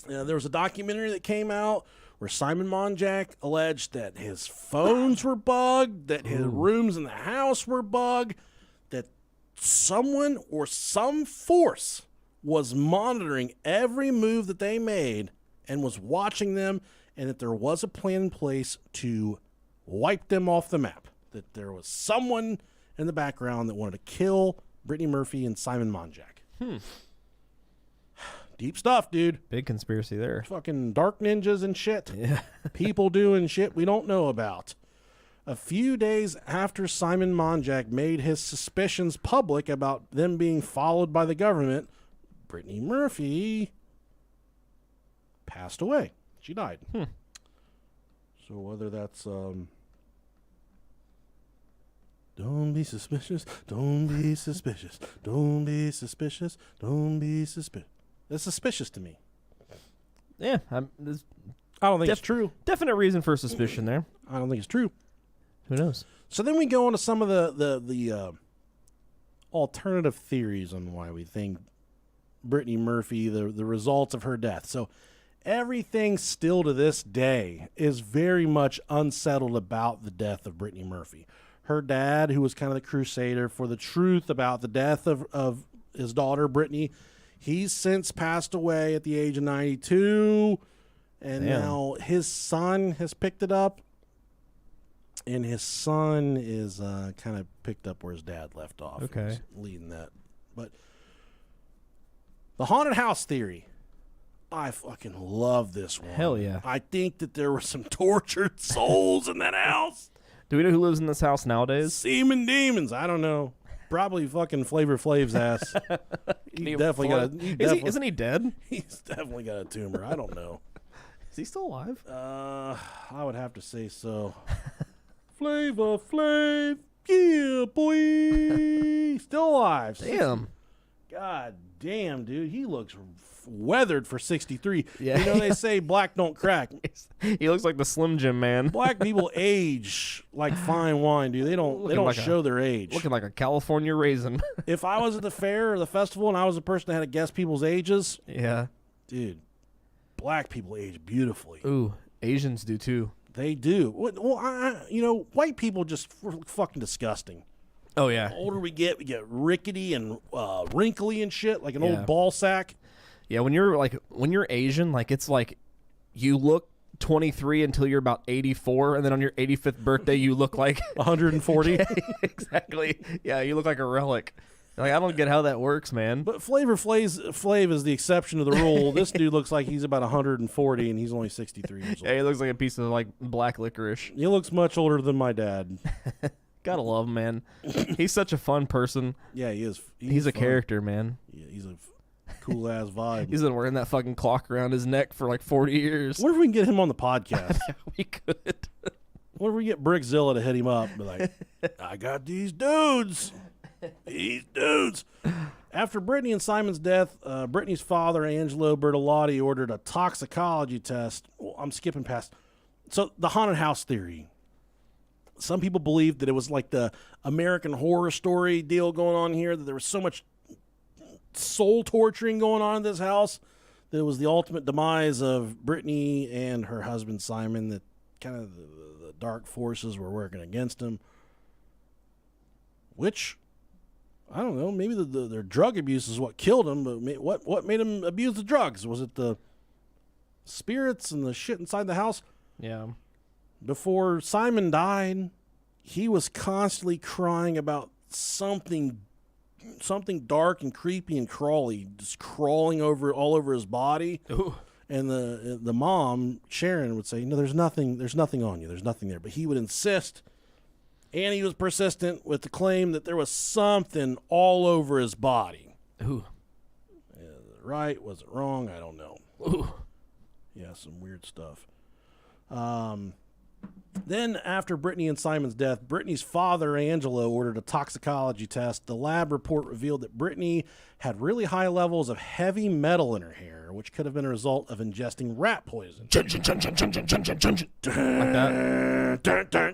There was a documentary that came out where Simon Monjack alleged that his phones were bugged, that his rooms in the house were bugged, that someone or some force was monitoring every move that they made and was watching them, and that there was a plan in place to wipe them off the map. That there was someone in the background that wanted to kill Brittany Murphy and Simon Monjack. Deep stuff, dude. Big conspiracy there. Fucking dark ninjas and shit. Yeah. People doing shit we don't know about. A few days after Simon Monjack made his suspicions public about them being followed by the government, Brittany Murphy passed away. She died. So whether that's don't be suspicious, don't be suspicious, don't be suspicious, don't be suspicious. That's suspicious to me. Yeah, there's I don't think it's true. definite reason for suspicion there. I don't think it's true. Who knows? So then we go into some of the alternative theories on why we think Brittany Murphy, the results of her death. So everything still to this day is very much unsettled about the death of Brittany Murphy. Her dad, who was kind of the crusader for the truth about the death of his daughter, Brittany, he's since passed away at the age of 92. And Damn. now his son has picked it up. And his son is kind of picked up where his dad left off. Okay. He's leading that. But the haunted house theory. I fucking love this one. Hell yeah. I think that there were some tortured souls in that house. Do we know who lives in this house nowadays? Semen demons. I don't know. Probably fucking Flavor Flav's ass. He definitely got a... Isn't he dead? He's definitely got a tumor. I don't know. Is he still alive? I would have to say so. Flavor Flav. Yeah, boy. Still alive. Damn. God damn, dude. He looks weathered for 63. Yeah. You know, they say black don't crack. He looks like the Slim Jim man. Black people age like fine wine, dude. They don't like show their age. Looking like a California raisin. If I was at the fair or the festival and I was the person that had to guess people's ages, Yeah. dude, black people age beautifully. Ooh, Asians do too. They do. Well, you know, white people just fucking disgusting. Oh yeah. The older we get rickety and wrinkly and shit, like an Yeah. old ball sack. Yeah, when you're Asian, like it's like you look 23 until you're about 84, and then on your 85th birthday, you look like 140. exactly. Yeah, you look like a relic. Like, I don't get how that works, man. But Flavor Flav is the exception to the rule. This dude looks like he's about 140, and he's only 63 years old. Yeah, he looks like a piece of like black licorice. He looks much older than my dad. Gotta love him, man. He's such a fun person. Yeah, he is. He's a fun. character, man. Yeah, he's a cool ass vibe. He's been wearing that fucking clock around his neck for like 40 years. What if we can get him on the podcast? We could. What if we get Brickzilla to hit him up? Be like, I got these dudes. These dudes. After Brittany and Simon's death, Brittany's father, Angelo Bertolotti, ordered a toxicology test. Well, I'm skipping past. So the haunted house theory. Some people believed that it was like the American Horror Story deal going on here, that there was so much soul torturing going on in this house that it was the ultimate demise of Brittany and her husband Simon, that kind of the dark forces were working against him. Which, I don't know, maybe their drug abuse is what killed him, but what made him abuse the drugs? Was it the spirits and the shit inside the house? Yeah. Before Simon died, he was constantly crying about something dark and creepy and crawly, just crawling all over his body. Ooh. And the mom, Sharon, would say, "No, there's nothing on you. There's nothing there." But he would insist, and he was persistent with the claim that there was something all over his body. Ooh. Right? Was it wrong? I don't know. Ooh. Yeah, some weird stuff. Then, after Brittany and Simon's death, Brittany's father, Angelo, ordered a toxicology test. The lab report revealed that Brittany had really high levels of heavy metal in her hair, which could have been a result of ingesting rat poison. Like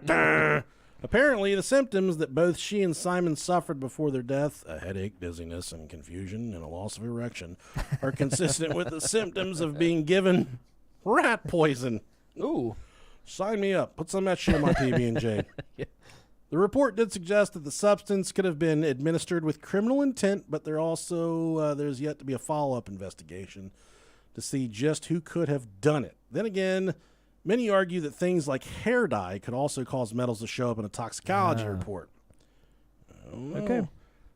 that? Apparently, the symptoms that both she and Simon suffered before their death, a headache, dizziness, and confusion, and a loss of erection, are consistent with the symptoms of being rat poison. Ooh. Sign me up. Put some of that shit in my PB&J. Yeah. The report did suggest that the substance could have been administered with criminal intent, but there's yet to be a follow-up investigation to see just who could have done it. Then again, many argue that things like hair dye could also cause metals to show up in a toxicology report. Okay.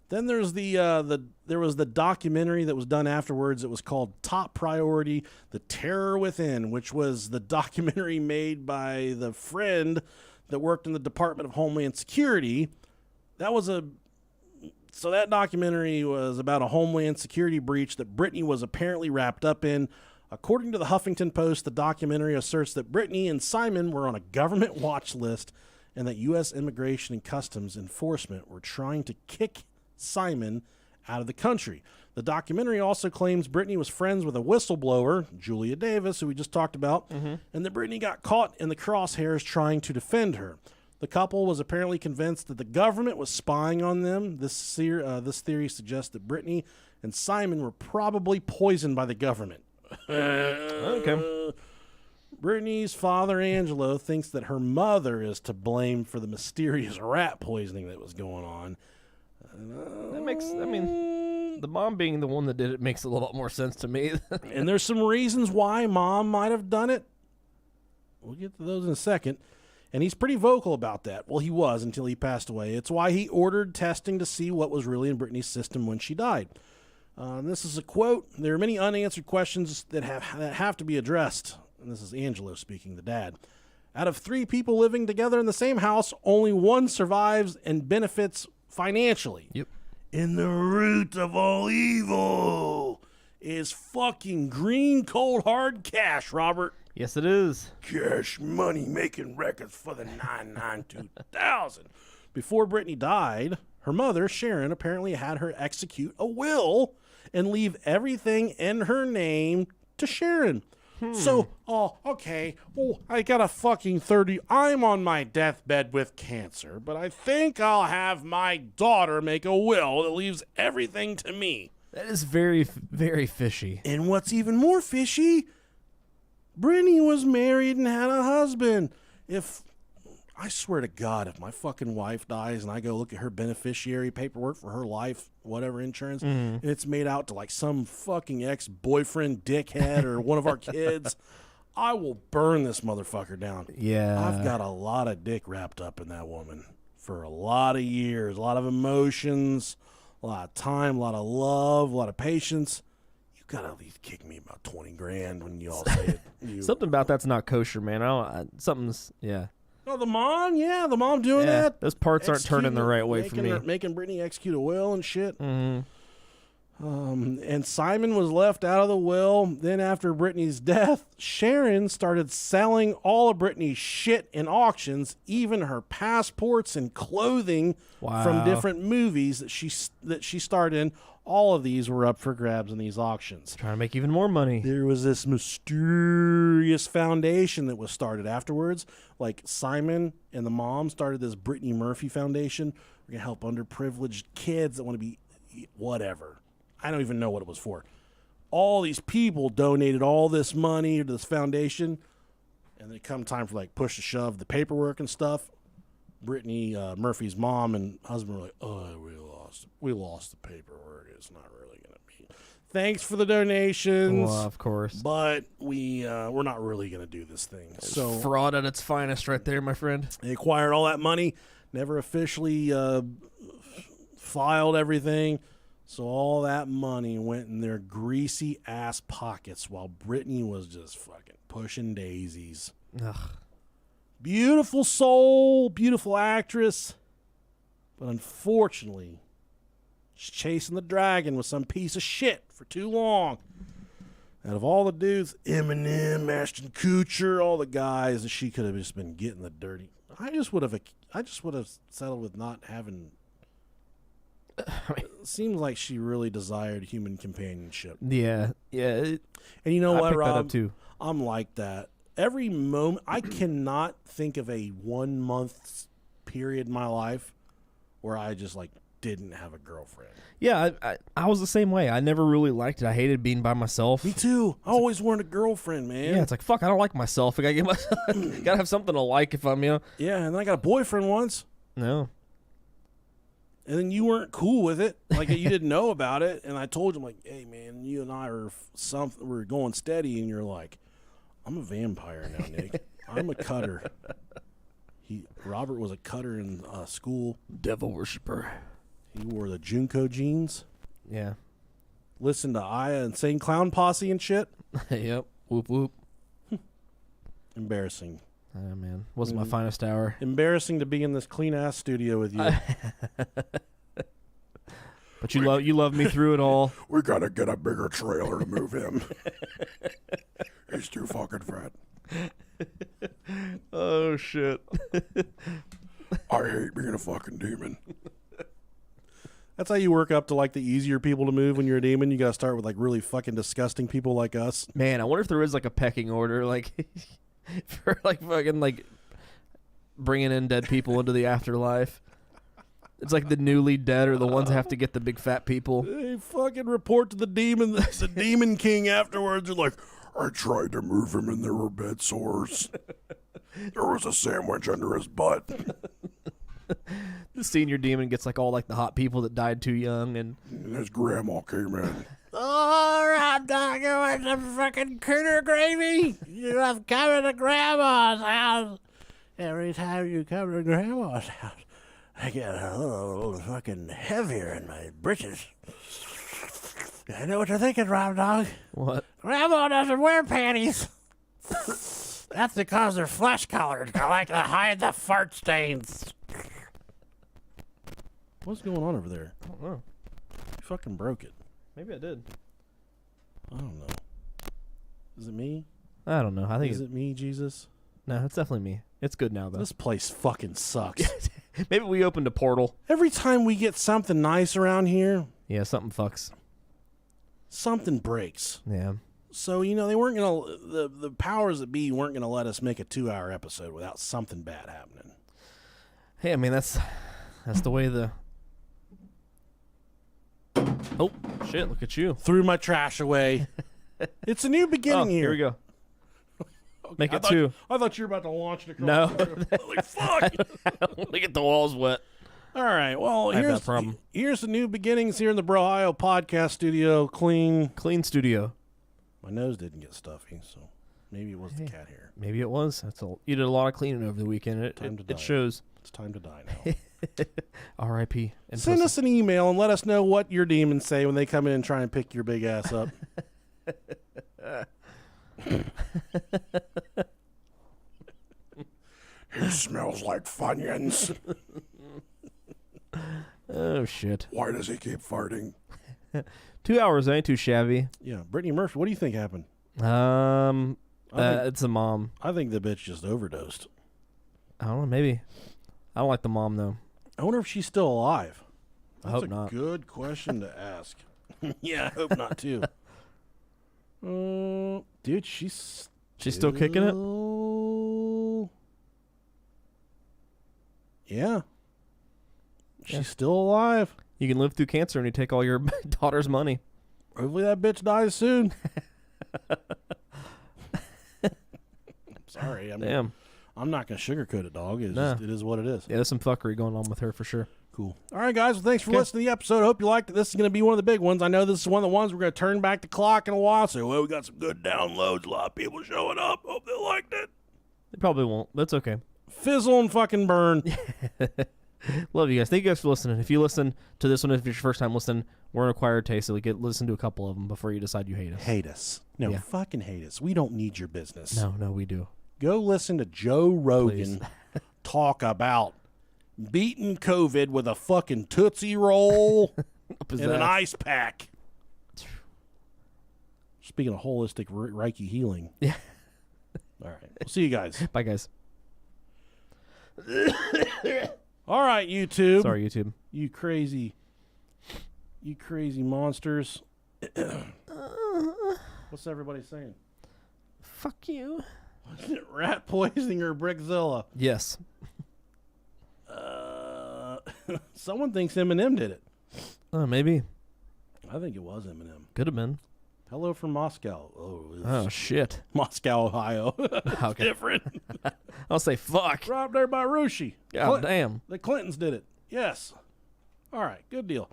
Then there's there was the documentary that was done afterwards. It was called Top Priority: The Terror Within, which was the documentary made by the friend that worked in the Department of Homeland Security. So that documentary was about a Homeland Security breach that Brittany was apparently wrapped up in. According to the Huffington Post, the documentary asserts that Brittany and Simon were on a government watch list and that U.S. Immigration and Customs Enforcement were trying to kick Simon out of the country. The documentary also claims Brittany was friends with a whistleblower, Julia Davis, who we just talked about, and that Brittany got caught in the crosshairs trying to defend her. The couple was apparently convinced that the government was spying on them. This theory suggests that Brittany and Simon were probably poisoned by the government. Okay. Brittany's father, Angelo, thinks that her mother is to blame for the mysterious rat poisoning that was going on. The mom being the one that did it makes a little bit more sense to me. And there's some reasons why mom might have done it. We'll get to those in a second. And he's pretty vocal about that. Well, he was until he passed away. It's why he ordered testing to see what was really in Brittany's system when she died. This is a quote: "There are many unanswered questions that have to be addressed." And this is Angelo speaking, the dad. "Out of 3 people living together in the same house, only one survives and benefits financially. Yep. And the root of all evil is fucking green, cold, hard cash, Robert. Yes, it is. Cash money making records for the 992,000. Before Brittany died, her mother, Sharon, apparently had her execute a will and leave everything in her name to Sharon. So, okay. Oh, I got a fucking 30. I'm on my deathbed with cancer, but I think I'll have my daughter make a will that leaves everything to me. That is very, very fishy. And what's even more fishy, Brittany was married and had a husband. I swear to God, if my fucking wife dies and I go look at her beneficiary paperwork for her life, whatever insurance, and it's made out to like some fucking ex-boyfriend dickhead or one of our kids, I will burn this motherfucker down. Yeah. I've got a lot of dick wrapped up in that woman for a lot of years, a lot of emotions, a lot of time, a lot of love, a lot of patience. You gotta at least kick me about 20 grand when you all say it. Something about that's not kosher, man. Something's, yeah. Oh, the mom doing that. Those parts aren't turning the right way for me. Making Brittany execute a will and shit. Mm-hmm. And Simon was left out of the will. Then after Brittany's death, Sharon started selling all of Brittany's shit in auctions, even her passports and clothing from different movies that she starred in. All of these were up for grabs in these auctions. Trying to make even more money. There was this mysterious foundation that was started afterwards. Like Simon and the mom started this Brittany Murphy Foundation. We're going to help underprivileged kids that want to be whatever. I don't even know what it was for. All these people donated all this money to this foundation, and then come time for like push to shove, the paperwork and stuff. Brittany Murphy's mom and husband were like, "Oh, we lost the paperwork. It's not really gonna be. Thanks for the donations, Well, of course, but we're not really gonna do this thing." So fraud at its finest, right there, my friend. they acquired all that money, never officially filed everything. So all that money went in their greasy ass pockets while Brittany was just fucking pushing daisies. Ugh. Beautiful soul, beautiful actress. But unfortunately, she's chasing the dragon with some piece of shit for too long. Out of all the dudes, Eminem, Ashton Kutcher, all the guys that she could have just been getting the dirty. I just would have settled with not having. It seems like she really desired human companionship. Yeah. And you know I what, picked that Rob? up too. I'm like that. Every moment, I cannot think of a 1 month period in my life where I just like didn't have a girlfriend. Yeah, I was the same way. I never really liked it. I hated being by myself. Me too. I always wanted a girlfriend, man. Yeah, it's like, fuck, I don't like myself. I gotta get gotta have something to like if I'm, Yeah, and then I got a boyfriend once. No. And then you weren't cool with it, like you didn't know about it. And I told you, I'm like, "Hey, man, you and I we're going steady." And you're like, "I'm a vampire now, Nick. I'm a cutter." Robert was a cutter in school. Devil worshiper. He wore the Junko jeans. Yeah. Listened to Aya and Insane Clown Posse and shit. Yep. Whoop whoop. Embarrassing. Oh, man. Wasn't my finest hour. Embarrassing to be in this clean ass studio with you. But you love me through it all. We gotta get a bigger trailer to move him. He's too fucking fat. Oh shit. I hate being a fucking demon. That's how you work up to like the easier people to move when you're a demon. You gotta start with like really fucking disgusting people like us. Man, I wonder if there is like a pecking order, like for like fucking like bringing in dead people into the afterlife. It's like the newly dead are the ones that have to get the big fat people. They fucking report to the demon, the demon king afterwards. They're like, I tried to move him and there were bed sores. There was a sandwich under his butt. The senior demon gets like all like the hot people that died too young, and his grandma came in. "Oh, I'm not going to fucking critter gravy. You have come to Grandma's house. Every time you come to Grandma's house, I get a little fucking heavier in my britches. I know what you're thinking, Rob Dog. what? Grandma doesn't wear panties. That's because they're flesh colored. I like to hide the fart stains." What's going on over there? I don't know. You fucking broke it. Maybe I did. I don't know. Is it me? I don't know. I think Is it me, Jesus? no, it's definitely me. It's good now though. This place fucking sucks. Maybe we opened a portal. Every time we get something nice around here, Yeah, something fucks. something breaks. Yeah. So, they weren't going to, the powers that be weren't going to let us make a 2-hour episode without something bad happening. Hey, I mean that's the way the. Oh shit! Look at you. Threw my trash away. It's a new beginning here. Here we go. Make I it thought- two. I thought you were about to launch it across No. the room. Like, fuck. Look at the walls wet. All right. Well, I have here's that problem. Here's the new beginnings here in the Brohio podcast studio. Clean. Clean studio. My nose didn't get stuffy, so Maybe it was the cat hair. Maybe it was. You did a lot of cleaning over the weekend. It shows. It's time to die now. R.I.P. Send us an email and let us know what your demons say when they come in and try and pick your big ass up. He smells like Funyuns. Oh, shit. Why does he keep farting? 2 hours ain't too shabby. Yeah, Brittany Murphy, what do you think happened? It's a mom. I think the bitch just overdosed. I don't know, maybe. I don't like the mom, though. I wonder if she's still alive. I hope not. That's a good question to ask. Yeah, I hope not, too. Dude, she's still kicking it? Yeah. She's still alive. You can live through cancer and you take all your daughter's money. Hopefully that bitch dies soon. Sorry. Damn. I'm not going to sugarcoat it, dog. It is what it is. Yeah, there's some fuckery going on with her for sure. Cool. All right, guys. Well, thanks for listening to the episode. I hope you liked it. This is going to be one of the big ones. I know this is one of the ones we're going to turn back the clock in a while. So, we got some good downloads. A lot of people showing up. Hope they liked it. They probably won't. That's okay. Fizzle and fucking burn. Love you guys. Thank you guys for listening. If you listen to this one, if it's your first time listening, we're an acquired taste, so listen to a couple of them before you decide you hate us. Hate us. No, fucking hate us. We don't need your business. No, we do. Go listen to Joe Rogan talk about beating COVID with a fucking Tootsie Roll and an ice pack. Speaking of holistic Reiki healing. Yeah. All right. We'll see you guys. Bye, guys. All right, YouTube. Sorry, YouTube. You crazy monsters. What's everybody saying? Fuck you. Was it rat poisoning or Brickzilla? Yes. Someone thinks Eminem did it. Maybe. I think it was Eminem. Could have been. Hello from Moscow. Oh, shit. Moscow, Ohio. Okay. Different. I'll say fuck. Robbed there by Rushi. God damn. The Clintons did it. Yes. All right. Good deal.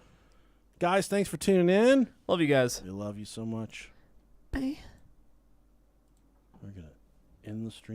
Guys, thanks for tuning in. Love you guys. We love you so much. Bye. We're going to end the stream.